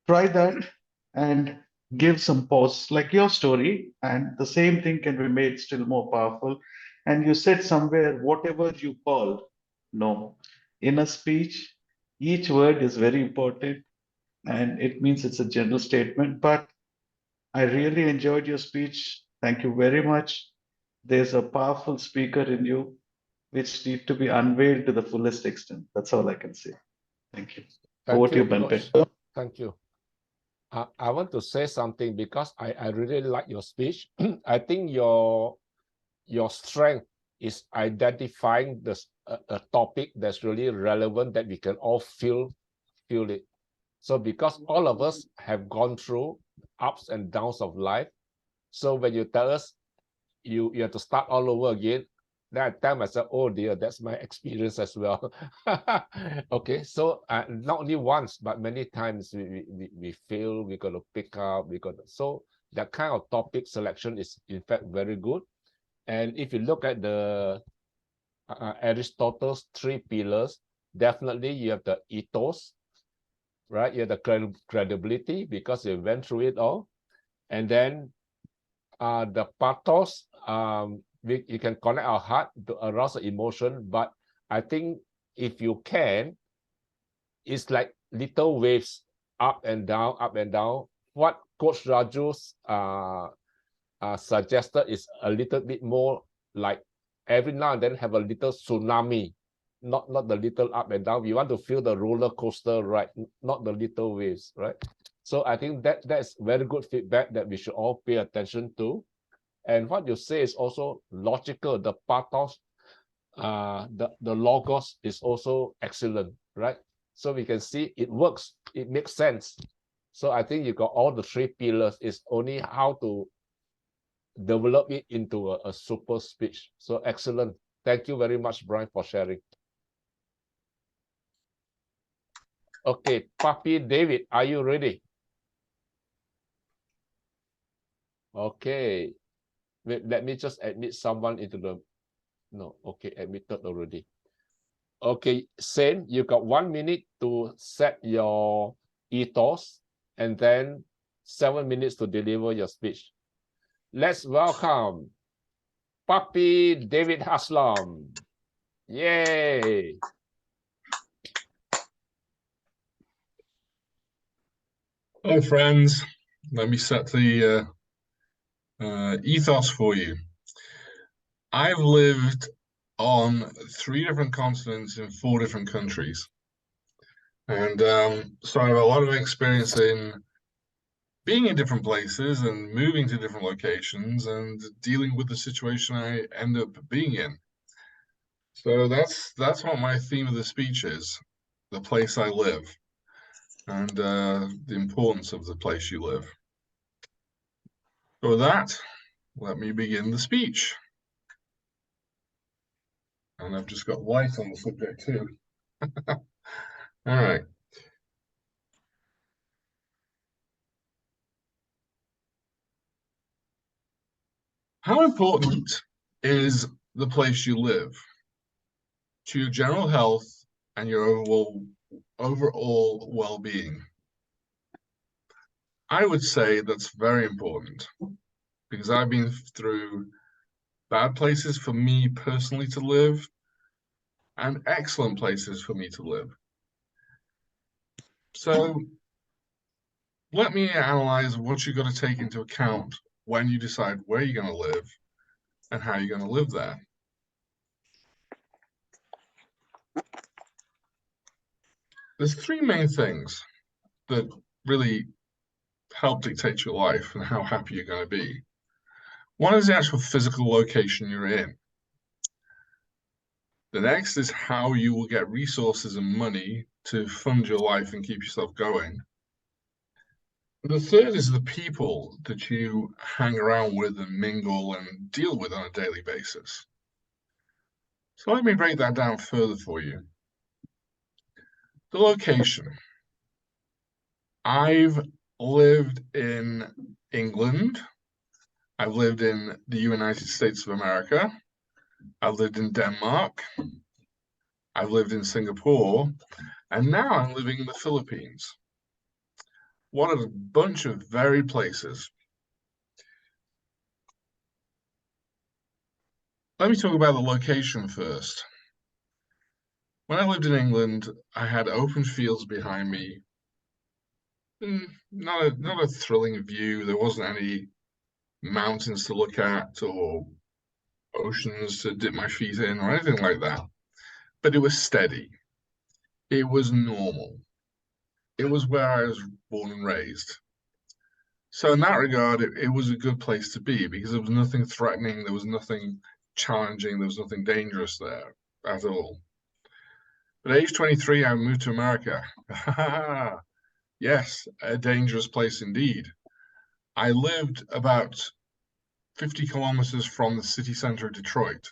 try that and give some pause, like your story, and the same thing can be made still more powerful. And you said somewhere, whatever you call, no, in a speech, each word is very important and it means it's a general statement. But I really enjoyed your speech. Thank you very much. There's a powerful speaker in you, which need to be unveiled to the fullest extent. That's all I can say. Thank you. Over Thank to you, you, Bente. Coach. Thank you. I want to say something because I really like your speech. I think your strength is identifying a topic that's really relevant that we can all feel it. So because all of us have gone through ups and downs of life, so when you tell us you have to start all over again, then I tell myself, oh dear, that's my experience as well. Okay, so not only once, but many times we fail, we got to pick up, so that kind of topic selection is in fact very good. And if you look at the Aristotle's 3 pillars, definitely you have the ethos, right? You have the credibility because you went through it all. And then the pathos, you can connect our heart to arouse the emotion. But I think if you can, it's like little waves up and down, up and down. What Coach Raju's suggested is a little bit more like every now and then have a little tsunami, not the little up and down. We want to feel the roller coaster, right? Not the little waves, right? So I think that's very good feedback that we should all pay attention to. And what you say is also logical. The pathos, the logos is also excellent, right? So we can see it works, it makes sense. So I think you got all the 3 pillars. It's only how to develop it into a super speech. So excellent. Thank you very much, Brian, for sharing. Okay, Papi David, are you ready? Okay. Wait, let me just admit someone into the... No, okay, admitted already. Okay, Sen, you got 1 minute to set your ethos and then 7 minutes to deliver your speech. Let's welcome Papi David Haslam. Yay! Hi, friends. Let me set the ethos for you. I've lived on 3 different continents in 4 different countries. And so I have a lot of experience in being in different places and moving to different locations and dealing with the situation I end up being in. So that's what my theme of the speech is, the place I live, and the importance of the place you live. So with that, let me begin the speech. And I've just got light on the subject too. All right. How important is the place you live to your general health and your overall well-being? I would say that's very important because I've been through bad places for me personally to live and excellent places for me to live. So let me analyze what you've got to take into account when you decide where you're going to live and how you're going to live there. There's three main things that really help dictate your life and how happy you're going to be. One is the actual physical location you're in. The next is how you will get resources and money to fund your life and keep yourself going. The third is the people that you hang around with and mingle and deal with on a daily basis. So let me break that down further for you. The location. I've lived in England. I've lived in the United States of America. I've lived in Denmark. I've lived in Singapore. And now I'm living in the Philippines. What a bunch of varied places. Let me talk about the location first. When I lived in England, I had open fields behind me. Not a thrilling view. There wasn't any mountains to look at or oceans to dip my feet in or anything like that. But it was steady. It was normal. It was where I was born and raised. So in that regard, it was a good place to be because there was nothing threatening, there was nothing challenging, there was nothing dangerous there at all. But at age 23, I moved to America. Yes, a dangerous place indeed. I lived about 50 kilometers from the city center of Detroit.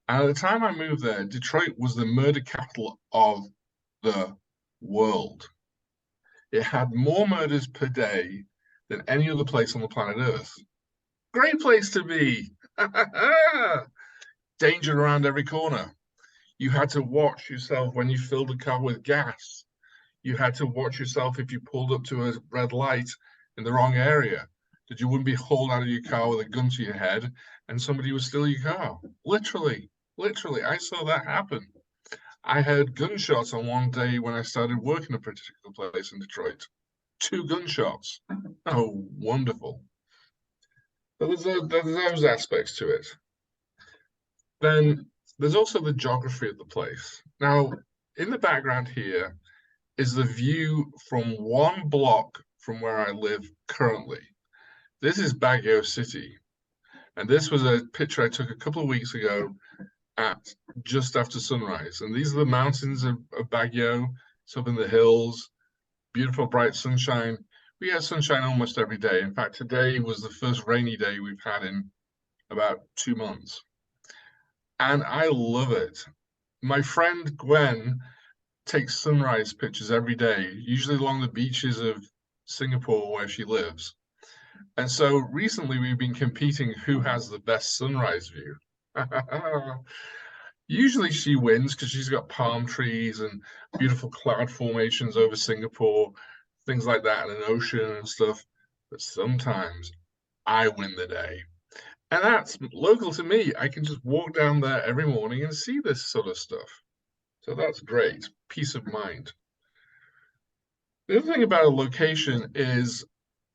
And at the time I moved there, Detroit was the murder capital of the world. It had more murders per day than any other place on the planet Earth. Great place to be. Danger around every corner. You had to watch yourself when you filled the car with gas. You had to watch yourself if you pulled up to a red light in the wrong area, that you wouldn't be hauled out of your car with a gun to your head and somebody would steal your car. Literally, I saw that happen. I heard gunshots on one day when I started working a particular place in Detroit. 2 gunshots. Oh, wonderful. But there's those aspects to it. Then there's also the geography of the place. Now, in the background here is the view from one block from where I live currently. This is Baguio City. And this was a picture I took a couple of weeks ago at just after sunrise. And these are the mountains of Baguio. It's up in the hills, beautiful bright sunshine. We had sunshine almost every day. In fact, today was the first rainy day we've had in about 2 months. And I love it. My friend Gwen takes sunrise pictures every day, usually along the beaches of Singapore where she lives. And so recently we've been competing who has the best sunrise view. Usually she wins because she's got palm trees and beautiful cloud formations over Singapore, things like that, and an ocean and stuff. But sometimes I win the day. And that's local to me. I can just walk down there every morning and see this sort of stuff. So that's great. Peace of mind. The other thing about a location is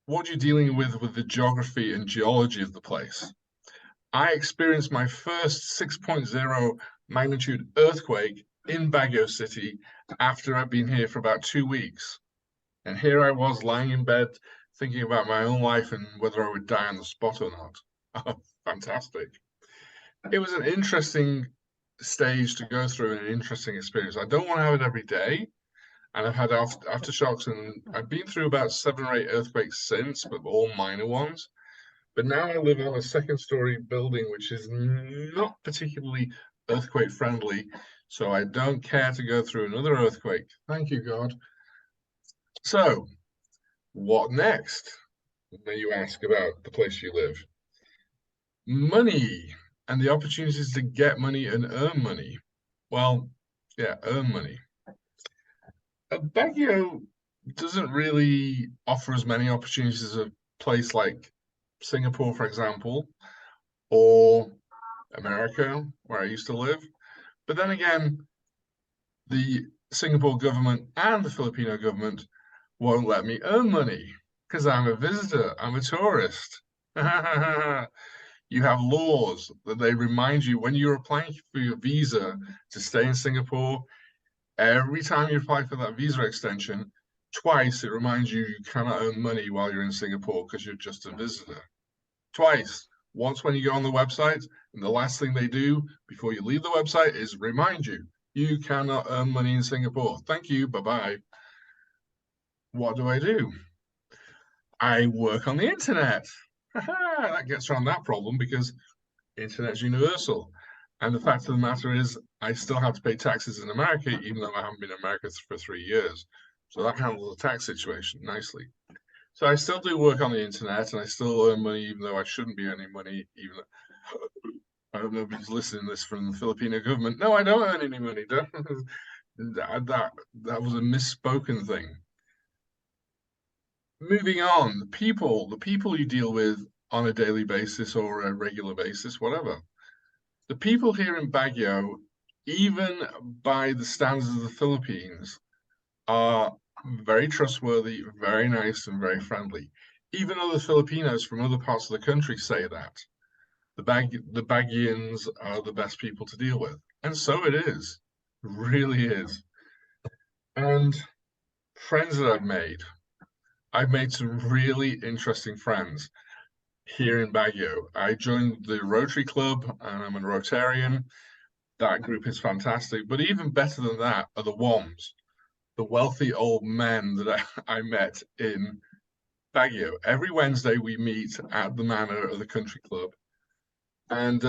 what you're dealing with the geography and geology of the place. I experienced my first 6.0 magnitude earthquake in Baguio City after I'd been here for about 2 weeks. And here I was lying in bed thinking about my own life and whether I would die on the spot or not. Oh, fantastic. It was an interesting stage to go through and an interesting experience. I don't want to have it every day. And I've had aftershocks, and I've been through about 7 or 8 earthquakes since, but all minor ones. But now I live on a second-story building, which is not particularly earthquake friendly, so I don't care to go through another earthquake. Thank you, God. So, what next? May you ask about the place you live? Money and the opportunities to get money and earn money. Well, yeah, earn money. Baguio doesn't really offer as many opportunities as a place like Singapore, for example, or America, where I used to live. But then again, the Singapore government and the Filipino government won't let me earn money because I'm a visitor, I'm a tourist. You have laws that they remind you when you're applying for your visa to stay in Singapore. Every time you apply for that visa extension, twice it reminds you you cannot earn money while you're in Singapore because you're just a visitor. Twice. Once when you go on the website, and the last thing they do before you leave the website is remind you, you cannot earn money in Singapore. Thank you, bye-bye. What do? I work on the internet. That gets around that problem because internet's universal. And the fact of the matter is, I still have to pay taxes in America, even though I haven't been in America for 3 years. So that handles the tax situation nicely. So I still do work on the internet, and I still earn money, even though I shouldn't be earning money. Even I hope nobody's listening to this from the Filipino government. No, I don't earn any money. That was a misspoken thing. Moving on, the people you deal with on a daily basis or a regular basis, whatever. The people here in Baguio, even by the standards of the Philippines, are very trustworthy, very nice, and very friendly. Even other Filipinos from other parts of the country say that. The Baguians are the best people to deal with. And so it is. It really is. And friends that I've made some really interesting friends here in Baguio. I joined the Rotary Club and I'm a Rotarian. That group is fantastic. But even better than that are the WOMs, the wealthy old men that I met in Baguio. Every Wednesday we meet at the Manor of the Country Club. And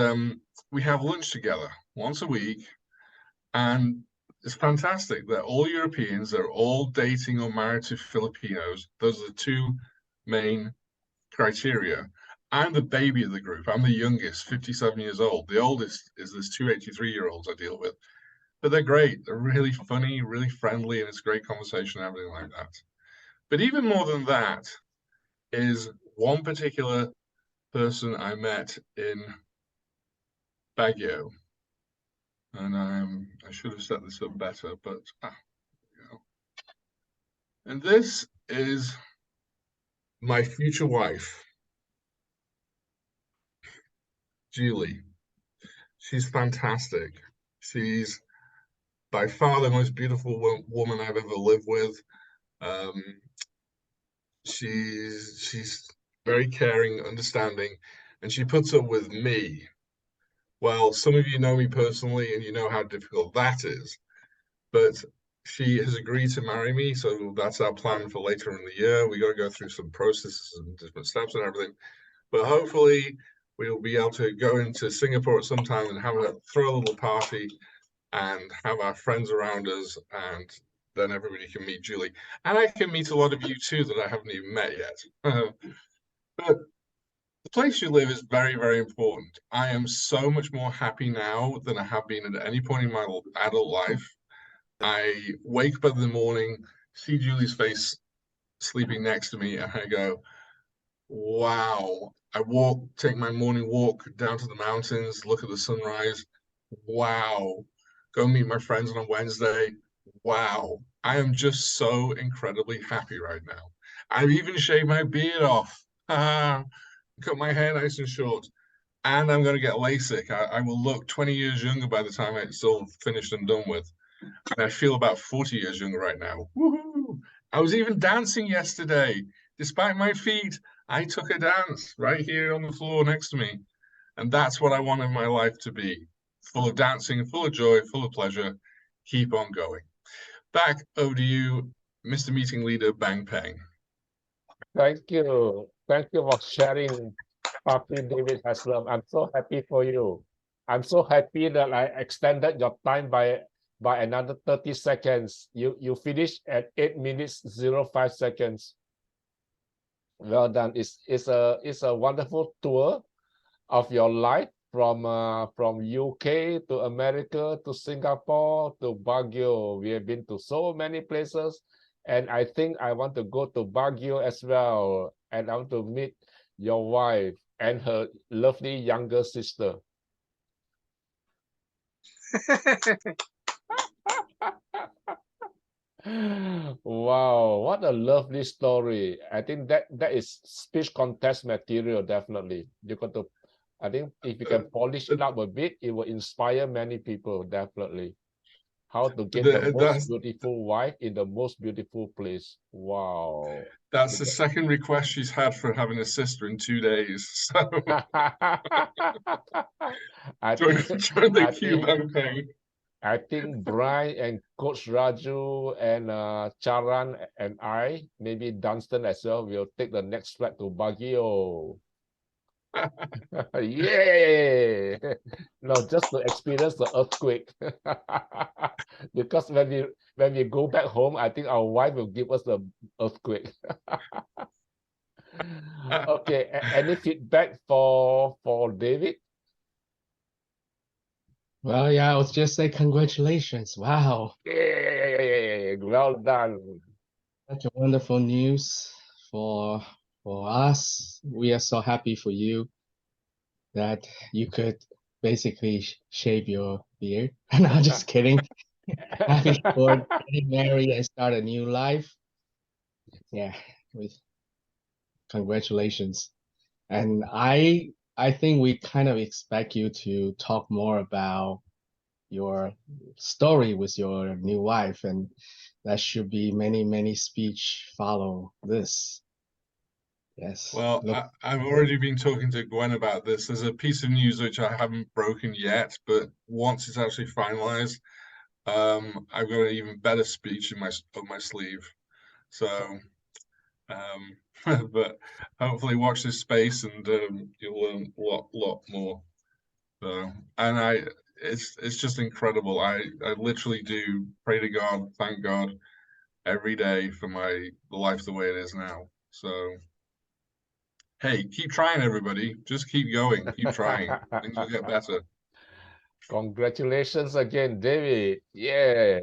we have lunch together once a week. And it's fantastic. They're all Europeans. They're all dating or married to Filipinos. Those are the two main criteria. I'm the baby of the group. I'm the youngest, 57 years old. The oldest is this 2 83-year-olds I deal with. But they're great. They're really funny, really friendly, and it's great conversation and everything like that. But even more than that is one particular person I met in Baguio. And I should have set this up better, but you know. And this is my future wife, Julie. She's fantastic. She's by far the most beautiful woman I've ever lived with. She's very caring, understanding, and she puts up with me. Well, some of you know me personally, and you know how difficult that is. But she has agreed to marry me, so that's our plan for later in the year. We got to go through some processes and different steps and everything. But hopefully, we'll be able to go into Singapore at some time and throw a little party and have our friends around us, and then everybody can meet Julie. And I can meet a lot of you too that I haven't even met yet. But the place you live is very, very important. I am so much more happy now than I have been at any point in my adult life. I wake up in the morning, see Julie's face sleeping next to me, and I go, wow. I take my morning walk down to the mountains, look at the sunrise. Wow. Go meet my friends on a Wednesday. Wow. I am just so incredibly happy right now. I've even shaved my beard off. Cut my hair nice and short. And I'm going to get LASIK. I will look 20 years younger by the time it's all finished and done with. And I feel about 40 years younger right now. Woohoo! I was even dancing yesterday. Despite my feet, I took a dance right here on the floor next to me. And that's what I want in my life to be. Full of dancing, full of joy, full of pleasure. Keep on going. Back over to you, Mr. Meeting Leader Bang Peng. Thank you. Thank you for sharing, Papi David Haslam. I'm so happy for you. I'm so happy that I extended your time by another 30 seconds. You finished at 8 minutes 05 seconds. Well done. It's a wonderful tour of your life from UK to America to Singapore to Baguio. We have been to so many places, and I think I want to go to Baguio as well, and I want to meet your wife and her lovely younger sister. Wow, what a lovely story. I think that is speech contest material, definitely. You got to, I think if you can polish it up a bit, it will inspire many people, definitely. How to get the most beautiful wife in the most beautiful place. Wow. That's the second request she's had for having a sister in 2 days. So join the queue, Bang Peng. I think Brian and Coach Raju and Charan and I, maybe Dunstan as well, will take the next flight to Baguio. Yay! No, just to experience the earthquake. Because when we go back home, I think our wife will give us the earthquake. Okay, any feedback for David? Well, yeah, I was just say congratulations. Wow. Yay! Well done. Such a wonderful news for us. We are so happy for you that you could basically shave your beard. No, just kidding. Happy for getting married and start a new life. Yeah, congratulations. And I think we kind of expect you to talk more about your story with your new wife, and that should be many speech follow this. Yes. Well, I've already been talking to Gwen about this. There's a piece of news which I haven't broken yet, but once it's actually finalized, I've got an even better speech in up my sleeve. So, but hopefully watch this space and you'll learn a lot more. So, and it's just incredible. I literally do pray to God, thank God, every day for the life the way it is now. So, hey, keep trying, everybody. Just keep going, keep trying. Things will get better. Congratulations again, David. Yeah.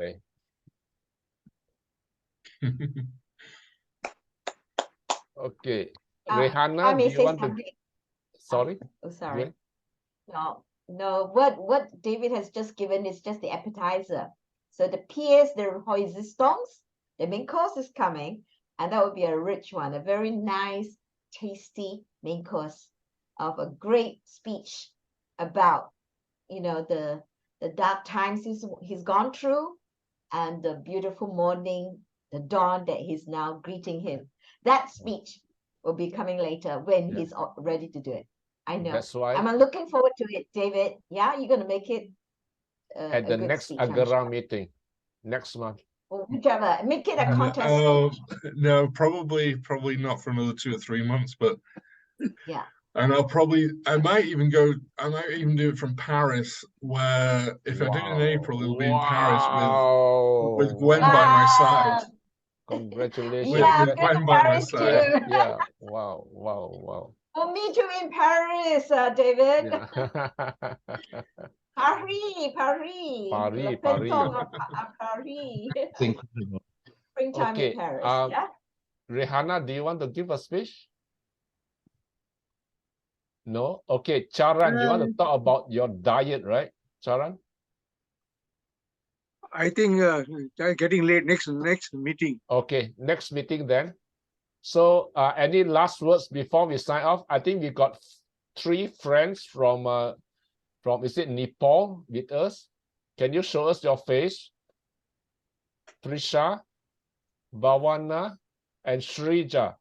Okay. Rihanna, do you want to? Sorry? Oh, sorry. No, what David has just given is just the appetizer. So the pièce de résistance, the main course is coming, and that would be a rich one, a very nice, tasty main course of a great speech about, the dark times he's gone through, and the beautiful morning, the dawn that he's now greeting him. That speech will be coming later when he's ready to do it. I know. That's why I'm looking forward to it, David. Yeah, you're going to make it at the next speech, Agora meeting next month. Or whichever. Make it a contest. No, probably not for another 2 or 3 months, but yeah. And I might even do it from Paris, where if I do it in April, it'll be in Paris with Gwen by my side. Congratulations. With Gwen by my side. Yeah. Wow. We'll meet you in Paris, David. Yeah. Paris. Paris. It's incredible. Springtime in Paris. Yeah. Rihanna, do you want to give a speech? No? Okay, Charan, you want to talk about your diet, right? Charan? I think getting late, next meeting. Okay, next meeting then. So any last words before we sign off? I think we got 3 friends from is it Nepal with us? Can you show us your face? Prisha, Bhawana, and Shrija.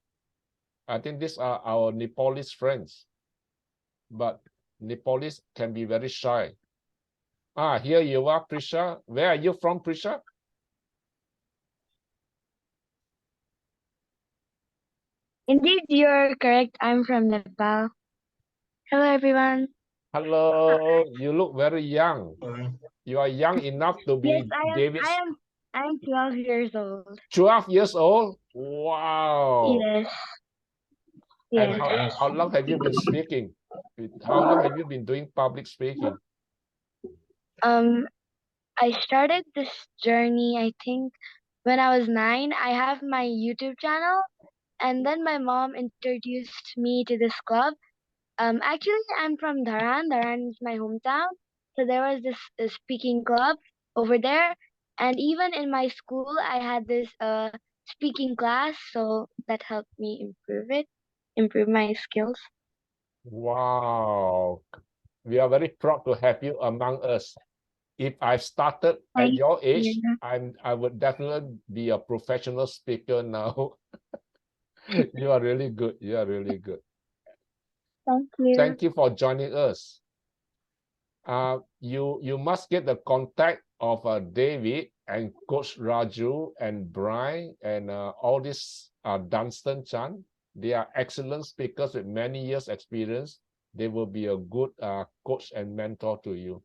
I think these are our Nepalese friends. But Nepalese can be very shy. Ah, here you are, Prisha. Where are you from, Prisha? Indeed, you're correct. I'm from Nepal. Hello, everyone. Hello, you look very young. You are young enough to Yes, be David's I am 12 years old. 12 years old. Wow. Yes. And Yes. how long have you been speaking? How long have you been doing public speaking? I started this journey, I think, when I was 9. I have my YouTube channel, and then my mom introduced me to this club. Actually, I'm from Dharan. Dharan is my hometown. So there was this speaking club over there, and even in my school, I had this speaking class. So that helped me improve my skills. Wow. We are very proud to have you among us. If I started at Thank your age, you. I would definitely be a professional speaker now. You are really good. You are really good. Thank you. Thank you for joining us. You must get the contact of David and Coach Raju and Brian and all this Dunstan Chan. They are excellent speakers with many years experience. They will be a good coach and mentor to you.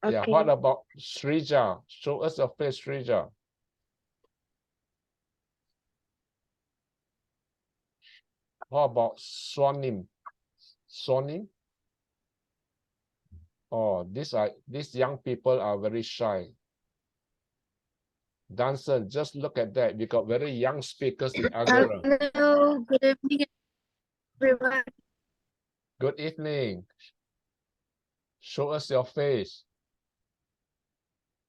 Yeah, Okay. what about Srija? Show us your face, Srija. How about Swanim? Swanim? Oh, these young people are very shy. Dancer, just look at that. We got very young speakers in Agora. Hello, good evening, everyone. Good evening. Show us your face.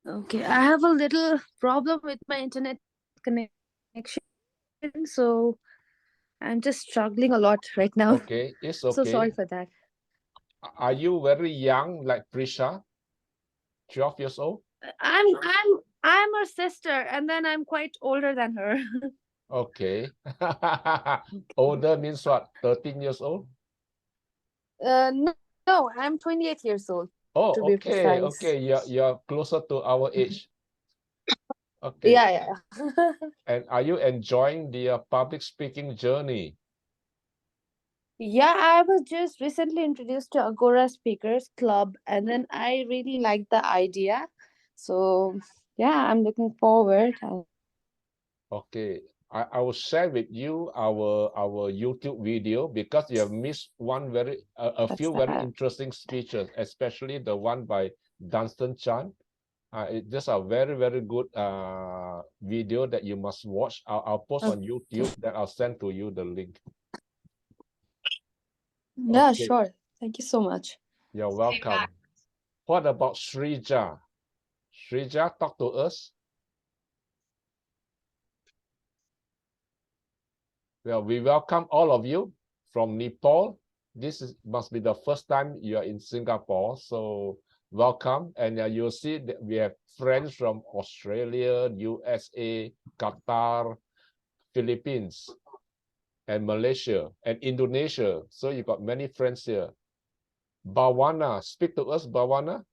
Okay, I have a little problem with my internet connection, so I'm just struggling a lot right now. Okay, it's So sorry okay. for that. Are you very young like Prisha? 12 years old? I'm her sister, and then I'm quite older than her. Okay. Older means what? 13 years old? No, I'm 28 years old. Oh, To be okay, precise. okay. You're closer to our age. Okay. Yeah. And are you enjoying the public speaking journey? Yeah, I was just recently introduced to Agora Speakers Club, and then I really liked the idea. So yeah, I'm looking forward. Okay. I will share with you our YouTube video because you have missed one a few very interesting speeches, especially the one by Dunstan Chan. These are very good video that you must watch. I'll post on YouTube, then I'll send to you the link. Yeah, Okay. sure. Thank you so much. You're welcome. What about Srija? Srija, talk to us. Well, we welcome all of you from Nepal. Must be the first time you are in Singapore, so welcome. And you'll see that we have friends from Australia, USA, Qatar, Philippines, and Malaysia, and Indonesia. So you got many friends here. Bhawana, speak to us, Bhawana.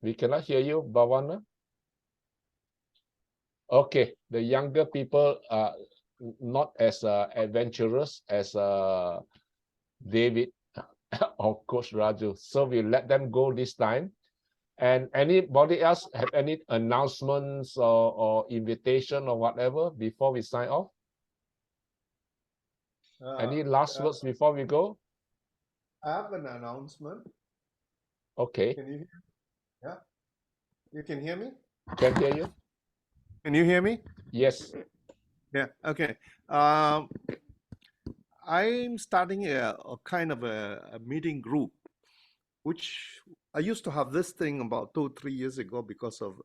We cannot hear you, Bhawana. Okay, the younger people are not as adventurous as David or Coach Raju. So we let them go this time. And anybody else have any announcements or invitation or whatever before we sign off? Any last words before we go? I have an announcement. Okay. Can you hear? Yeah. You can hear me? Can hear you. Can you hear me? Yes. Yeah. Okay. I'm starting a kind of a meeting group, which I used to have this thing about 2-3 years ago because of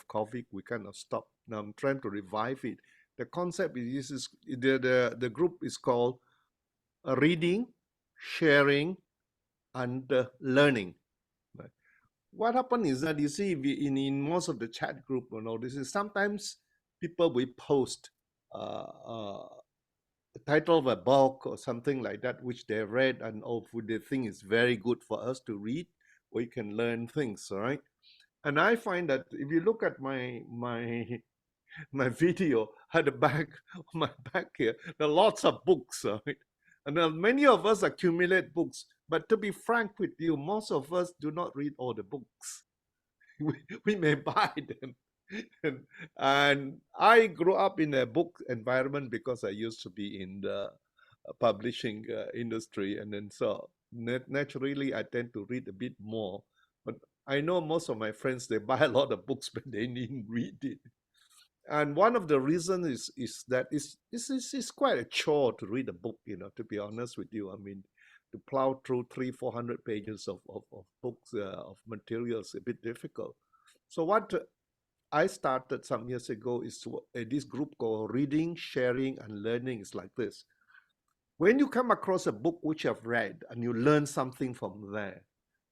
COVID. We kind of stopped. Now I'm trying to revive it. The concept is the group is called reading, sharing, and learning. Right? What happened is that you see, in most of the chat group, this is sometimes people will post the title of a book or something like that, which they read and they think is very good for us to read, where you can learn things, all right? And I find that if you look at my video at the back of my back here, there are lots of books, right? And many of us accumulate books, but to be frank with you, most of us do not read all the books. We may buy them. And I grew up in a book environment because I used to be in the publishing industry, and then so naturally I tend to read a bit more. But I know most of my friends, they buy a lot of books, but they didn't read it. And one of the reasons is that it's quite a chore to read a book, to be honest with you. I mean, to plow through 300-400 pages of books, of materials, a bit difficult. So what I started some years ago is this group called Reading, Sharing, and Learning. Is like this. When you come across a book which you've read and you learn something from there,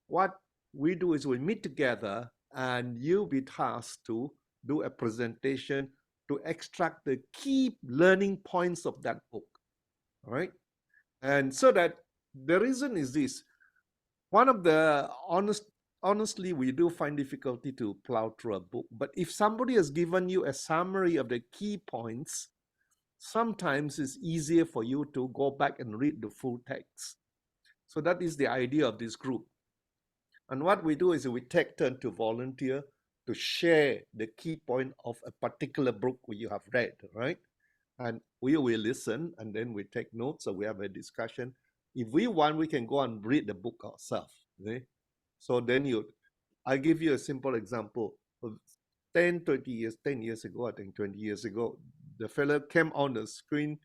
what we do is we meet together and you'll be tasked to do a presentation to extract the key learning points of that book. All right. And so that the reason is this. One of the honestly, we do find difficulty to plow through a book. But if somebody has given you a summary of the key points, sometimes it's easier for you to go back and read the full text. So that is the idea of this group. And what we do is we take turn to volunteer to share the key point of a particular book you have read, right? And we will listen, and then we take notes, so we have a discussion. If we want, we can go and read the book ourselves. Okay? So then I'll give you a simple example. 10 years ago, I think 20 years ago, the fellow came on the screen,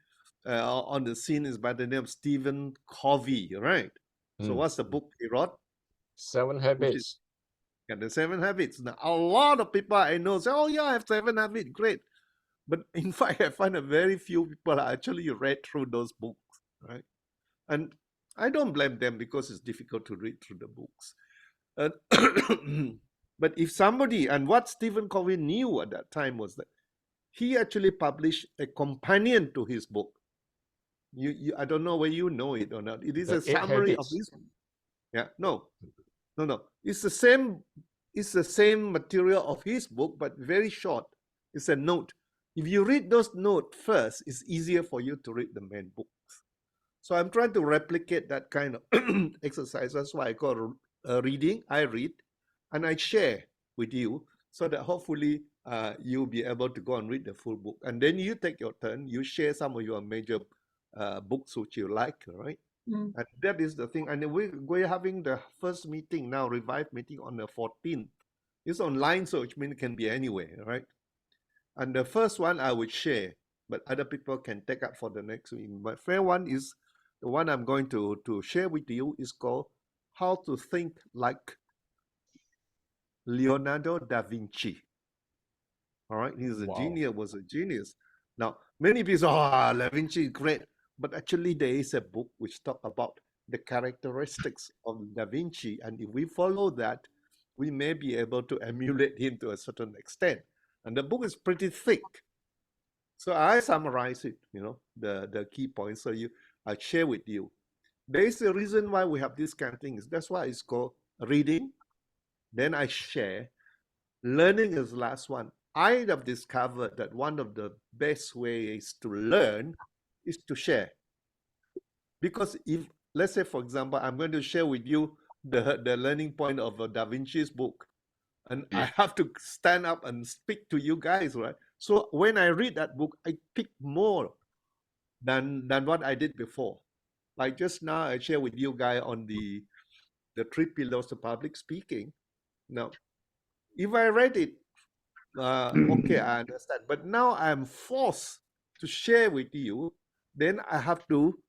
on the scene is by the name of Stephen Covey, right? So what's the book he wrote? 7 Habits. The 7 Habits. Now, a lot of people I know say, oh yeah, I have 7 Habits, great. But in fact, I find that very few people actually read through those books, right? And I don't blame them because it's difficult to read through the books. But if somebody, and what Stephen Covey knew at that time was that he actually published a companion to his book. I don't know whether you know it or not. It is a summary of his book. Yeah, no. It's the same material of his book, but very short. It's a note. If you read those notes first, it's easier for you to read the main books. So I'm trying to replicate that kind of exercise. That's why I call reading. I read and I share with you so that hopefully you'll be able to go and read the full book. And then you take your turn. You share some of your major books which you like, right? And that is the thing. And we're having the first meeting now, revived meeting on the 14th. It's online, so it means it can be anywhere, right? And the first one I would share, but other people can take up for the next week. My favorite one is the one I'm going to share with you is called How to Think Like Leonardo da Vinci. All right, he's a genius, was a genius. Now, many people say, oh, Da Vinci is great. But actually, there is a book which talks about the characteristics of Da Vinci. And if we follow that, we may be able to emulate him to a certain extent. And the book is pretty thick. So I summarize it, the key points. So I share with you. There is a reason why we have this kind of things. That's why it's called reading. Then I share. Learning is the last one. I have discovered that one of the best ways to learn is to share. Because if, let's say, for example, I'm going to share with you the learning point of Da Vinci's book, and I have to stand up and speak to you guys, right? So when I read that book, I pick more than what I did before. Like just now, I share with you guys on the 3 pillars of public speaking. Now, if I read it, okay, I understand. But now I'm forced to share with you. Then I have to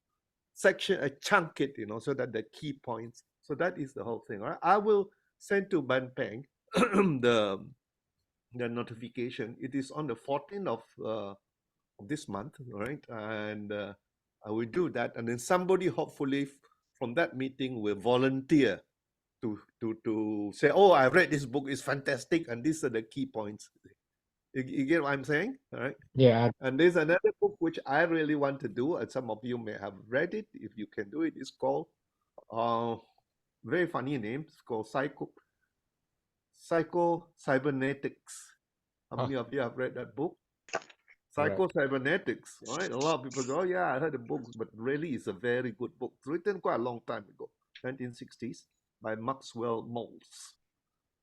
chunk it, so that the key points. So that is the whole thing. Right? I will send to Ban Peng the notification. It is on the 14th of this month, right? And I will do that. And then somebody, hopefully, from that meeting will volunteer to say, oh, I read this book, it's fantastic, and these are the key points. You get what I'm saying? All right. Yeah. And there's another book which I really want to do, and some of you may have read it. If you can do it, it's called very funny name. It's called Psycho-Cybernetics. How many of you have read that book? Psycho-Cybernetics, right? A lot of people go, oh, yeah, I heard the book, but really it's a very good book. It's written quite a long time ago, 1960s, by Maxwell Maltz.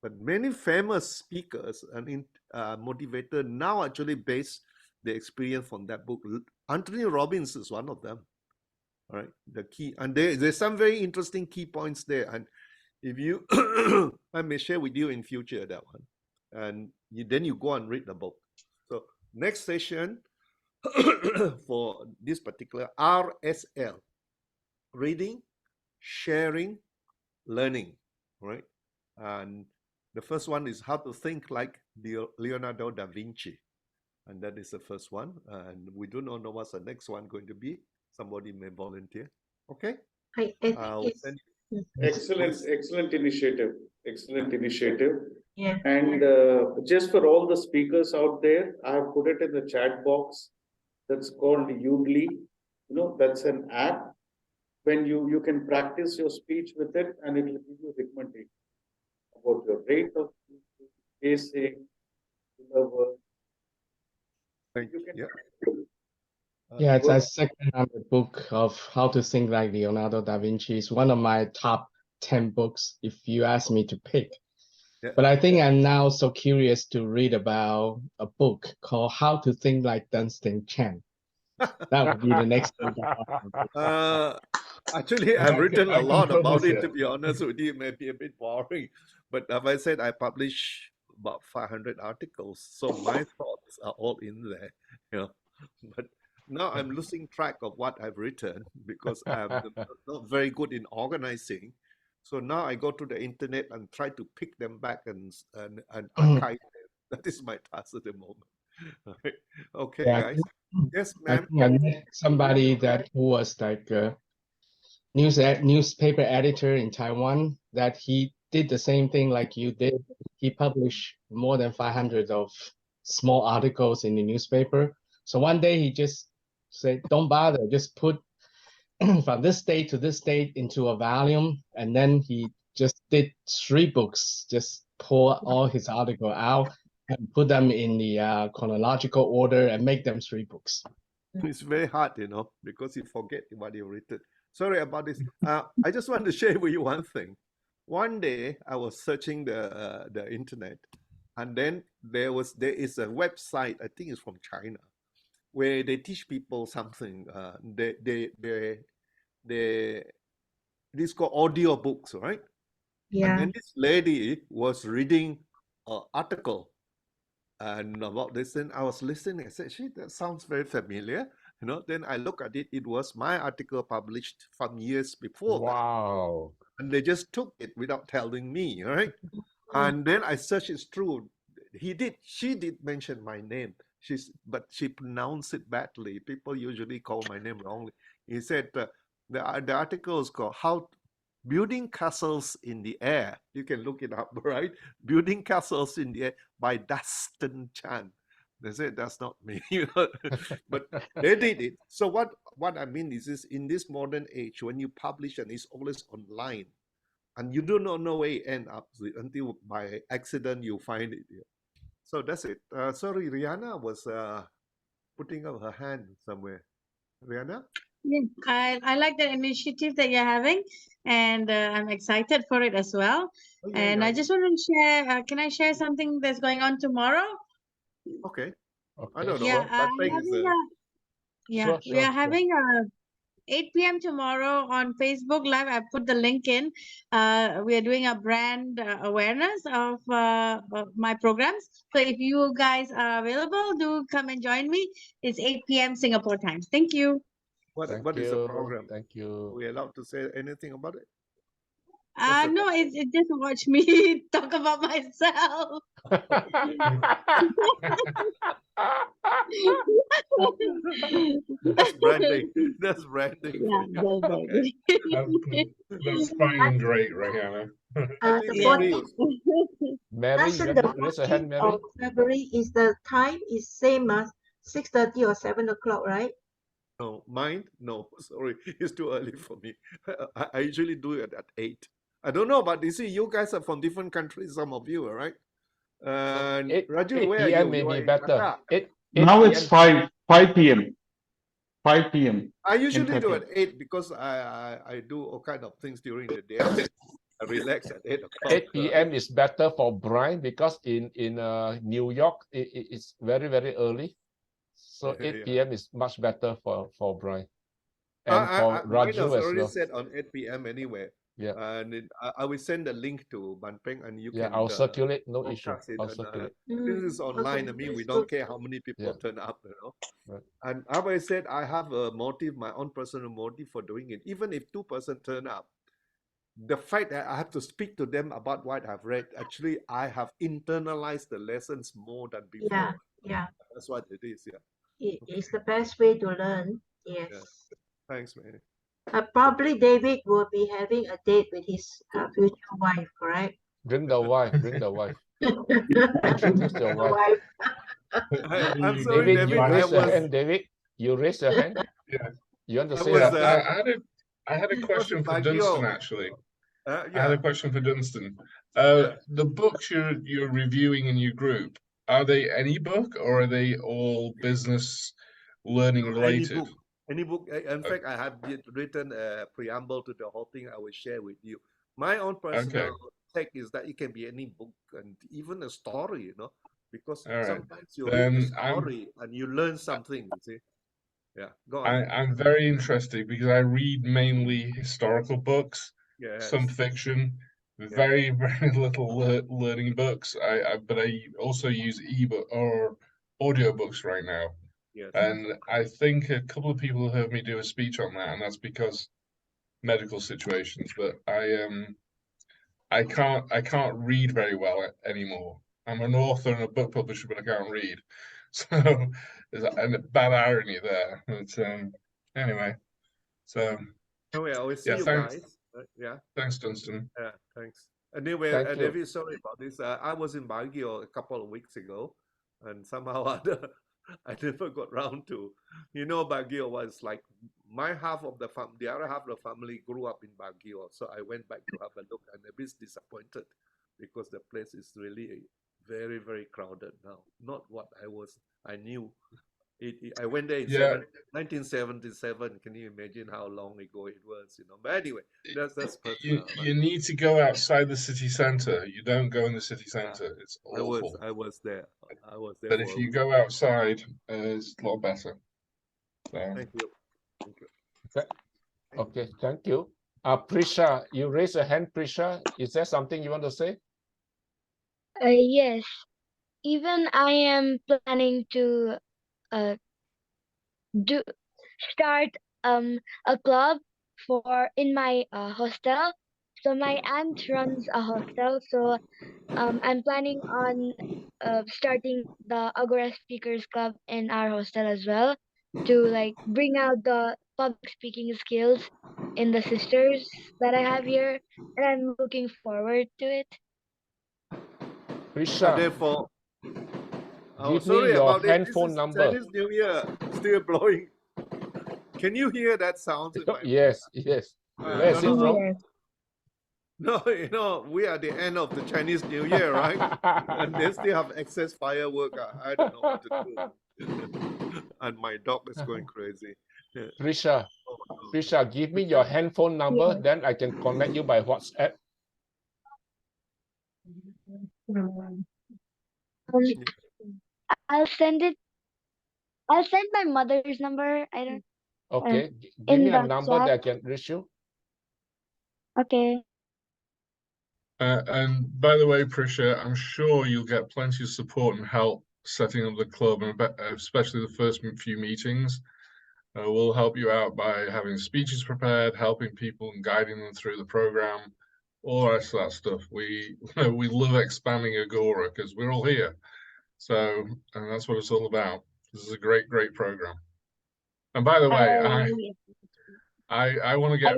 But many famous speakers and motivators now actually base the experience from that book. Anthony Robbins is one of them. All right, the key, and there's some very interesting key points there. And if you, I may share with you in future that one, and then you go and read the book. So next session for this particular RSL, reading, sharing, learning, right? And the first one is how to think like Leonardo da Vinci. And that is the first one. And we do not know what's the next one going to be. Somebody may volunteer. Okay? I think it's Excellent initiative. Excellent initiative. yeah. And just for all the speakers out there, I have put it in the chat box. That's called Udly. You know, that's an app. When you can practice your speech with it, and it will give you recommendation about your rate of pacing, you can. Yeah, it's a second on the book of How to Think Like Leonardo da Vinci. It's one of my top 10 books if you ask me to pick. Yeah. But I think I'm now so curious to read about a book called How to Think Like Dunstan Chan. That would be the next one. Actually, I've written a lot about it, to be honest with you. It may be a bit boring. But as I said, I publish about 500 articles. So my thoughts are all in there. You know? But now I'm losing track of what I've written because I'm not very good in organizing. So now I go to the internet and try to pick them back and archive them. That is my task at the moment. Okay, Yeah, guys. Yes, I ma'am. think I met somebody who was like a newspaper editor in Taiwan, that he did the same thing like you did. He published more than 500 of small articles in the newspaper. So one day he just said, don't bother, just put from this date to this date into a volume. And then he just did 3 books, just pour all his article out and put them in the chronological order and make them 3 books. It's very hard, you know, because you forget what you've written. Sorry about this. I just want to share with you one thing. One day I was searching the internet, and then there is a website, I think it's from China, where they teach people something. These called audio books, right? Yeah. And then this lady was reading an article and about this, and I was listening. I said, "Shit, that sounds very familiar." You know, then I look at it. It was my article published from years before that. Wow. And they just took it without telling me, right? And then I searched it through. She did mention my name. But she pronounced it badly. People usually call my name wrongly. He said the article is called "How Building Castles in the Air." You can look it up, right? Building Castles in the Air by Dunstan Chan. They said that's not me, but they did it. So what I mean is in this modern age, when you publish and it's always online, and you do not know where it ends up until by accident you find it. So that's it. Sorry, Rihanna was putting up her hand somewhere. Rihanna? Yeah, I like the initiative that you're having, and I'm excited for it as well. Oh, yeah, And yeah, I just want to share, can I share something that's going on tomorrow? Okay. I Okay. don't know. Yeah, That thing is Sure, we are sure. having 8 p.m. tomorrow on Facebook Live. I put the link in. We are doing a brand awareness of my programs. So if you guys are available, do come and join me. It's 8 p.m. Singapore time. Thank you. what Thank is the you. program? Thank Are you. we allowed to say anything about it? What's the No, it's just watch me talk about myself. That's branding. That's branding Yeah, for you. that's very Okay. good. That's fine, great, Rihanna. I The think Yeah. Mary 14th, was Mary, you Nelson, want the to raise your hand, 14th Mary? of February is the time is same as 6:30 or 7 o'clock, right? no mine. No, sorry, it's too early for me. I usually do it at 8. I don't know, but you see, you guys are from different countries. Some of you, all right? And 8 Raju, where are 8 p.m. you? may You are be in better. Jakarta. 8 Now it's p.m. 5 p.m. 5 p.m. I in usually do Turkey. at 8 because I do all kind of things during the day. I relax at 8 o'clock. 8 p.m. is better for Brian because in New York it's very early. So 8 Yeah. p.m. is much better for Brian and for Mine Raju was as already well. set on 8 p.m. anyway. Yeah, And I will send the link to Banpeng and you yeah. can I'll circulate. No issue. broadcast it. I'll And circulate. this is online. Okay, I mean, we that's don't good. care how many people Yeah. turn up, you know. Right. And as I said, I have a motive, my own personal motive for doing it. Even if 2% turn up, the fact that I have to speak to them about what I've read, actually, I have internalized the lessons more than before. Yeah, yeah. That's what it is. Yeah. It is the best way to learn. Yes. Yeah. Thanks, man. Probably David will be having a date with his future wife, correct? Bring the wife. Bring the wife. Introduce your The wife. wife. I'm sorry, David, David. you I raise your was hand. David, you raise your hand. Yeah. You want to I say was Yeah, something? I had a was question in for Dunstan Baguio. actually. I had Yeah. a question for Dunstan. Yeah. The books you're reviewing in your group, are they any book or are they all business learning Any related? book. Any book. In fact, I have written a preamble to the whole thing. I will share with you. My own personal take is that it can be any book and even a story, you know, because All right. sometimes you read the Then story and you learn something, you see. Yeah, go on. I'm very interested because I read mainly historical books, some Yes. fiction, Yeah. very little learning books. But I also use ebook or audiobooks right now. Yes. And I think a couple of people have heard me do a speech on that, and that's because medical situations. But I can't read very well anymore. I'm an author and a book publisher, but I can't read. So there's a bad irony there. But anyway, so Anyway, I will see yeah, you thanks, guys. Yeah. Dunstan. Yeah, thanks. Anyway, Thank you. David, sorry about this. I was in Baguio a couple of weeks ago, and somehow other, I never got round to. You know, Baguio was like my half of the the other half of the family grew up in Baguio, so I went back to have a look, and a bit disappointed because the place is really very crowded now. Not what I knew. I went there in Yeah, 1977. Can you imagine how long ago it was? You know. But anyway, that's you personal. But you need to go outside the city center. You don't go in the city yeah, center. It's I was awful. I was there. I was there But for if a you week. go outside, it's a lot better. So Thank you. Thank you. Okay, thank you. Prisha, you raise your hand, Prisha. Is there something you want to say? Yes. Even I am planning to uh do start a club for in my hostel. So my aunt runs a hostel, so I'm planning on starting the Agora Speakers Club in our hostel as well to like bring out the public speaking skills in the sisters that I have here, and I'm looking forward to it. Prisha, Therefore, give me sorry your about it. This handphone is number. Chinese New Year still blowing. Can you hear that sound in my? Yes. Where is it from? Yes. No, we are at the end of the Chinese New Year, right? And they still have excess firework. I don't know what to do. And my dog is going crazy. Prisha, Prisha, give me your handphone number, then I can connect you by WhatsApp. I'll send it. I'll send my mother's number. I don't. Okay, give In me a the number chat. that I can reach you. Okay. and by the way, Prisha, I'm sure you'll get plenty of support and help setting up the club, and especially the first few meetings. We'll help you out by having speeches prepared, helping people and guiding them through the program, all the rest of that stuff. We we love expanding Agora because we're all here. So, and that's what it's all about. This is a great program. And by the way, I want to get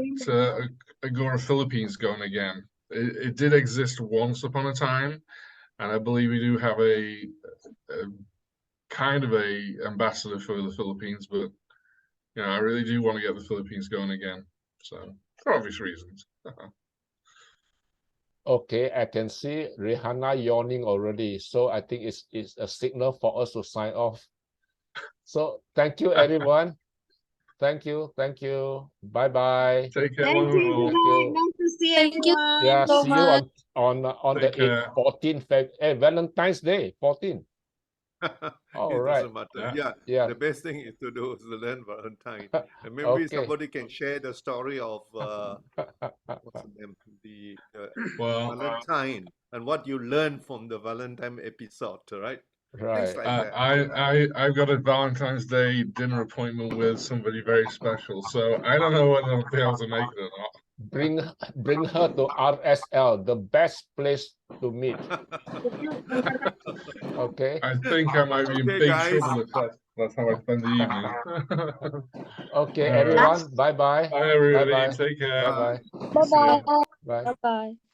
Agora Philippines going again. It did exist once upon a time, and I believe we do have a kind of a ambassador for the Philippines, but you know, I really do want to get the Philippines going again. So for obvious reasons. Okay, I can see Rihanna yawning already. So I think it's a signal for us to sign off. So thank you, everyone. Thank you. Thank you. Bye-bye. Take care. Thank you. Thank Good night. you. Nice to see Thank you everyone. Yeah, so see you much. on the Take care. 14th Valentine's Day, 14. All It right. doesn't matter. Yeah. Yeah, Yeah. the best thing is to do is to learn Valentine, and maybe Okay. somebody can share the story of what's the name, the Well, Valentine, and what you learned from the Valentine episode, right? Things Right. like that. I've got a Valentine's Day dinner appointment with somebody very special, so I don't know whether I'll be able to make it or not. Bring her to RSL, the best place to meet. Okay. I think I might be in Okay, big guys. trouble if that's how I spend the evening. Okay, All right. everyone. Bye-bye. Bye, everybody. Bye-bye. Take care. Bye-bye. See ya. Bye-bye. Bye. Bye-bye.